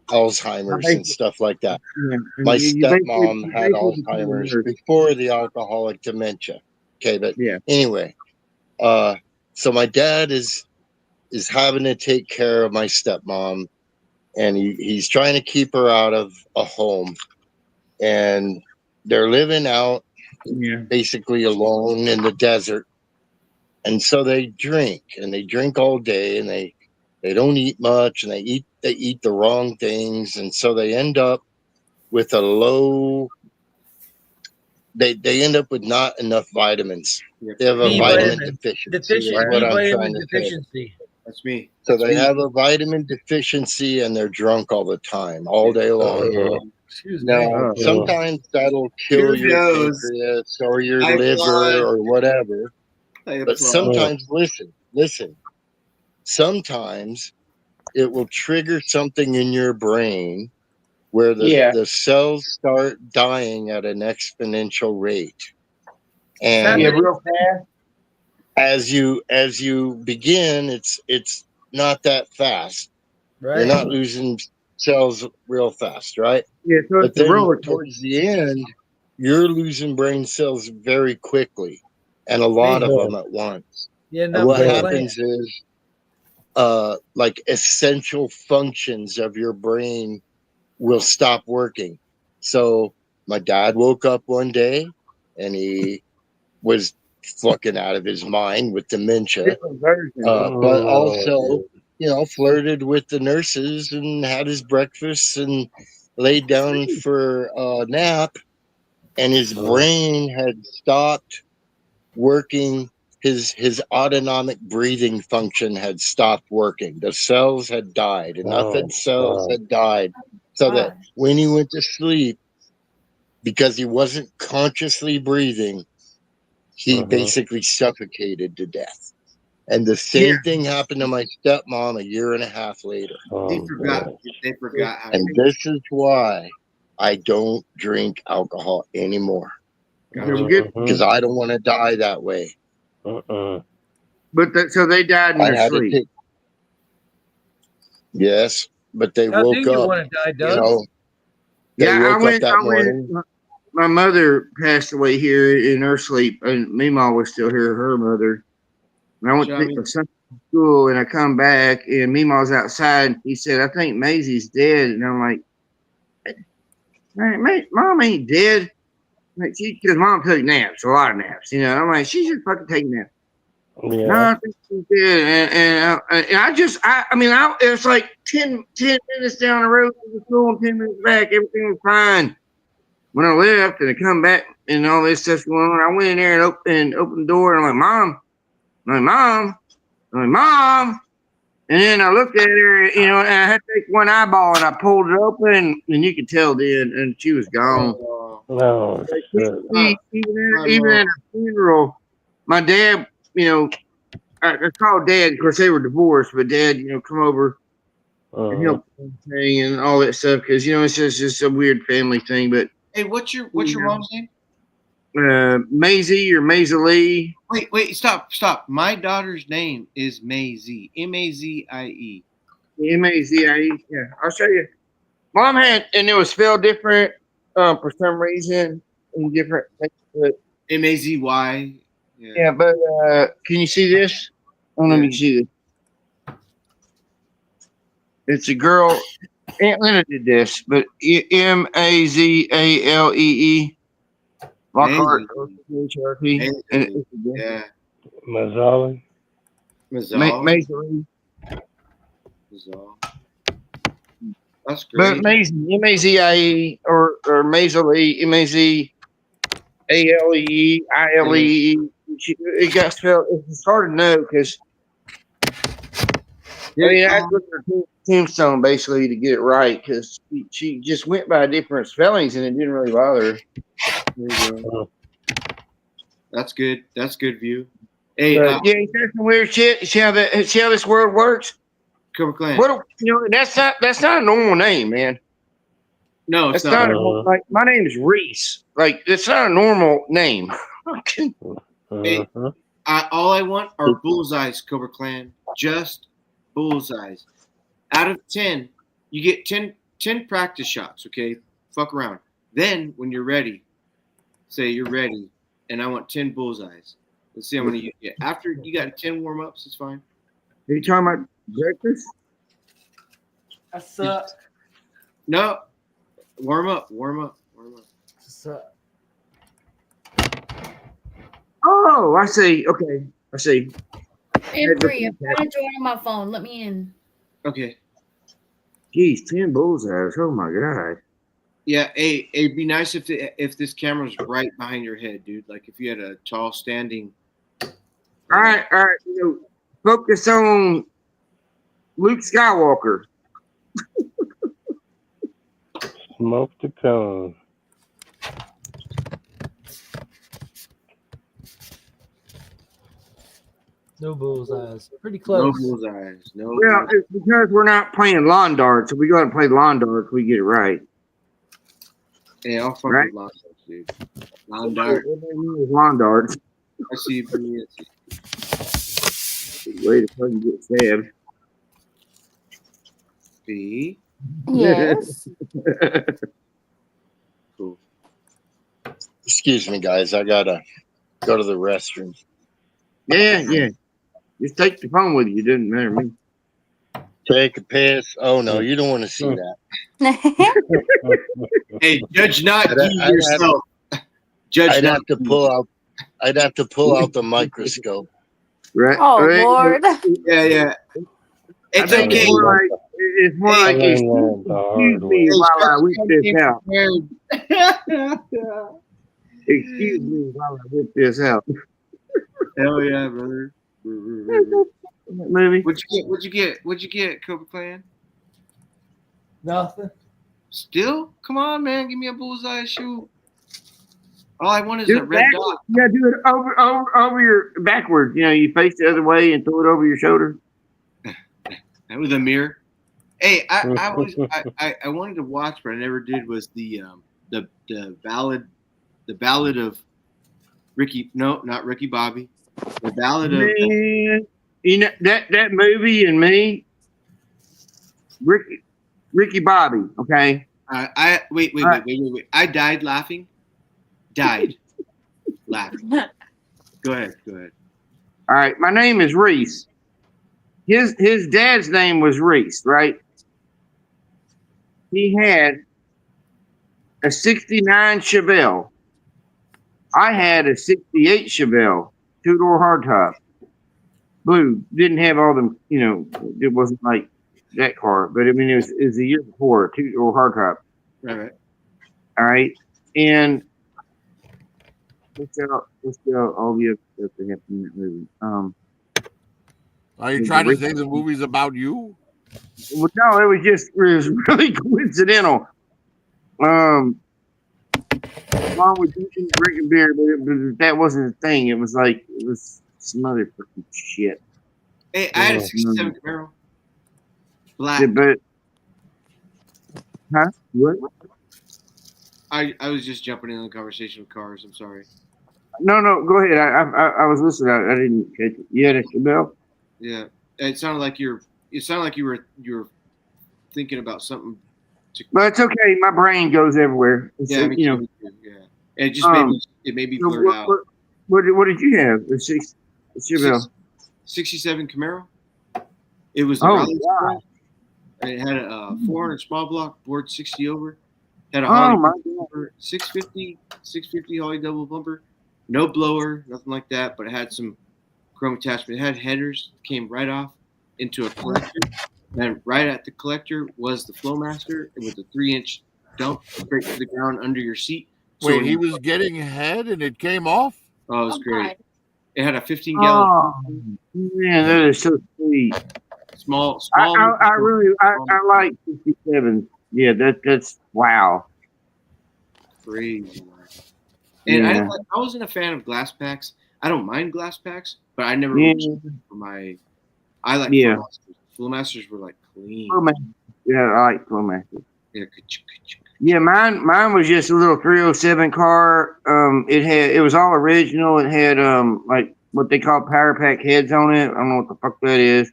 Alzheimer's and stuff like that. Yeah. My stepmom had Alzheimer's before the alcoholic dementia. Okay, but anyway, so my dad is having to take care of my stepmom, and he's trying to keep her out of a home. And they're living out basically alone in the desert. And so they drink all day, and they don't eat much, and they eat the wrong things. And so they end up with a low, they end up with not enough vitamins. They have a vitamin deficiency. That's me. So they have a vitamin deficiency, and they're drunk all the time, all day long. Now, sometimes that'll kill your pancreas or your liver or whatever. But sometimes, listen. Sometimes it will trigger something in your brain where the cells start dying at an exponential rate. And real fast. As you begin, it's not that fast. Right. You're not losing cells real fast, right? Yeah, so But it's a then roller towards the end, you're losing brain cells very quickly, and a lot of them at once. Yeah, And what happens is, like essential functions of your brain will stop working. So my dad woke up one day, and he was fucking out of his mind with dementia, but also, flirted with the nurses and had his breakfast and laid down for a nap, and his brain had stopped working. His autonomic breathing function had stopped working. The cells had died. Enough cells had died so that when he went to sleep, because he wasn't consciously breathing, he basically suffocated to death. And the same thing happened to my stepmom a year and a half later. They forgot how to And this is why I don't drink alcohol anymore. Because I don't want to die that way. But so they died in their sleep. Yes, but they How woke do you up. want to die, Doug? They woke up that morning. My mother passed away here in her sleep, and Meemaw was still here, her mother. And I went to pick my son from school, and I come back, and Meemaw's outside. And he said, "I think Maisie's dead." And I'm like, "Mom ain't dead." Like, because Mom took naps, a lot of naps. I'm like, she's just fucking taking naps. Yeah. No, I think she's dead. And it's like 10 minutes down the road to the school and 10 minutes back. Everything was fine. When I left and I come back and all this stuff's going on, I went in there and opened the door, and I'm like, Mom. And then I looked at her, and I had to take one eyeball and I pulled it open, and you could tell then, and she was gone. No. Even at a funeral, my dad, I called Dad. Of course, they were divorced, but Dad, come over and help and all that stuff because it's just a weird family thing. But hey, what's your mom's name? Maisie or Maisie Lee. Wait, stop. My daughter's name is Maisie. Mazie. Mazie. Yeah, I'll show you. Mom had, and it was spelled different for some reason in different things. But Mazy. Yeah, but can you see this? Let me see this. It's a girl. Aunt Lena did this, but Mazalee. Lockhart. Yeah. Mazzali. Mazalee. That's great. But Mazie, or Mazalee, Mazalee. It got spelled. It's hard to know because I looked at her tombstone basically to get it right because she just went by different spellings and it didn't really bother her. That's good. That's good view. Hey, you got some weird shit. See how this world works? Cobra Clan. That's not a normal name, man. No, it's not. Like my name is Reese. Like it's not a normal name. Hey, all I want are bullseyes, Cobra Clan. Just bullseyes. Out of 10, you get 10 practice shots, okay? Fuck around. Then, when you're ready, say you're ready, and I want 10 bullseyes. Let's see how many you get. After you got 10 warm-ups, it's fine. Are you talking about breakfast? I suck. No. Warm up. Suck. Oh, I see. Okay, I see. M3, I'm trying to join on my phone. Let me in. Okay. Geez, 10 bullseyes. Oh my god. Yeah, it'd be nice if this camera's right behind your head, dude. Like if you had a tall standing. All right. Focus on Luke Skywalker. Smoke the cone. No bullseyes. Pretty close. No bullseyes. No. Well, it's because we're not playing lawn darts. If we go and play lawn darts, we get it right. Yeah, I'll fuck Right? with lawn darts, dude. Lawn dart. Lawn darts. I see you, Billy. Way to fucking get stabbed. B. Yes. Cool. Excuse me, guys. I gotta go to the restroom. Yeah. Just take the phone with you. It doesn't matter to me. Take a piss. Oh no, you don't want to see that. Hey, judge not I'd- you I'd yourself. Judge I'd not. have to pull out. I'd have to pull out the microscope. Right? Oh right? Lord. Yeah. I It's think okay. it's more like I excuse learned the hard me way. while I whip this out. Hell Excuse me while I whip this out. yeah, brother. Movie. What'd you get, Cobra Clan? Nothing. Still? Come on, man. Give me a bullseye shoot. All I want is Do a it red backwards. dot. You gotta do it over your backwards. You know, you face the other way and throw it over your shoulder. With a mirror. Hey, I wanted to watch, but I never did. Was the ballad of Ricky? No, not Ricky Bobby. The ballad of Man, you know that movie and me, Ricky Bobby. Okay. wait. I died laughing. Died laughing. Go ahead. All right. My name is Reese. His dad's name was Reese, right? He had a 69 Chevelle. I had a 68 Chevelle, 2-door hardtop. Blue. Didn't have all them, you know, it wasn't like that car, but I mean, it was the year before, 2-door hardtop. Right. All right. And let's go all the other stuff that happened in that movie. Are you trying to say the movie's about you? Well, no, it was really coincidental. Along with drinking beer, but that wasn't a thing. It was some other freaking shit. Hey, I had a 67 Camaro. Black. Yeah, but what? I was just jumping in the conversation with cars. I'm sorry. No, go ahead. I was listening. I didn't catch it. You had a Chevelle? Yeah, it sounded like you were thinking about something. But it's okay. My brain goes everywhere. Yeah, you know. Me too, yeah. And it just made me blurt out. What did you have? A Chevelle? 67 Camaro. It was the Raleigh Sport, and it had a 400 small block, board 60 over. Had a Holly bumper, 650 Holly double bumper, no blower, nothing like that, but it had some chrome attachment. It had headers that came right off into a collector, and right at the collector was the Flowmaster with a 3-inch dump straight to the ground under your seat. Wait, he was getting ahead and it came off? Oh, it was great. It had a 15-gallon. Oh, man, that is so sweet. Small. I really like 67. Yeah, that's wow. Crazy. And I wasn't a fan of glass packs. I don't mind glass packs, but I never for my. I like Flowmasters. Flowmasters were like clean. Yeah, I like Flowmasters. Yeah. Yeah, mine was just a little 307 car. It was all original. It had like what they call power pack heads on it. I don't know what the fuck that is,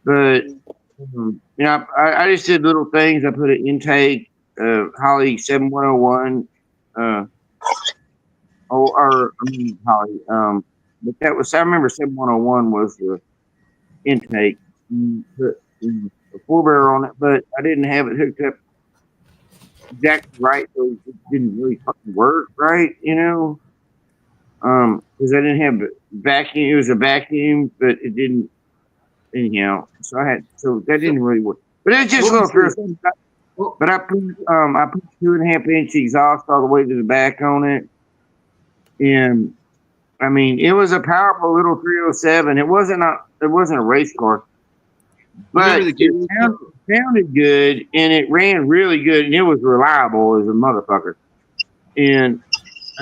but you know, I just did little things. I put an intake, Holly 7101, Holly. But that was, I remember 7101 was the intake. Put a 4-barrel on it, but I didn't have it hooked up exactly right, so it didn't really fucking work right, you know. Because I didn't have vacuum. It was a vacuum, but it didn't. Anyhow, so that didn't really work. But it's just a little thrill. But I put 2.5-inch exhaust all the way to the back on it, and I mean it was a powerful little 307. It wasn't a race car, but it sounded good and it ran really good and it was reliable as a motherfucker. And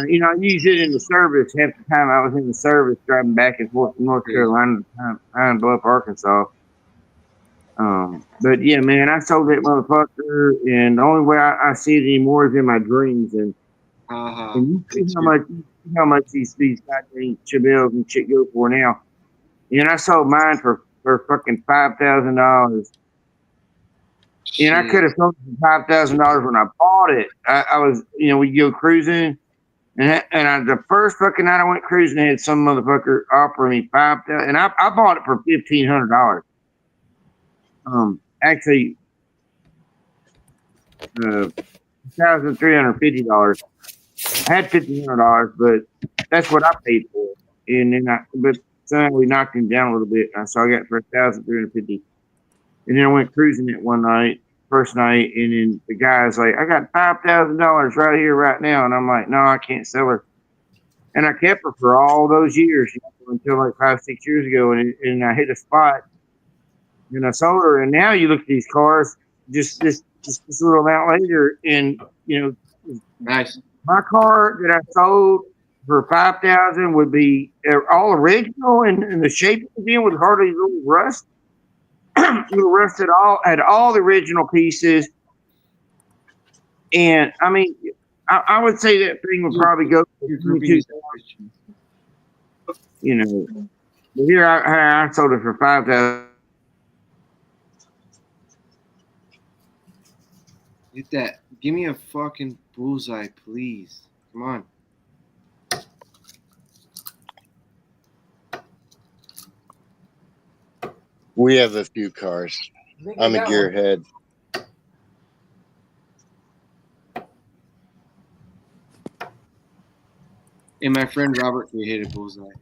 you know, I used it in the service half the time. I was in the service driving back and forth from North Carolina to Pine Bluff, Arkansas. But yeah, man, I sold that motherfucker, and the only way I see it anymore is in my dreams. And you see how much these goddamn Chevelles and shit go for now. And I sold mine for fucking $5,000. And I could have sold it for $5,000 when I bought it. I was, we go cruising, and the first fucking night I went cruising, I had some motherfucker offer me $5,000, and I bought it for $1,500. Actually, $1,350. I had $1,500, but that's what I paid for it. And then but somehow we knocked him down a little bit, so I got it for $1,350. And then I went cruising it one night, first night, and then the guy's like, "I got $5,000 right here, right now," and I'm like, "No, I can't sell her." And I kept her for all those years, until like 5-6 years ago, and I hit a spot, and I sold her. And now you look at these cars, just this little amount later, and nice. My car that I sold for $5,000 would be all original, and the shape it was in with hardly little rust. Little rust at all, had all the original pieces. And I mean, I would say that thing would probably go for $22,000. But here I sold it for $5,000. Hit that. Give me a fucking bullseye, please. Come on. We have a few cars. I'm a gearhead. And my friend Robert, we hit a bullseye.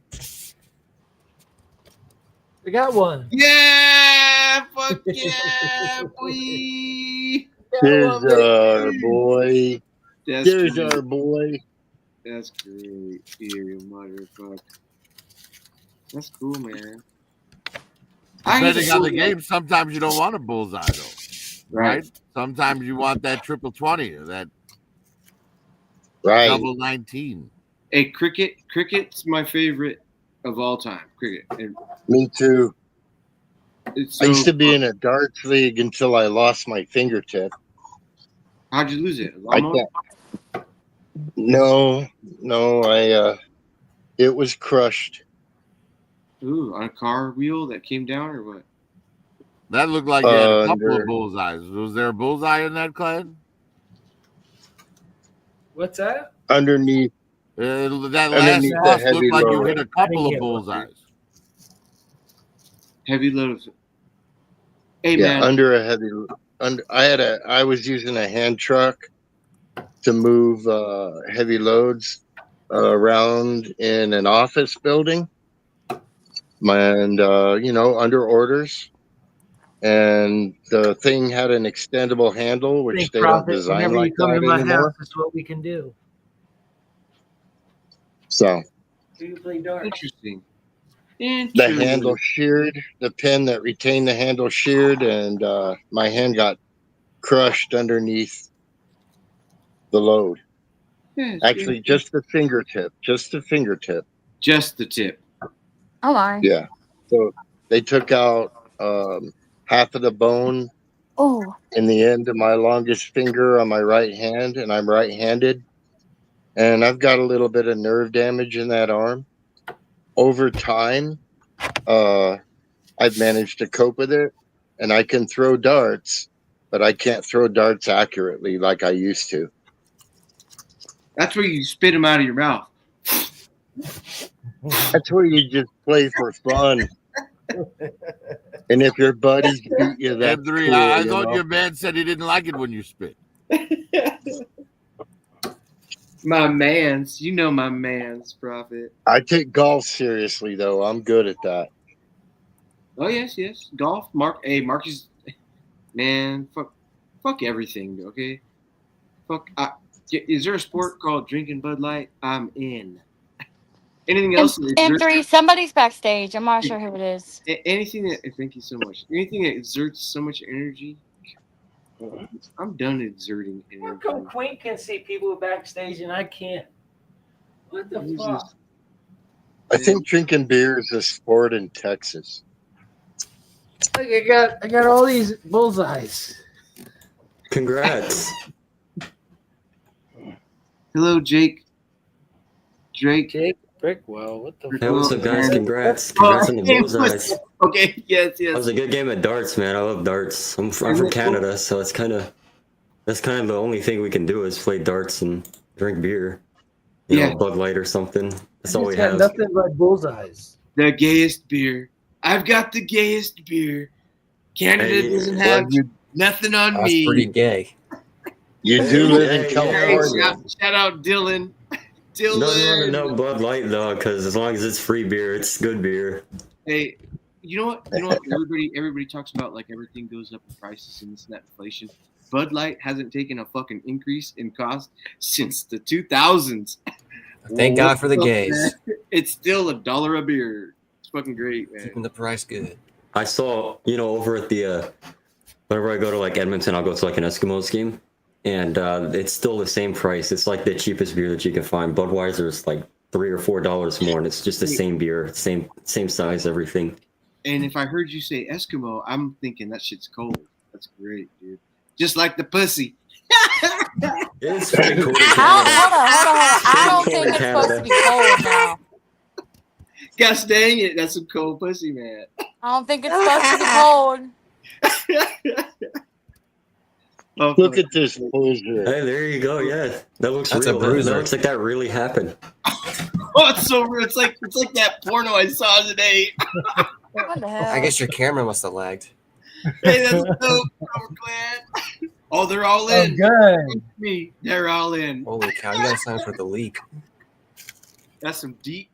We got one. Yeah! Fuck yeah, boy! There's our boy. There's our boy. That's great. You motherfucker. That's cool, man. Depending on the game, sometimes you don't want a bullseye, though. Right? Sometimes you want that triple 20 or that double 19. Hey, cricket's my favorite of all time. Cricket. And me too. I used to be in a darts league until I lost my fingertip. How'd you lose it? No, it was crushed. Ooh, on a car wheel that came down or what? That looked like you had a couple of bullseyes. Was there a bullseye in that, Clyde? What's that? Underneath. That last loss looked like you hit a couple of bullseyes. Heavy load. Hey, yeah, man. Under a heavy. I was using a hand truck to move heavy loads around in an office building. And under orders, and the thing had an extendable handle, which they don't design like that anymore. That's what we can do. So, Do you play darts? Interesting. The handle sheared, the pin that retained the handle sheared, and my hand got crushed underneath the load. Actually, just the fingertip. Just the fingertip. Just the tip. Oh my. Yeah. So they took out half of the bone in the end of my longest finger on my right hand, and I'm right-handed. And I've got a little bit of nerve damage in that arm. Over time, I've managed to cope with it, and I can throw darts, but I can't throw darts accurately like I used to. That's where you spit them out of your mouth. That's where you just play for fun. And if your buddies beat you, that's M3, cool, I thought your man said he didn't like it when you spit. My mans. You know my mans, Prophet. I take golf seriously, though. I'm good at that. Oh, yes. Golf. Mark is... Man, fuck everything, okay? Is there a sport called drinking Bud Light? I'm in. Anything else? M3, somebody's backstage. I'm not sure who it is. Anything that... Thank you so much. Anything that exerts so much energy... I'm done exerting energy. How come Queen can see people backstage and I can't? What the fuck? I think drinking beer is a sport in Texas. Look, I got all these bullseyes. Congrats. Hello, Jake. Drake. Jake Brickwell. What the Hey, what's up, guys? man. Congrats. Congrats on the hey, bullseyes. Okay, yes. That was a good game at darts, man. I love darts. I'm from Canada, so that's kind of the only thing we can do is play darts and drink beer. You know, Bud Light or something. That's all we have. Nothing but bullseyes. The gayest beer. I've got the gayest beer. Canada doesn't have nothing on That's me. pretty gay. You do live in California. Shout out Dylan. Doesn't want to know Bud Light though, because as long as it's free beer, it's good beer. Hey, you know what? Everybody talks about like everything goes up in prices and this and that inflation. Bud Light hasn't taken a fucking increase in cost since the 2000s. Thank God for the gays. Man? It's still $1 a beer. It's fucking great, man. Keeping the price good. I saw, over at the whenever I go to like Edmonton, I'll go to like an Eskimos game, and it's still the same price. It's like the cheapest beer that you can find. Budweiser is like $3 or $4 more, and it's just the same beer, same size, everything. And if I heard you say Eskimo, I'm thinking that shit's cold. That's great, dude. Just like the pussy. It's pretty cool. Hold on. I don't think it's supposed to be cold now. Gosh dang it, that's some cold pussy, man. I don't think it's supposed to be cold. Look at this poser. Hey, there you go. Yeah, that looks That's real. a bruiser. That looks like that really happened. Oh, it's so real. It's like that porno I saw today. What the hell? I guess your camera must have lagged. Hey, that's dope, Cobra Clan. Oh, they're all in. Good. Me, they're all in. Holy cow! You gotta sign for the leak. That's some deep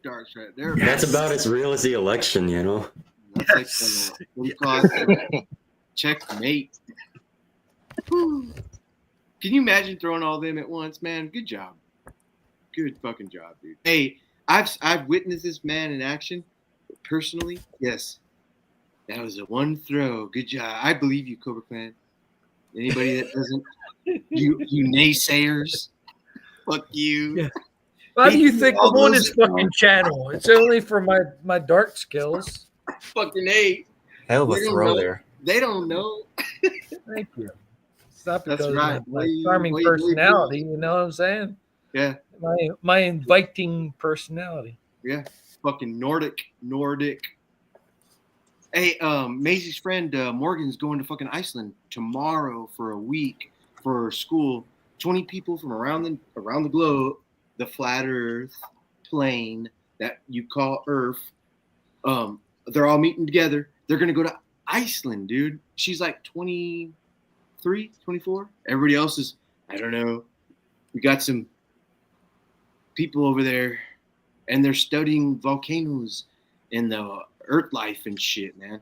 darks right there. That's about as real as the election, That's like what do you call it? Checkmate. Whew. Can you imagine throwing all them at once, man? Good job. Good fucking job, dude. Hey, I've witnessed this man in action personally. Yes. That was a one throw. Good job. I believe you, Cobra Clan. Anybody that doesn't, you naysayers, fuck you. Yeah. Why do you think I'm on this fucking channel? It's only for my dart skills. Fucking A. Hell of a throw there. They don't know. Thank you. It's not because That's right. of my charming personality. You know what I'm saying? Yeah. My inviting personality. Yeah. Fucking Nordic. Hey, Maisie's friend Morgan's going to fucking Iceland tomorrow for a week for school. 20 people from around the globe, the flat Earth plane that you call Earth. They're all meeting together. They're gonna go to Iceland, dude. She's like 23, 24. Everybody else is, I don't know. We got some people over there, and they're studying volcanoes and the Earth life and shit, man.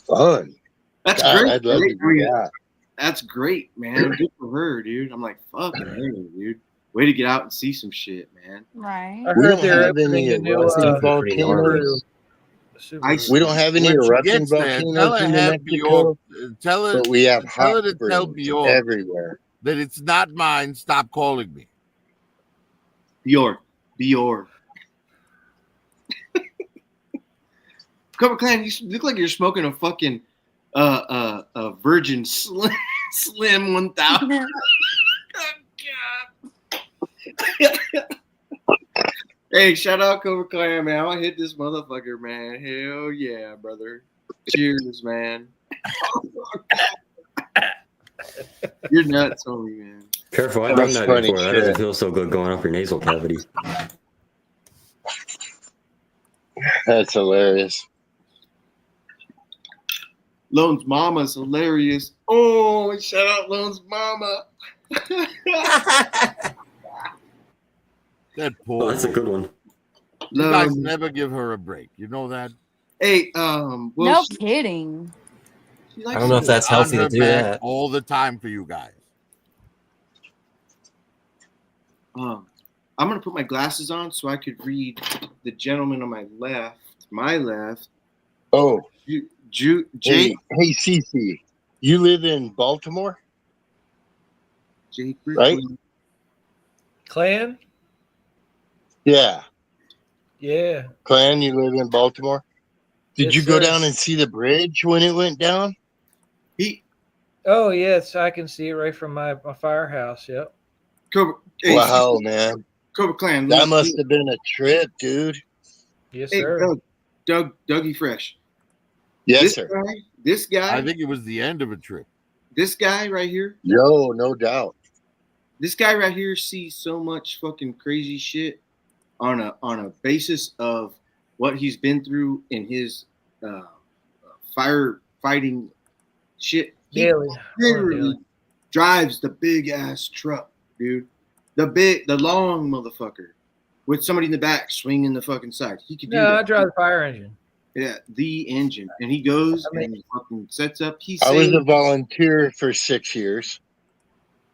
Fun. That's God, great. I'd love to do that. That's great, man. Good for her, dude. I'm like, fucking hey, dude. Way to get out and see some shit, man. Right. I We heard don't they're have any opening a new erupting volcanoes. We don't have any When she erupting gets there, tell volcanoes her in New have Mexico, Bjork, but we have tell her hot to tell springs Bjork everywhere. that it's not mine. Stop calling me. Bjork. Cobra Clan, you look like you're smoking a fucking a Virgin Slim 1000. Oh, God. Hey, shout out Cobra Clan, man. I'm gonna hit this motherfucker, man. Hell yeah, brother. Cheers, man. You're nuts, homie, man. Careful, I've done that before. That doesn't feel so good going up your nasal cavity. That's hilarious. Lone's mama's hilarious. Oh, shout out Lone's mama. That poor. Oh, that's a good one. You guys never give her a break. You know that? Hey, no kidding. I don't know if that's healthy to do that. All the time for you guys. I'm gonna put my glasses on so I could read the gentleman on my left. Oh, Jake. Hey, Cece, you live in Baltimore, Jake, right? Clan? Yeah. Yeah. Clan, you live in Baltimore? Did you go down and see the bridge when it went down? Oh yes, I can see it right from my firehouse. Yep. Wow, man. Cobra Clan. That must have been a trip, dude. Yes, Hey, sir. Dougie Fresh. Yes, sir. This guy. I think it was the end of a trip. This guy right here. Yo, no doubt. This guy right here sees so much fucking crazy shit on a basis of what he's been through in his firefighting shit. He literally drives the big ass truck, dude. The long motherfucker with somebody in the back swinging the fucking side. He could do that. I drive the fire engine. Yeah, the engine, and he goes and he fucking sets up. I was a volunteer for 6 years.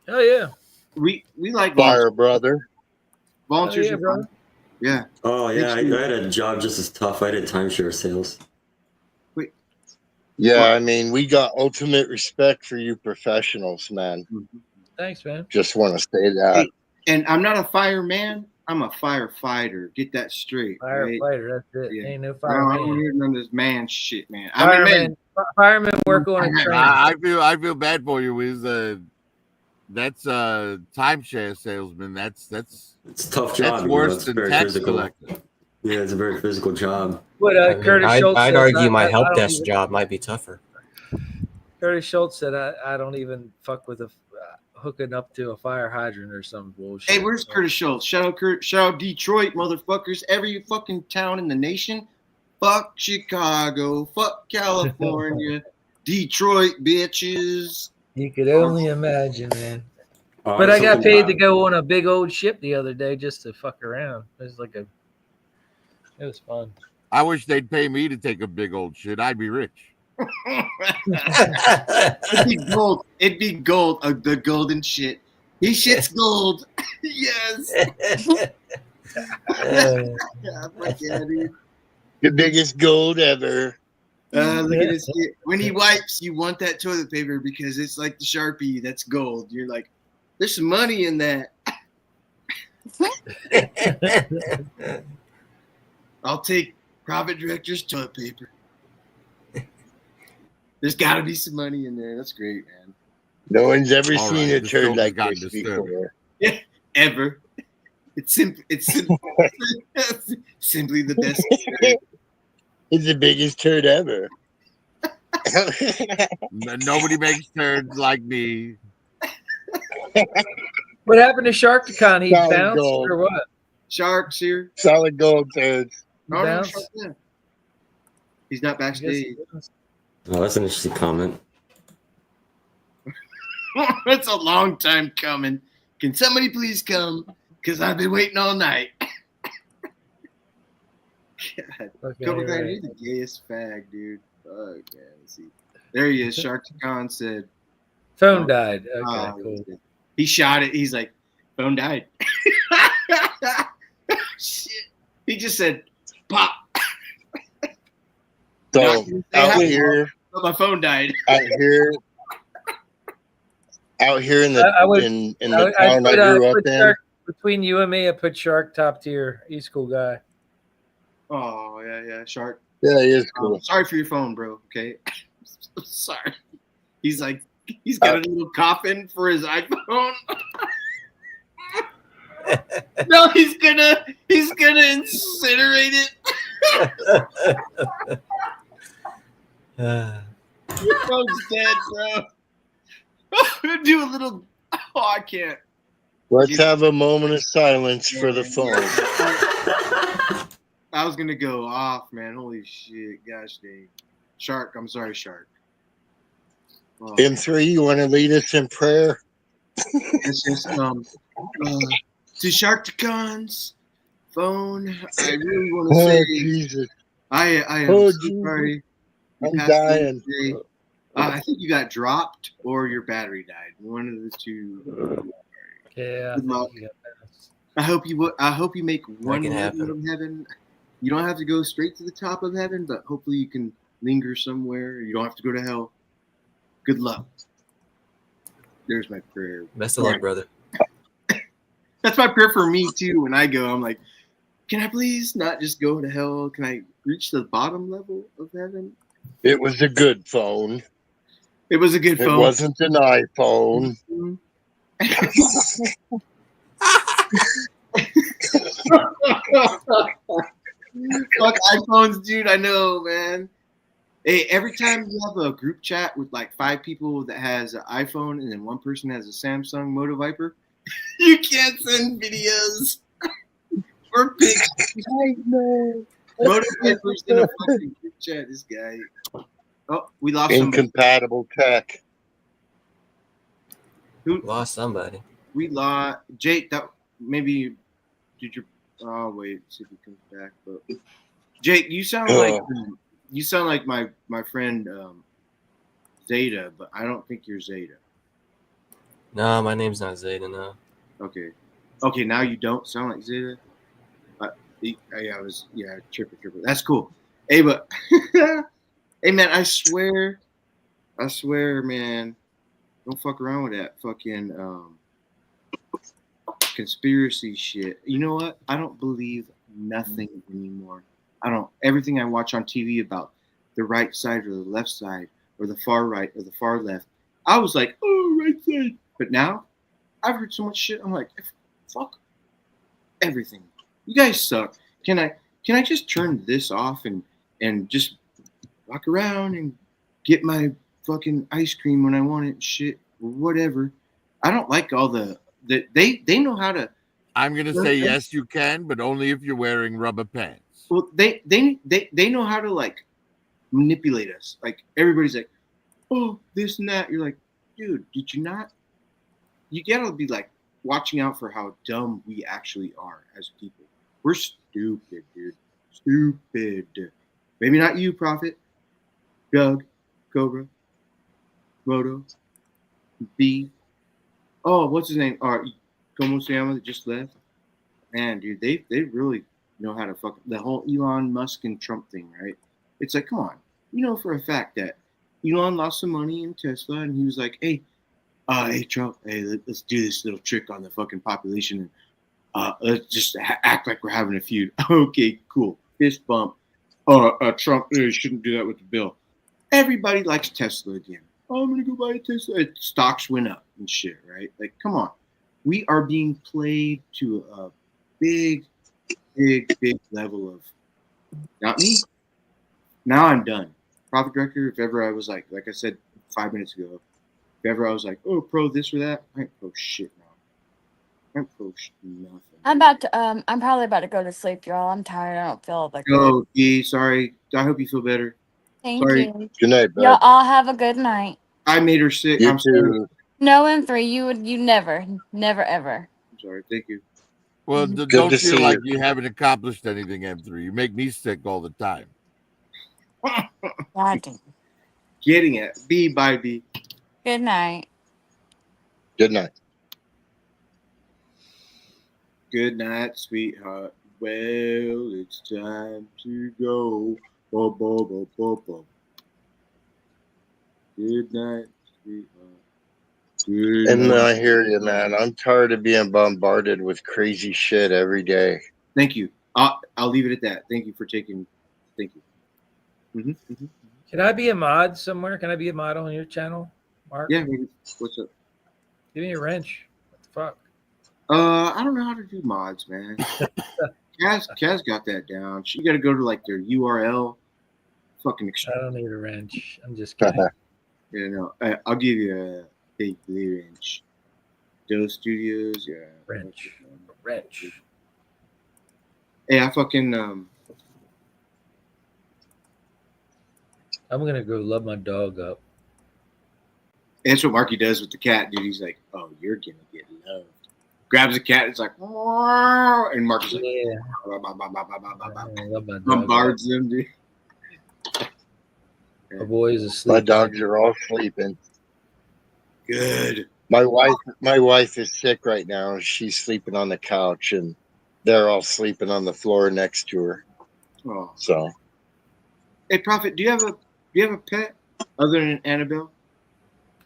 Oh yeah, we like fire brother. Volunteers, bro. Yeah. Oh yeah, I had a job just as tough. I did timeshare sales. Yeah, I mean, we got ultimate respect for you professionals, man. Thanks, man. Just want to say that. Hey, and I'm not a fireman. I'm a firefighter. Get that straight. Firefighter. Right? That's it. Yeah. Ain't no I fireman. don't hear none of this man shit, man. Firemen work on a train. I feel bad for you, Wiz. That's timeshare salesman. That's it's a tough job. That's worse than tax collector. Yeah, it's a very physical job. But Curtis Schultz I'd says, argue my help desk job might be tougher. Curtis Schultz said, I don't even fuck with hooking up to a fire hydrant or some bullshit. Hey, where's Curtis Schultz? Shout out Detroit, motherfuckers. Every fucking town in the nation. Fuck Chicago. Fuck California. Detroit, bitches. You could only imagine, man. But I got paid to go on a big old ship the other day just to fuck around. It was fun. I wish they'd pay me to take a big old shit. I'd be rich. It'd be gold. It'd be gold. The golden shit. He shits gold. Yes. Fuck yeah, dude. The biggest gold ever. Look at this. When he wipes, you want that toilet paper because it's like the Sharpie that's gold. You're like, there's some money in that. I'll take Profit Director's toilet paper. There's got to be some money in there. That's great, man. No one's ever seen a turd like this before. Yeah, ever. It's simply the best. It's the biggest turd ever. Nobody makes turds like me. What happened to Sharkticon? He Solid bounced gold. or what? Sharks here. Solid gold turds. Oh, no, Bounce? Shark's in. He's not backstage. Oh, that's an interesting comment. That's a long time coming. Can somebody please come? Because I've been waiting all night. God. Okay, Cobra Kai, right. you're the gayest fag, dude. Fuck, man. Let's see. There he is. Sharkticon said. Phone died. Okay, Oh, cool. he shot it. He's like, phone died. Shit. He just said, pop. So out here, But my phone died. out here in the in the town I grew up in. Shark, between you and me, I put Shark top tier. He's a cool guy. Oh, yeah, Shark. Yeah, he is cool. Sorry for your phone, bro. Okay. Sorry. He's like, he's got a little coffin for his iPhone. No, he's gonna incinerate it. Your phone's dead, bro. Do a little. Oh, I can't. Let's have a moment of silence for the phone. I was gonna go off, man. Holy shit, gosh dang. Shark, I'm sorry, Shark. Oh. M3, you want to lead us in prayer? It's just to Sharkticon's phone. I really want to say, Jesus. I am Oh, so Jesus. sorry. You I'm passed away dying. today. I think you got dropped or your battery died. One of the two. Yeah. Good luck. I hope you make one can run happen. of heaven. You don't have to go straight to the top of heaven, but hopefully you can linger somewhere. You don't have to go to hell. Good luck. There's my prayer. Best of luck, brother. That's my prayer for me too. When I go, I'm like, can I please not just go to hell? Can I reach the bottom level of heaven? It was a good phone. It was a good phone. It wasn't an iPhone. Fuck iPhones, dude. I know, man. Hey, every time you have a group chat with like 5 people that has an iPhone and then one person has a Samsung Moto Viper, you can't send videos or pics. I know. Moto Viper's in a fucking group chat. This guy. Oh, we lost incompatible tech. Who lost somebody? We lost Jake. That maybe did you? Oh wait, see if he comes back. But Jake, you sound like my friend Zeta, but I don't think you're Zeta. No, my name's not Zeta. No. Okay. Now you don't sound like Zeta. Triple. That's cool. Hey, but hey, man, I swear, man, don't fuck around with that fucking conspiracy shit. You know what? I don't believe nothing anymore. I don't. Everything I watch on TV about the right side or the left side or the far right or the far left, I was like, oh, right side. But now I've heard so much shit. I'm like, fuck everything. You guys suck. Can I just turn this off and just walk around and get my fucking ice cream when I want it and shit or whatever? I don't like all the they know how to. I'm gonna say yes, you can, but only if you're wearing rubber pants. Well, they know how to like manipulate us. Like everybody's like, oh, this and that. You're like, dude, did you not? You gotta be like watching out for how dumb we actually are as people. We're stupid, dude. Stupid. Maybe not you, Prophet, Doug, Cobra, Moto, B. Oh, what's his name? Como se llama that just left. Man, dude, they really know how to fuck the whole Elon Musk and Trump thing, right? It's like, come on, you know for a fact that Elon lost some money in Tesla, and he was like, hey Trump, hey, let's do this little trick on the fucking population, and let's just act like we're having a feud. Okay, cool, fist bump. Trump shouldn't do that with the bill. Everybody likes Tesla again. Oh, I'm gonna go buy a Tesla. Stocks went up and shit, right? Like, come on, we are being played to a big level of not me. Now I'm done. Prophet Director, if ever I was like I said 5 minutes ago, if ever I was like, oh, pro this or that, I ain't pro shit now. I ain't pro nothing. I'm probably about to go to sleep, y'all. I'm tired. I don't feel like Oh, D, sorry. I hope you feel better. Thank you. Good night, bud. Y'all all have a good night. I made her sick. You I'm too. sorry. No, M3, you never ever. I'm sorry. Thank you. Well, Good don't to feel see like you. you haven't accomplished anything, M3. You make me sick all the time. God damn. Getting it. B by B. Good night. Good night. Good night, sweetheart. Well, it's time to go. Bo, bo, bo, bo, bo. Good night, sweetheart. Good And night. I hear you, man. I'm tired of being bombarded with crazy shit every day. Thank you. I'll leave it at that. Thank you for taking. Thank you. Can I be a mod somewhere? Can I be a mod on your channel, Mark? Yeah. Maybe. What's up? Give me a wrench. What the fuck? I don't know how to do mods, man. Kaz got that down. She got to go to like their URL. Fucking. I don't need a wrench. I'm just kidding. Yeah, no. I'll give you a big wrench. Those studios, yeah. Wrench. Hey, I fucking I'm gonna go love my dog up. That's what Marky does with the cat, dude. He's like, "Oh, you're gonna get loved." Grabs the cat, it's like, "Wah," and Marky's like, Yeah. bah, bah, bah, bah, bah, bah, bah, bah. I love my dog. Bombards them, dude. My boy's asleep. My dogs are all sleeping. Good. My wife is sick right now. She's sleeping on the couch, and they're all sleeping on the floor next to her. Oh. So, Hey, Prophet, do you have a pet other than Annabelle?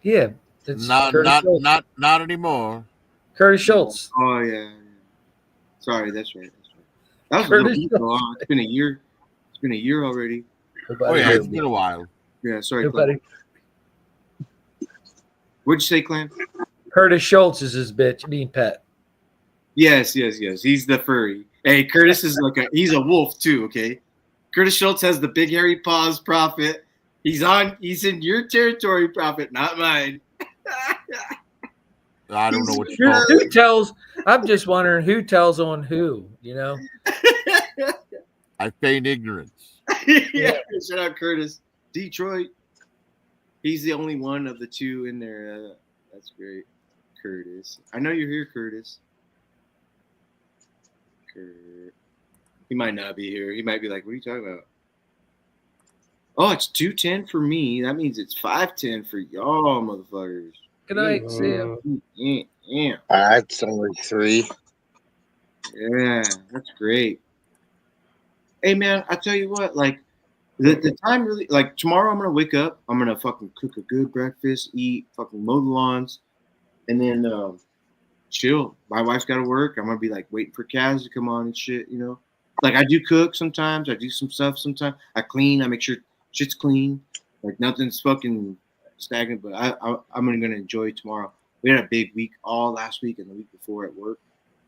Yeah. It's Not anymore. Curtis Schultz. Oh yeah. Sorry, that's right. That was a little beat though. It's been a year. It's been a year already. Oh yeah, it's been a while. Yeah, sorry, Nobody. Clem. What'd you say, Clem? Curtis Schultz is his bitch. I mean, pet. Yes. He's the furry. Hey, Curtis is he's a wolf too. Okay, Curtis Schultz has the big hairy paws. Prophet. He's in your territory, Prophet, not mine. I don't know what you're talking. Who tells? I'm just wondering who tells on who. You know. I feign ignorance. Yeah, shout out Curtis. Detroit. He's the only one of the two in there. That's great. Curtis. I know you're here, Curtis. He might not be here. He might be like, what are you talking about? Oh, it's 2:10 for me. That means it's 5:10 for y'all, motherfuckers. Good night, Sam. Yeah. That's only 3. Yeah, that's great. Hey, man, I tell you what, like, the time really, like, tomorrow I'm going to wake up. I'm going to fucking cook a good breakfast, eat, fucking mow the lawns, and then chill. My wife's got to work. I'm going to be, like, waiting for Kaz to come on and shit, you know? Like, I do cook sometimes. I do some stuff sometimes. I clean. I make sure shit's clean. Like, nothing's fucking stagnant, but I'm going to enjoy tomorrow. We had a big week all last week and the week before at work.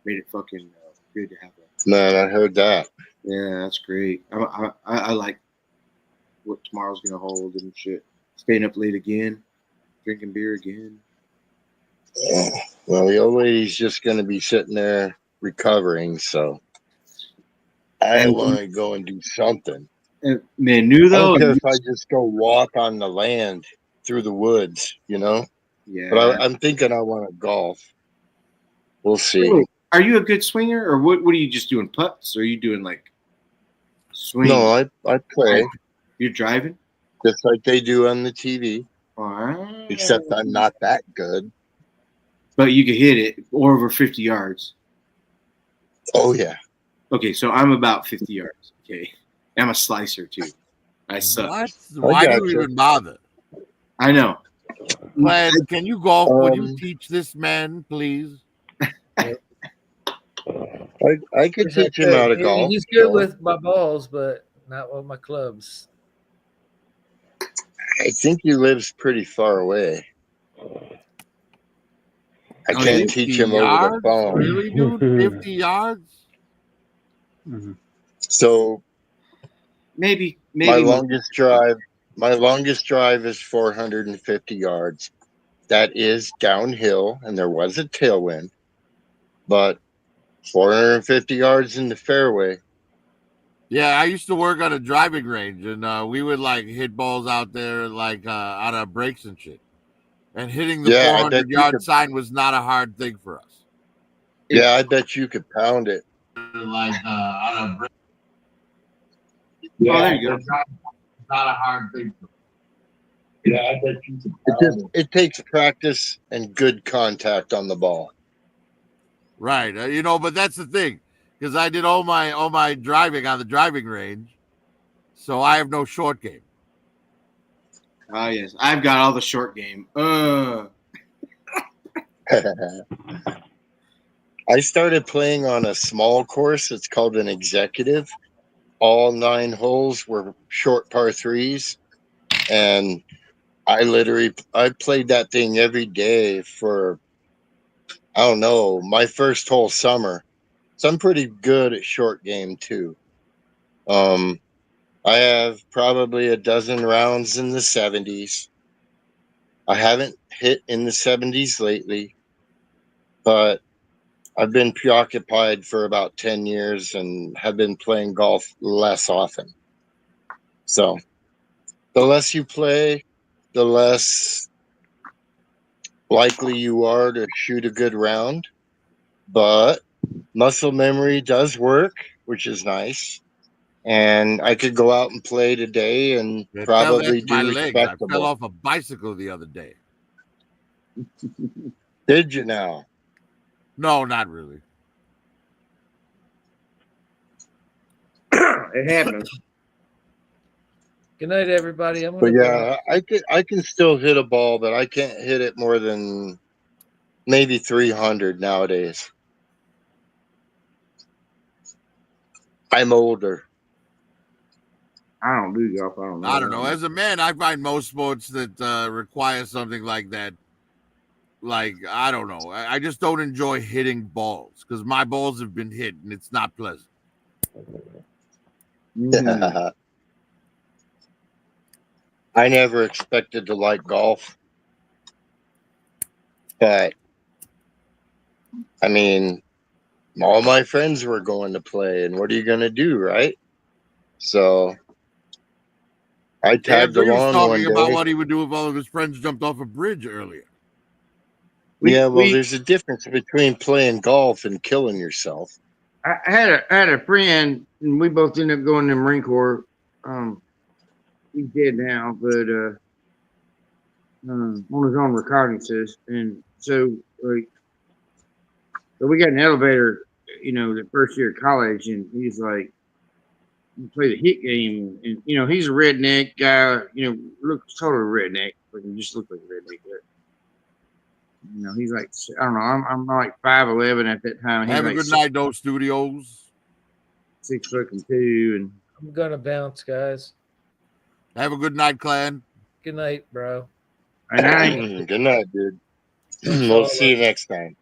Made it fucking good to have that. Man, I heard that. Yeah, that's great. I like what tomorrow's going to hold and shit. Staying up late again. Drinking beer again. Well, the old lady's just going to be sitting there recovering, so I want to go and do something. Man, new though. I don't care if I just go walk on the land through the woods, you know? Yeah. But I'm thinking I want to golf. We'll see. Wait, are you a good swinger, or what are you just doing, putts? Or are you doing like swing? No, I play. You're driving? Just like they do on the TV. Wow. Except I'm not that good. But you can hit it over 50 yards. Oh, yeah. Okay, so I'm about 50 yards. Okay. I'm a slicer, too. I suck. What? Why do you even bother? I know. Glenn, can you golf? Would you teach this man, please? I could teach him how to golf. He's good with my balls, but not with my clubs. I think he lives pretty far away. I can't teach him over the phone. Really, dude? 50 yards? Mm-hmm. So maybe my longest drive is 450 yards. That is downhill, and there was a tailwind, but 450 yards in the fairway. Yeah, I used to work on a driving range, and we would like hit balls out there like out of breaks and shit. And hitting the 400-yard sign was not a hard thing for us. Yeah, I bet you could pound it. Like out of breaks. Yeah, there you go. Not a hard thing for us. Yeah, I bet you could pound it takes practice and good contact on the ball. Right, but that's the thing, because I did all my driving on the driving range, so I have no short game. Oh yes, I've got all the short game. I started playing on a small course. It's called an executive. All 9 holes were short par 3s, and I played that thing every day for, I don't know, my first whole summer. So I'm pretty good at short game too. I have probably a dozen rounds in the 70s. I haven't hit in the 70s lately, but I've been preoccupied for about 10 years and have been playing golf less often. So the less you play, the less likely you are to shoot a good round. But muscle memory does work, which is nice. And I could go out and play today and probably do respectable. I fell off a bicycle the other day. Did you now? No, not really. It happens. Good night, everybody. But yeah, I can still hit a ball, but I can't hit it more than maybe 300 nowadays. I'm older. I don't do golf. I don't know. I don't know. As a man, I find most sports that require something like that. Like, I don't know. I just don't enjoy hitting balls because my balls have been hit and it's not pleasant. I never expected to like golf, but I mean, all my friends were going to play, and what are you going to do, right? So I tagged He was along one talking about day. what he would do if all of his friends jumped off a bridge earlier. There's a difference between playing golf and killing yourself. I had a friend, and we both ended up going to the Marine Corps. He's dead now, but on his own recognizances, and so like, so we got an elevator, the first year of college, and he's like, "You play the hit game," and he's a redneck guy, looks totally redneck, like he just looks like a redneck. But, he's like, I don't know, I'm like 5'11" at that time. He's Have a like good night, Dope Studios. 6'2", and I'm gonna bounce, guys. Have a good night, clan. Good night, bro. Good night, dude. We'll see you next time.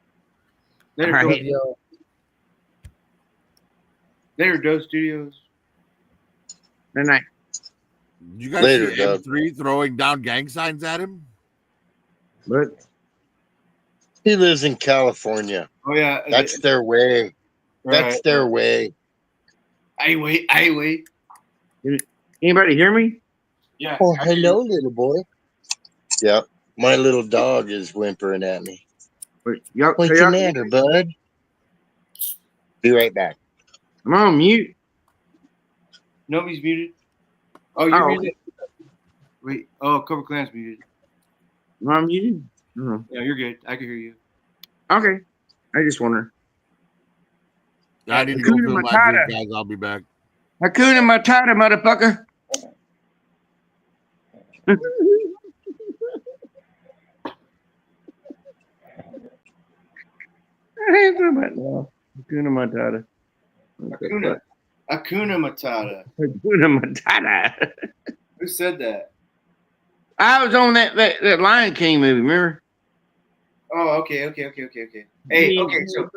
Later, Right. Doe. Later, Doe Studios. Good night. You guys Later, see Doug. M3 throwing down gang signs at him? But He lives in California. Oh yeah, That's their way. That's Right, their right. way. I wait. anybody hear me? Yeah. Oh, hello, little boy. Yep. My little dog is whimpering at me. Wait, y'all, What's the matter, bud? Be right back. I'm on mute. Nobody's muted. Oh, you're Oh. muted. Wait. Oh, Cobra Clan's muted. Am I muted? No, you're good. I can hear you. Okay. I just wonder. I need to go Hakuna fill my Matata. drink, guys. I'll be back. Hakuna Matata, motherfucker. Hakuna Matata. Hakuna Matata. Hakuna Matata. Who said that? I was on that Lion King movie, remember? Oh, okay. Hey, okay. So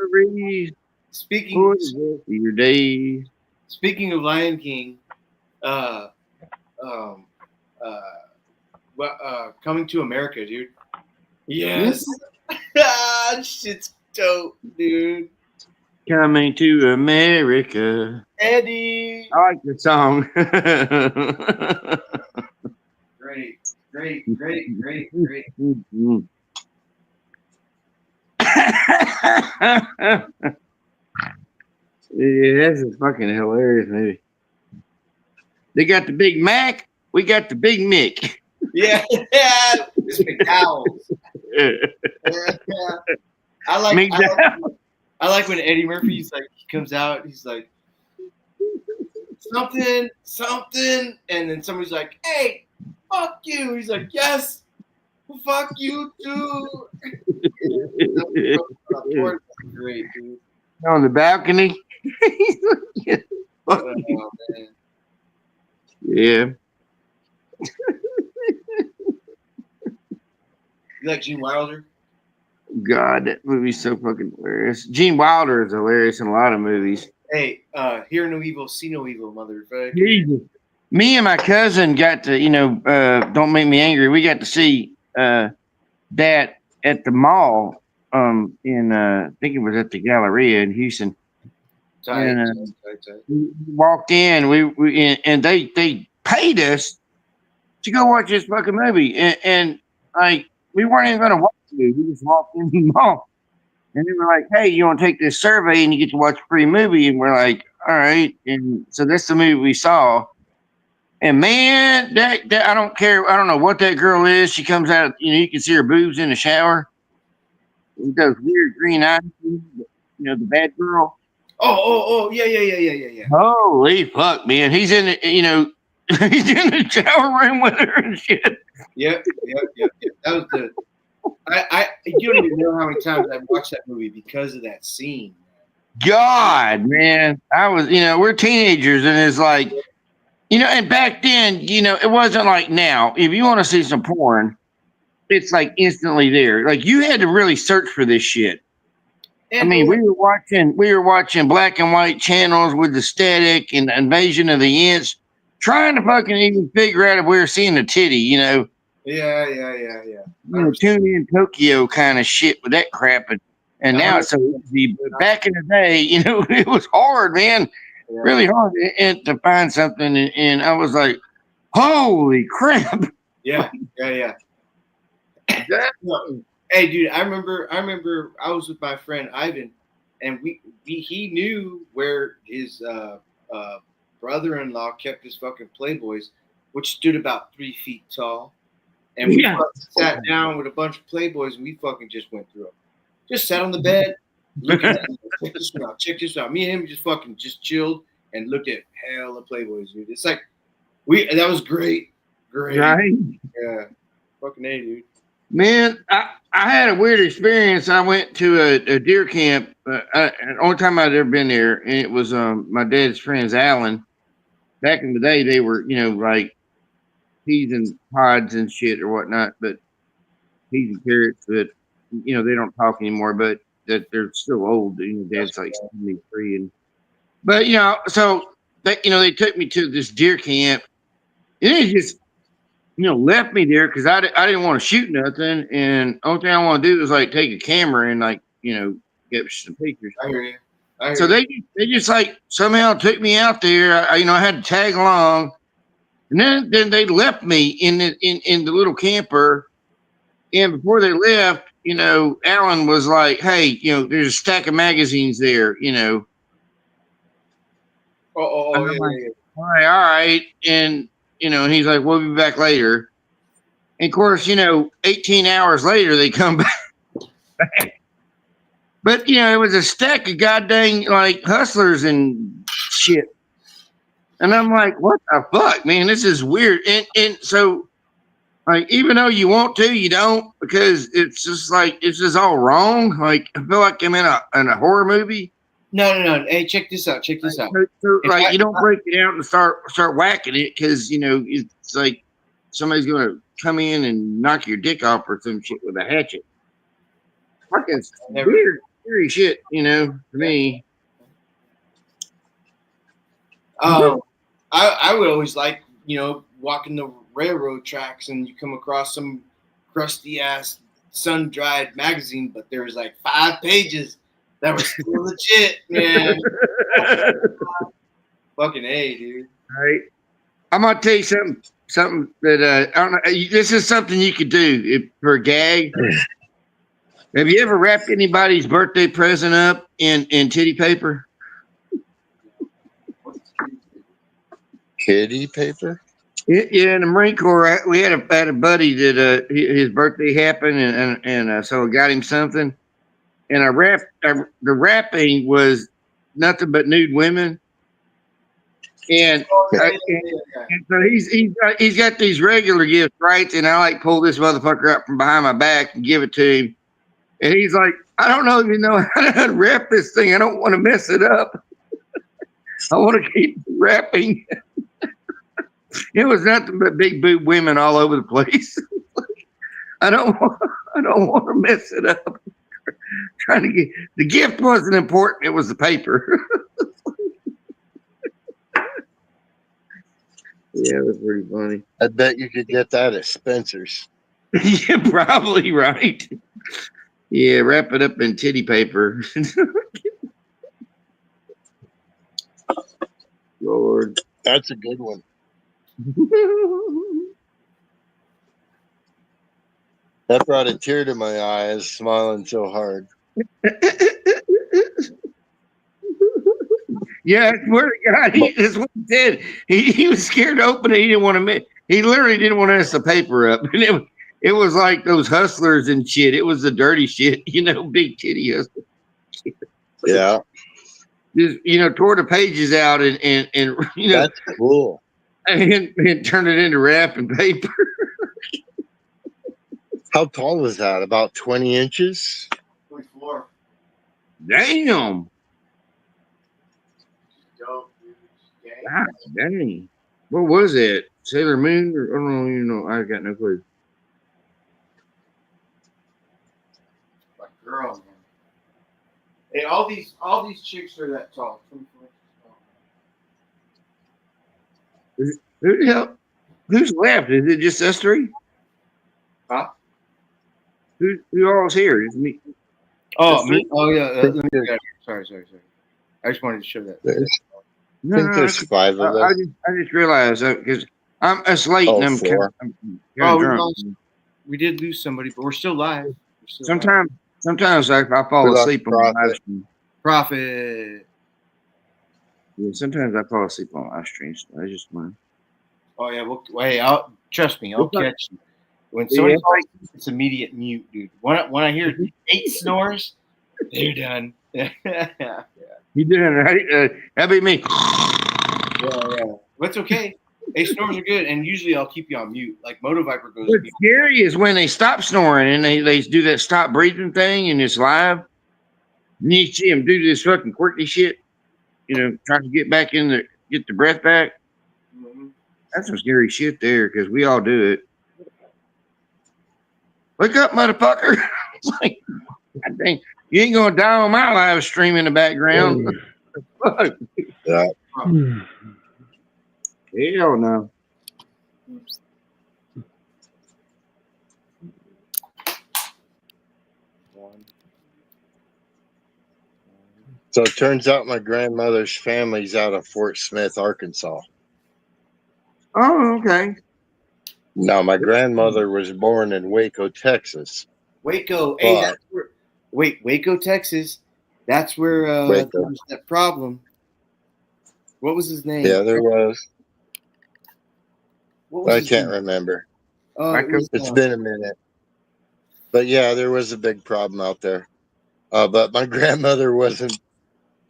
speaking your days. Speaking of Lion King, Coming to America, dude. Yes. Shit's dope, dude. Coming to America. Eddie. I like the song. Great. Yeah, that's a fucking hilarious movie. They got the Big Mac. We got the Big Mick. Yeah. It's McDowell's. I like when Eddie Murphy's like, he comes out, he's like, something, and then somebody's like, hey, fuck you. He's like, yes, fuck you too. Great, dude. On the balcony. Oh, man. Yeah. You like Gene Wilder? God, that movie's so fucking hilarious. Gene Wilder is hilarious in a lot of movies. Hey, hear no evil, see no evil, motherfucker. Jesus. Me and my cousin got to, Don't Make Me Angry. We got to see that at the mall. I think it was at the Galleria in Houston. Tight. We walked in. And they paid us to go watch this fucking movie, and like we weren't even gonna watch it. We just walked in the mall, and they were like, "Hey, you want to take this survey and you get to watch a free movie?" And we're like, "All right." And so that's the movie we saw. And man, that I don't care. I don't know what that girl is. She comes out. You can see her boobs in the shower. With those weird green eyes. The bad girl. Oh, yeah. Holy fuck, man! He's in the, he's in the shower room with her and shit. Yep. That was you don't even know how many times I've watched that movie because of that scene. God, man, I was, we're teenagers, and it's like, and back then, it wasn't like now. If you want to see some porn, it's like instantly there. Like you had to really search for this shit. And we were watching black and white channels with the static and Invasion of the Ants, trying to fucking even figure out if we were seeing a titty, Yeah. Tune in Tokyo kind of shit with that crap. And now it's so easy. But back in the day, it was hard, man. Yeah. Really hard to find something. And I was like, holy crap. Yeah. Hey, dude, I remember I was with my friend Ivan, and he knew where his brother-in-law kept his fucking Playboys, which stood about 3 feet tall. And we sat down with a bunch of Playboys, and we fucking just went through them. Just sat on the bed, looking at them. Check this out. Me and him just chilled and looked at hell of Playboys, dude. It's like that was great. Right? Yeah. Fucking A, dude. Man, I had a weird experience. I went to a deer camp. The only time I'd ever been there, and it was my dad's friends, Alan. Back in the day, they were, like peas and pods and shit or whatnot, but peas and carrots that, they don't talk anymore, but that they're still old. Dad's like 73. But, so, they took me to this deer camp, and it just, left me there because I didn't want to shoot nothing. And only thing I want to do is like take a camera and like, get some pictures. I hear you. So they just like somehow took me out there. I had to tag along. And then they left me in the little camper. And before they left, Alan was like, hey, there's a stack of magazines there, All right. And, and he's like, we'll be back later. And of course, 18 hours later, they come back. But, it was a stack of goddamn, like, hustlers and shit. And I'm like, what the fuck, man? This is weird. And so, like, even though you want to, you don't, because it's just like, it's just all wrong. Like, I feel like I'm in a horror movie. No. Hey, check this out. So, like, you don't break it out and start whacking it because, it's like somebody's going to come in and knock your dick off or some shit with a hatchet. Fucking weird, scary shit, to me. I would always like, walking the railroad tracks and you come across some crusty ass sun-dried magazine, but there's like 5 pages that were still legit, man. Fucking A, dude. All right. I'm gonna tell you something that I don't know. This is something you could do for a gag. Have you ever wrapped anybody's birthday present up in titty paper? Kitty paper? Yeah, in the Marine Corps, we had a buddy that his birthday happened, and so I got him something. And the wrapping was nothing but nude women. And so he's got these regular gifts, right? And I like pull this motherfucker up from behind my back and give it to him. And he's like, I don't know if you know how to wrap this thing. I don't want to mess it up. I want to keep wrapping. It was nothing but big boob women all over the place. I don't want to mess it up. Trying to get the gift wasn't important. It was the paper. Yeah, it was pretty funny. I bet you could get that at Spencer's. Yeah, probably right. Yeah, wrap it up in titty paper. Lord, that's a good one. That brought a tear to my eye. I was smiling so hard. Yeah, I swear to God, that's what he said. He was scared to open it. He didn't want to. He literally didn't want to mess the paper up. And it was like those hustlers and shit. It was the dirty shit, big titty hustlers. Yeah. Just tore the pages out and that's cool. And turned it into wrapping paper. How tall was that? About 20 inches? 24. Damn. God dang. What was it? Sailor Moon? Or, I don't even know. I got no clue. My girl, man. Hey, all these chicks are that tall. 24 inches tall. Who the hell? Who's left? Is it just us three? Huh? Who all's here? Is me? Oh, Us me? three? Oh, yeah. Let me get out here. Sorry. I just wanted to show that. No, I think there's that's- 5 of I us. just realized because it's late Oh, and I'm kind 4. of We drunk. we did lose somebody, but we're still live. We're still live. Sometimes I fall We lost asleep on the live Prophet. stream. Profit. Yeah, sometimes I fall asleep on live streams. So I just want. Oh yeah, well, hey, trust me, I'll It's like- catch you. When Yeah, somebody it's falls asleep, it's immediate mute, dude. When I hear 8 snores, they're done. yeah. You did it right. That'd be me. But it's okay. 8 snores are good, and usually I'll keep you on mute. Like Moto Viper goes. What's scary is when they stop snoring and they do that stop breathing thing and it's live. And you see them do this fucking quirky shit, trying to get back in get the breath back. Mhm. That's some scary shit there because we all do it. Wake up, motherfucker. It's like, God dang, you ain't gonna die on my live stream in the background. Fuck. Yeah. Hell no. So it turns out my grandmother's family's out of Fort Smith, Arkansas. Oh, okay. Now, my grandmother was born in Waco, Texas. Waco. Hey, that's where. Wait, Waco, Texas. That's where there was that problem. What was his name? Yeah, there was. What was I his can't name? remember. It's been a minute. But yeah, there was a big problem out there. But my grandmother wasn't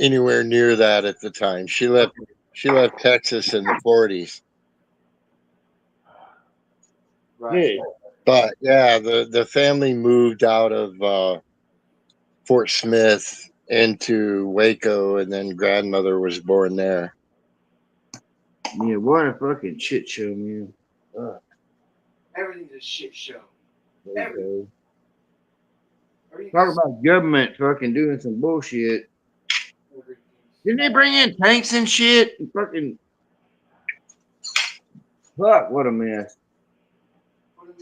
anywhere near that at the time. She left Texas in the 40s. Right. But yeah, the family moved out of Fort Smith into Waco, and then grandmother was born there. Yeah, what a fucking shit show, man. Everything's a shit show. Okay. Talk about government fucking doing some bullshit. Didn't they bring in tanks and shit? Fucking fuck, what a mess. What a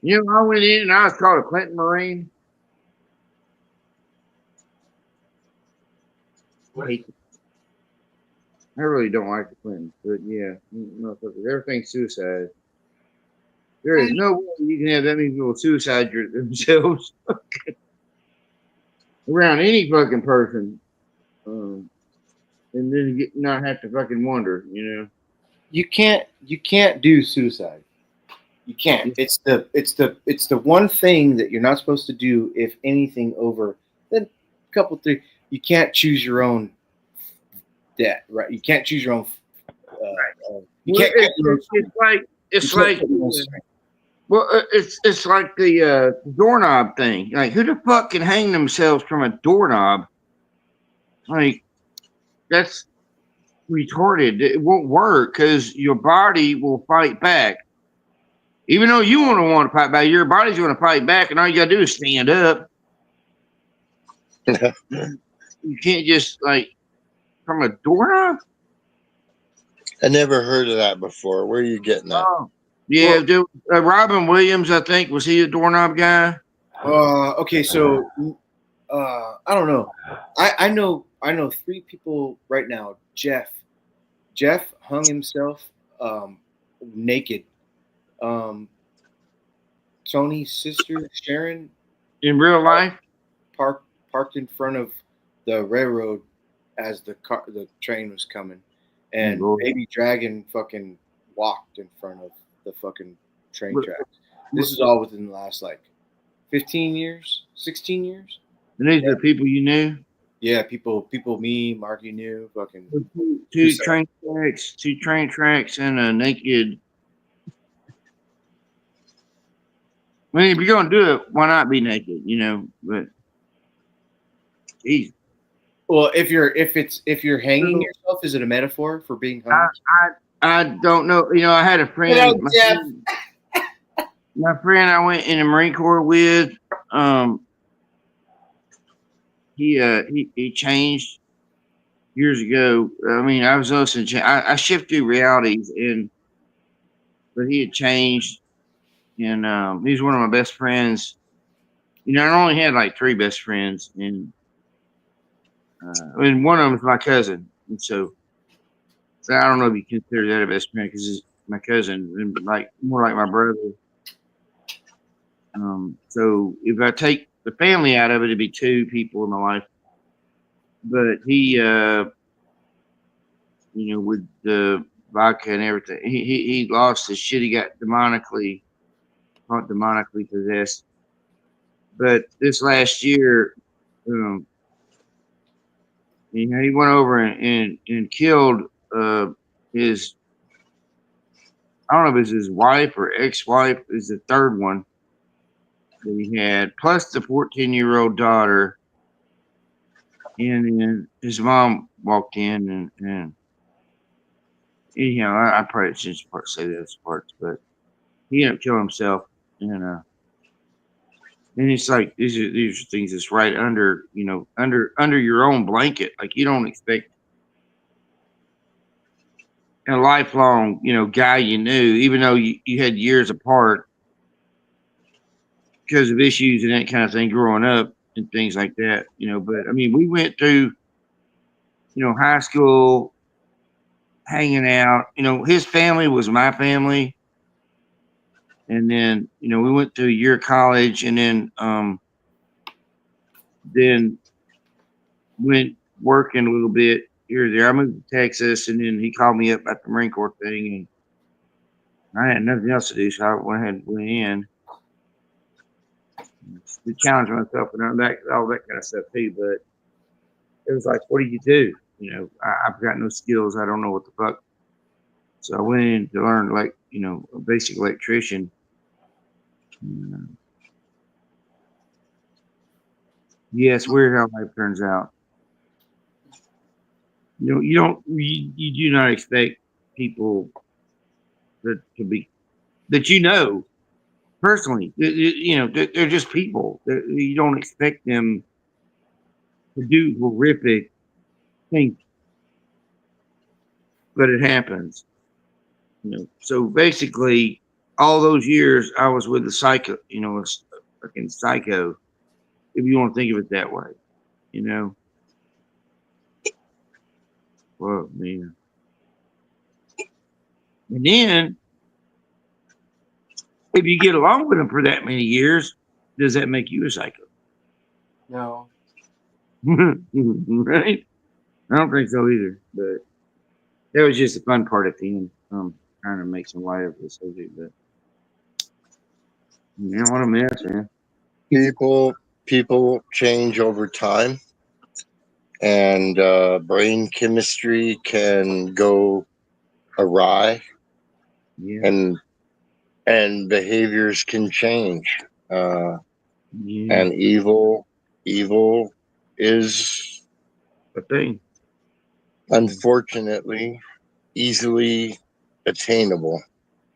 man. I went in and I was called a Clinton Marine. I really don't like the Clintons, but yeah, everything's suicide. There is no way you can have that many people suicide themselves around any fucking person, and then not have to fucking wonder, You can't do suicide. You can't. It's the one thing that you're not supposed to do. If anything over then couple 3, you can't choose your own death, right? You can't choose your own. You can't. It's like the doorknob thing. Like, who the fuck can hang themselves from a doorknob? Like, that's retarded. It won't work because your body will fight back. Even though you want to fight back, your body's going to fight back, and all you got to do is stand up. You can't just, from a doorknob? I never heard of that before. Where are you getting that? Oh. Yeah, Robin Williams, I think, was he a doorknob guy? Okay, so I don't know. I know 3 people right now. Jeff hung himself naked. Tony's sister Sharon, in real life, parked in front of the railroad as the train was coming, and Baby Dragon fucking walked in front of the fucking train tracks. This is all within the last 15 years, 16 years. And these are the people you knew? Yeah, people me, Marky knew, fucking two train tracks and a naked. I mean, if you're gonna do it, why not be naked? But Jesus. Well, if you're hanging yourself, is it a metaphor for being hung? I don't know. You know, I had a friend. Hello, Jeff. My friend I went in the Marine Corps with, he changed years ago. I mean, I was listening. I shift through realities, but he had changed, and he's one of my best friends. You know, I only had like 3 best friends, and one of them is my cousin, and so I don't know if you consider that a best friend because he's my cousin and like more like my brother. So if I take the family out of it, it'd be 2 people in my life. But he, you know, with the vodka and everything, he lost his shit. He got demonically possessed. But this last year, you know, he went over and killed his, I don't know if it's his wife or ex-wife, is the 3rd one that he had, plus the 14-year-old daughter. And then his mom walked in, and anyhow, I probably shouldn't say those parts, but he ended up killing himself. And it's like these are things that's right under, you know, under your own blanket. Like you don't expect a lifelong, you know, guy you knew, even though you had years apart because of issues and that kind of thing growing up and things like that, you know. But I mean, we went through, you know, high school hanging out. You know, his family was my family. And then, you know, we went through a year of college, and then went working a little bit here or there. I moved to Texas, and then he called me up at the Marine Corps thing, and I had nothing else to do, so I went ahead and went in to challenge myself and all that kind of stuff too. But it was like, what do you do? You know, I've got no skills. I don't know what the fuck. So I went in to learn, like, you know, a basic electrician. Yes, weird how life turns out. You know, you do not expect people that you know personally. You know, they're just people. You don't expect them to do horrific things, but it happens. You know, so basically, all those years I was with a psycho. You know, a fucking psycho, if you want to think of it that way. You know, well, man. And then, if you get along with them for that many years, does that make you a psycho? No. Right? I don't think so either. But that was just the fun part at the end. Trying to make some light of the subject, but man, what a mess, man. People change over time, and brain chemistry can go awry, Yeah. and behaviors can change. Yeah. And evil is A thing. unfortunately easily attainable.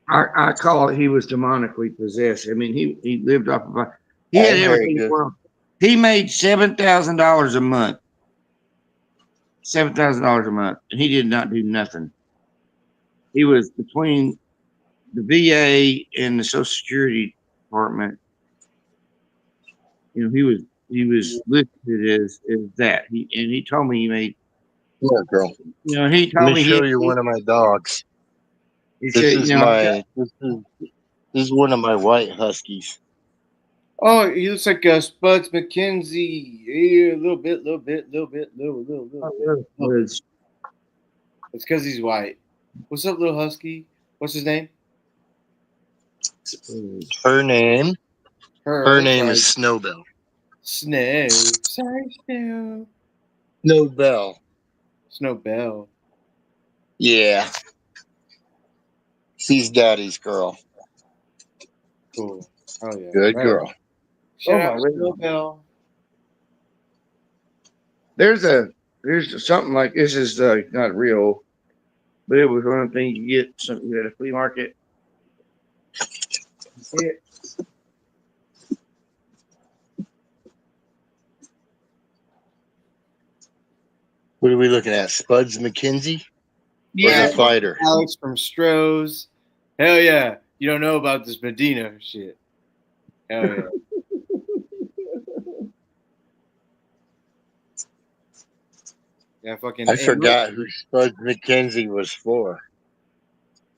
I call it he was demonically possessed. I mean, he lived off of he I had heard everything in the you. world. He made $7,000 a month. $7,000 a month, and he did not do nothing. He was between the VA and the Social Security Department. You know, he was listed as that. He told me he made. Yeah, girl. You know, he Let told me me show you one of my dogs. He This said, is you know, this is one of my white huskies. Oh, he looks like Spuds McKenzie. Yeah, a little bit. It's because he's white. What's up, little husky? What's his name? Her name Sorry. is Snowbell. Snow. Sorry, Snow. Snowbell. Snowbell. Yeah. She's daddy's girl. Cool. Oh yeah. Good Right. girl. Shout out Snowbell. there's something like this is not real, but it was one of the things you get something at a flea market. Yeah. What are we looking at? Spuds McKenzie? Yeah. Or the fighter? Alex from Stroh's. Hell yeah. You don't know about this Medina shit. Hell yeah. Yeah, fucking. I forgot who Spuds McKenzie was for.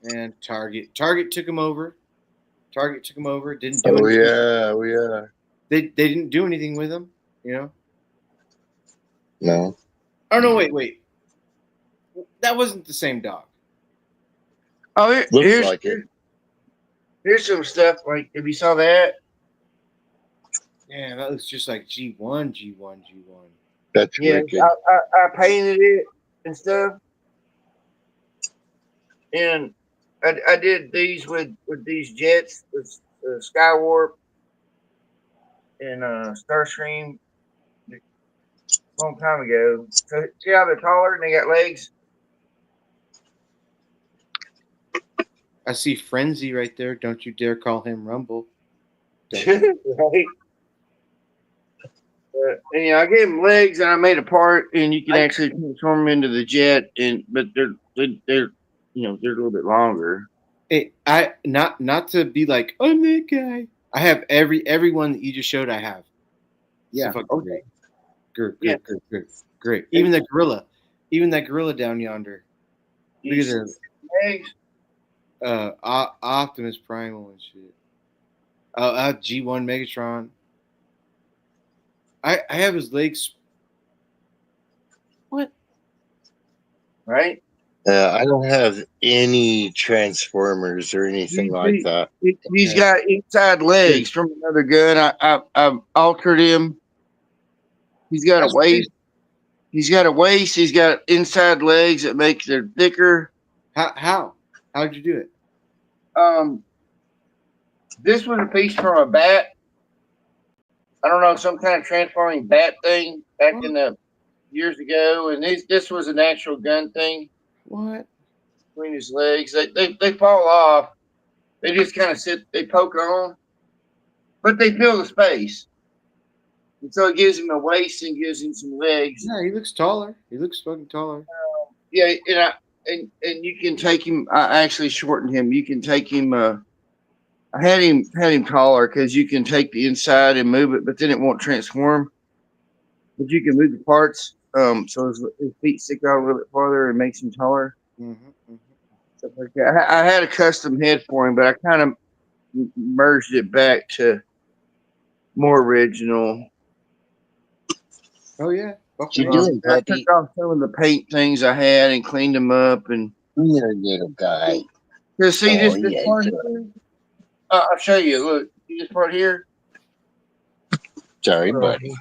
And Target. Target took him over. Didn't do Oh anything. yeah, oh yeah. They didn't do anything with him, you know? No. Oh no, wait. That wasn't the same dog. Oh, Looks like it. Here's some stuff. Like, if you saw that, Yeah, that looks just like G1. That's yeah, wicked. I painted it and stuff, and I did these with these jets, with Skywarp and Starscream a long time ago. So see how they're taller and they got legs. I see Frenzy right there. Don't you dare call him Rumble. Right. And I gave them legs, and I made a part, and you can actually transform them into the jet. But they're they're a little bit longer. I not to be like I'm that guy. I have everyone that you just showed. I have. Yeah. So Okay. Great. Even that gorilla down yonder. Look at this. Legs. Optimus Primal and shit. G1 Megatron. I have his legs. What? Right? I don't have any Transformers or anything like that. He's got inside legs from another gun. I've altered him. He's got a waist. He's got a waist. He's got inside legs that make it thicker. How? How'd you do it? This was a piece from a bat. I don't know, some kind of transforming bat thing back in the years ago, and this was an actual gun thing. What? Between his legs, they fall off. They just kind of sit. They poke on, but they fill the space, and so it gives him a waist and gives him some legs. Yeah, he looks taller. He looks fucking taller. Yeah, and you can take him. I actually shortened him. You can take him. I had him taller because you can take the inside and move it, but then it won't transform. But you can move the parts, so his feet stick out a little bit farther and makes him taller. Stuff like that. I had a custom head for him, but I kind of merged it back to more original. Oh yeah. What you doing, I puppy? took off some of the paint things I had and cleaned them up. And you're a little guy. Just see this part here? I'll show you. Look, see this part here? Sorry, buddy.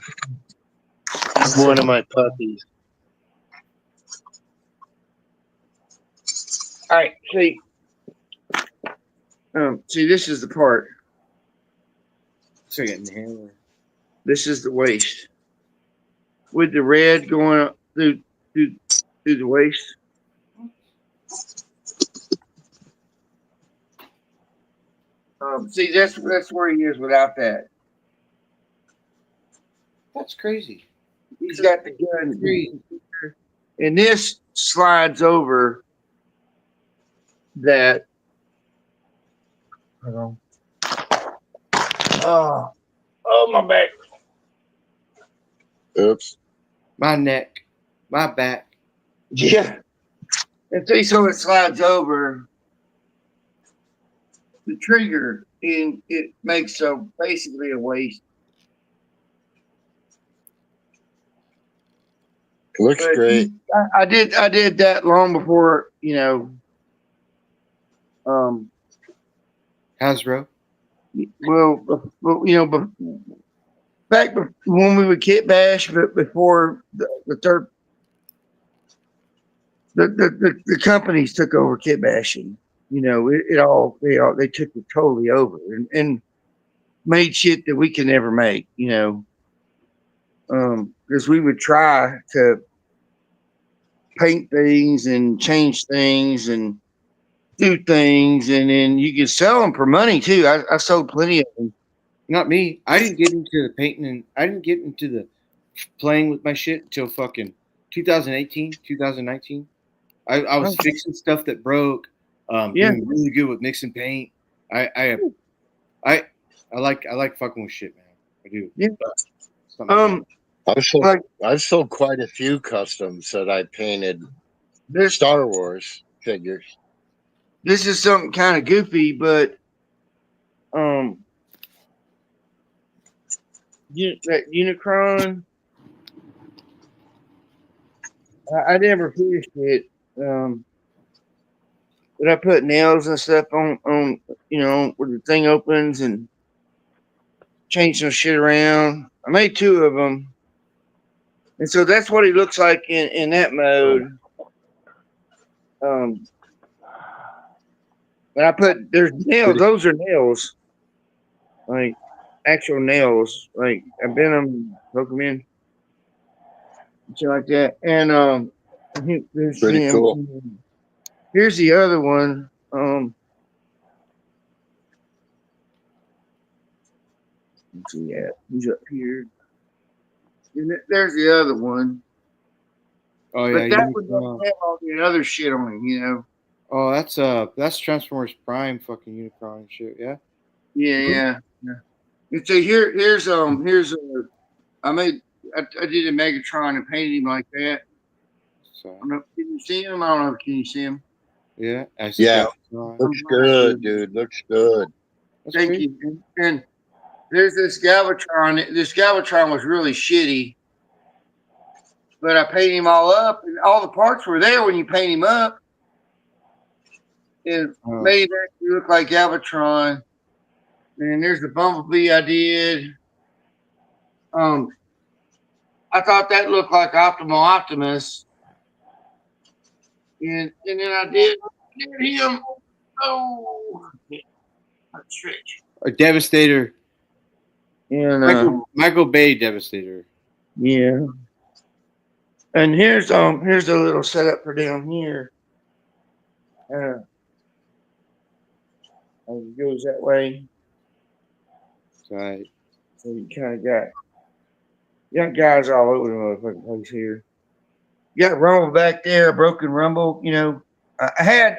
One of my puppies. All right, see. See, this is the part. So getting hair. This is the waist, with the red going up through the waist. See, that's where he is without that. That's crazy. He's got the gun, and this slides over that. Hold on. Oh, my back. Oops. My neck. My back. Yeah. And see, so it slides over the trigger, and it makes basically a waist. Looks great. I did that long before, Hasbro. Well, but back when we would kit bash, but before the third, the companies took over kit bashing. They took it totally over and made shit that we can never make. because we would try to paint things and change things and do things, and then you could sell them for money too. I sold plenty of them. Not me. I didn't get into the painting and I didn't get into the playing with my shit until fucking 2018, 2019. I was fixing stuff that broke. Doing really good with mixing paint. I like fucking with shit, man. I do. Yeah. I've sold quite a few customs that I painted. Star Wars figures. This is something kind of goofy, but that Unicron, I never finished it. But I put nails and stuff on where the thing opens and change some shit around. I made 2 of them, and so that's what he looks like in that mode. But I put there's nails. Those are nails, like actual nails. Like I bend them, poke them in, shit like that. And there's pretty cool. Here's the other one. Let's see, he's up here. And there's the other one. Oh yeah, but that would have all the other shit on it, Oh, that's Transformers Prime fucking Unicron and shit, yeah. Yeah. And so here's I did a Megatron and painted him like that. So can you see him? I don't know. Can you see him? Yeah. Looks good, dude. Looks good. Thank you. And there's this Galvatron. This Galvatron was really shitty, but I painted him all up, and all the parts were there when you paint him up. It made that look like Galvatron. And there's the Bumblebee I did. I thought that looked like Optimal Optimus. And then I did him. Oh, a Devastator. And Michael Bay Devastator. Yeah. And here's a little setup for down here. It goes that way. Right. So you kind of got guys all over the motherfucking place here. You got Rumble back there, Broken Rumble. I had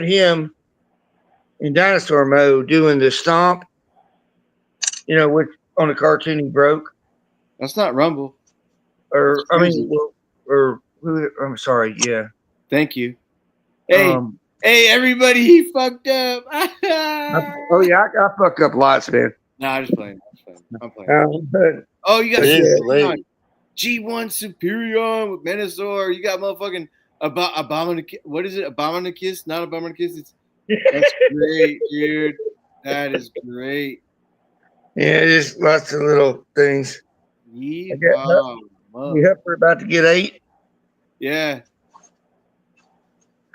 him in dinosaur mode doing the stomp. Which on the cartoon he broke. That's not Rumble. I'm sorry. Yeah. Thank you. Hey, hey, everybody, he fucked up. Oh yeah, I fuck up lots, man. No, I'm just playing. I'm playing. Oh, you got G1 Superior with Menazor. You got motherfucking Abominus. What is it? Abominus? Not Abominus. That's great, dude. That is great. Yeah, just lots of little things. We hope we're about to get 8. Yeah.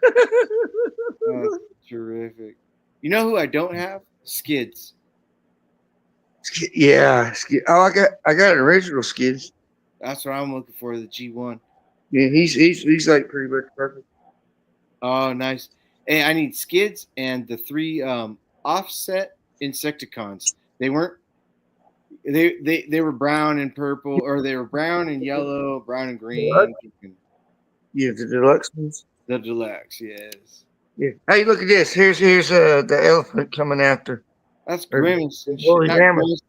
That's terrific. You know who I don't have? Skids. Yeah. Oh, I got an original Skids. That's what I'm looking for, the G1. Yeah, he's like pretty much perfect. Oh, nice. Hey, I need Skids and the 3 offset Insecticons. They weren't. They were brown and purple, or they were brown and yellow, brown and green. Yeah, the deluxe ones. The deluxe, yes. Yeah. Hey, look at this. Here's the elephant coming after. That's Grimace. Woolly Mammoth.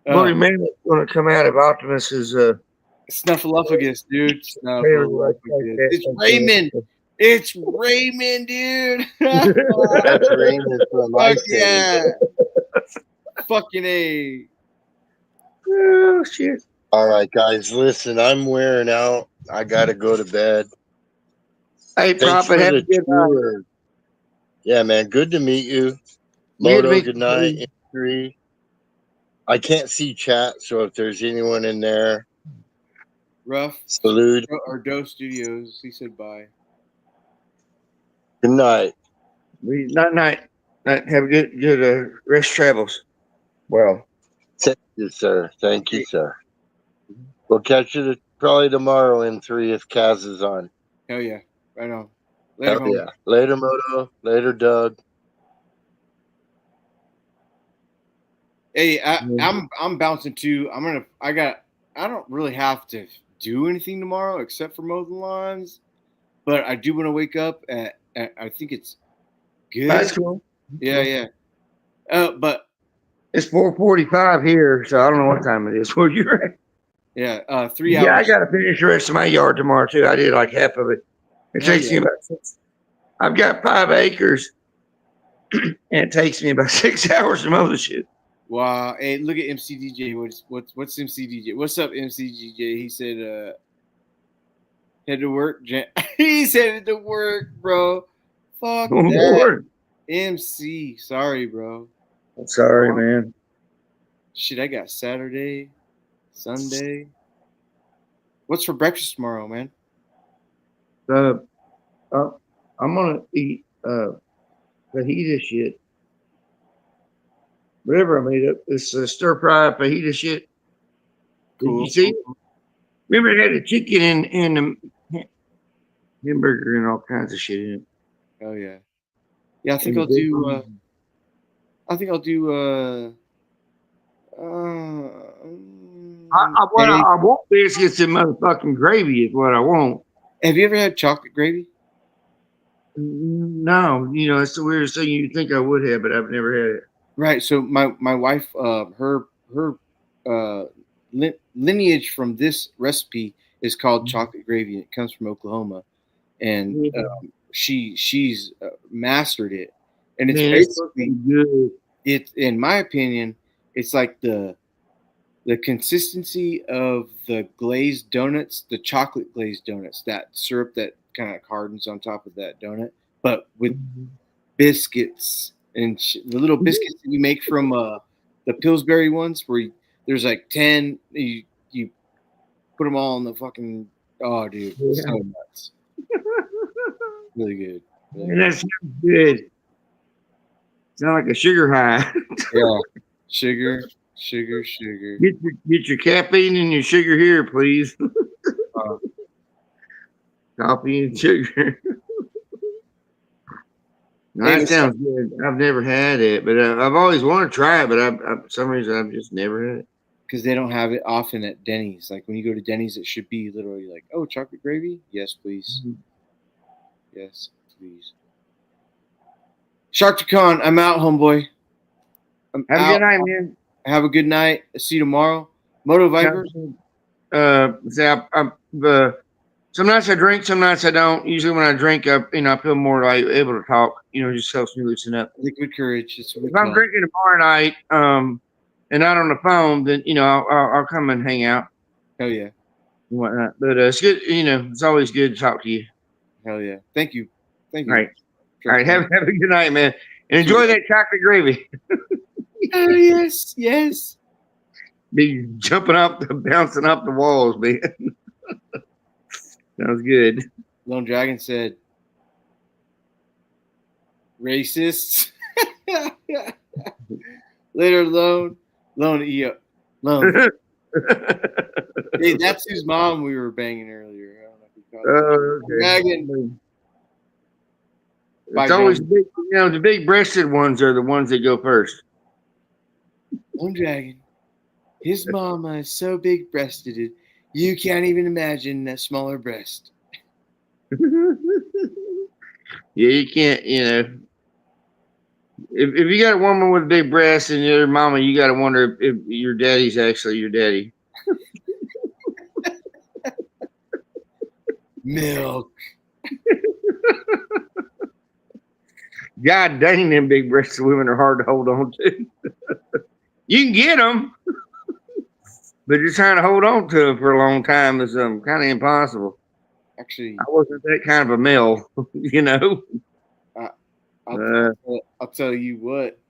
Woolly Mammoth going to come out of Optimus's Snuffleupagus, dude. It's Raymond. It's Raymond, dude. That's Raymond from Fuck yeah. Fucking A. Oh shit. All right, guys, listen, I'm wearing out. I gotta go to bed. Hey, Prophet, have a good night. Yeah, man, good to meet you. Moto, good night. M3. I can't see chat, so if there's anyone in there, Rough. Salute. Or Doe Studios. He said bye. Good night. Night. Have a good rest travels. Well. Thank you, sir. Thank you, sir. We'll catch you probably tomorrow in 3 if Kaz is on. Hell yeah. Right on. Later, Hell homie. yeah. Later, Moto. Later, Doug. Hey, I'm bouncing too. I don't really have to do anything tomorrow except for mow the lawns, but I do want to wake up at I think it's good. That's cool. Yeah. But it's 4:45 here, so I don't know what time it is where you're at. Yeah, 3 Yeah, I hours. got to finish the rest of my yard tomorrow too. I did like half of it. It takes me about 6. I've got 5 acres, and it takes me about 6 hours to mow the shit. Wow. Hey, look at MCDJ. What's MCDJ? What's up, MCDJ? He said, head to work. He's headed to work, bro. Fuck that. Lord. MC. Sorry, bro. I'm sorry, man. Shit, I got Saturday, Sunday. What's for breakfast tomorrow, man? I'm gonna eat fajita shit. Whatever I made up, it's a stir fry fajita shit. Did you see? Remember, it had the chicken and the hamburger and all kinds of shit in it. Oh yeah. Yeah, I think I'll do. I want biscuits and motherfucking gravy is what I want. Have you ever had chocolate gravy? No, it's the weirdest thing you think I would have, but I've never had it. Right. So my wife, her lineage from this recipe is called chocolate gravy. It comes from Oklahoma, and she's mastered it. And it's basically good. It's, in my opinion, it's like the consistency of the glazed donuts, the chocolate glazed donuts, that syrup that kind of hardens on top of that donut, but with biscuits and the little biscuits that you make from the Pillsbury ones, where there's like 10, you put them all in the fucking, oh dude, it's so nuts. Really good. And that sounds good. Sound like a sugar high. Yeah, sugar. Get your caffeine and your sugar here, please. Coffee and sugar. That sounds good. I've never had it, but I've always wanted to try it, but for some reason I've just never had it. Because they don't have it often at Denny's. Like when you go to Denny's, it should be literally like, oh, chocolate gravy? Yes, please. Yes, please. Sharktacon, I'm out, homeboy. Have a good night, man. Have a good night. See you tomorrow. Moto Viper. Some nights I drink, some nights I don't. Usually when I drink, I feel more like able to talk. Just helps me loosen up. Liquid courage. If I'm drinking tomorrow night, and not on the phone, then I'll come and hang out. Hell yeah. And whatnot. But it's good. It's always good to talk to you. Hell yeah. Thank you. All right. Have a good night, man, and enjoy that chocolate gravy. Oh yes. Be bouncing off the walls, man. Sounds good. Lone Dragon said, racists. Later, Lone. Hey, that's whose mom we were banging earlier. I don't know if you caught okay. Dragon. It's always big, the big-breasted ones are the ones that go first. Lone Dragon. His mama is so big-breasted, you can't even imagine a smaller breast. Yeah, you can't, If you got a woman with big breasts and your mama, you got to wonder if your daddy's actually your daddy. Milk. God dang, them big breasted women are hard to hold on to. You can get them, but just trying to hold on to them for a long time is kind of impossible. Actually, I wasn't that kind of a male, I'll tell you what.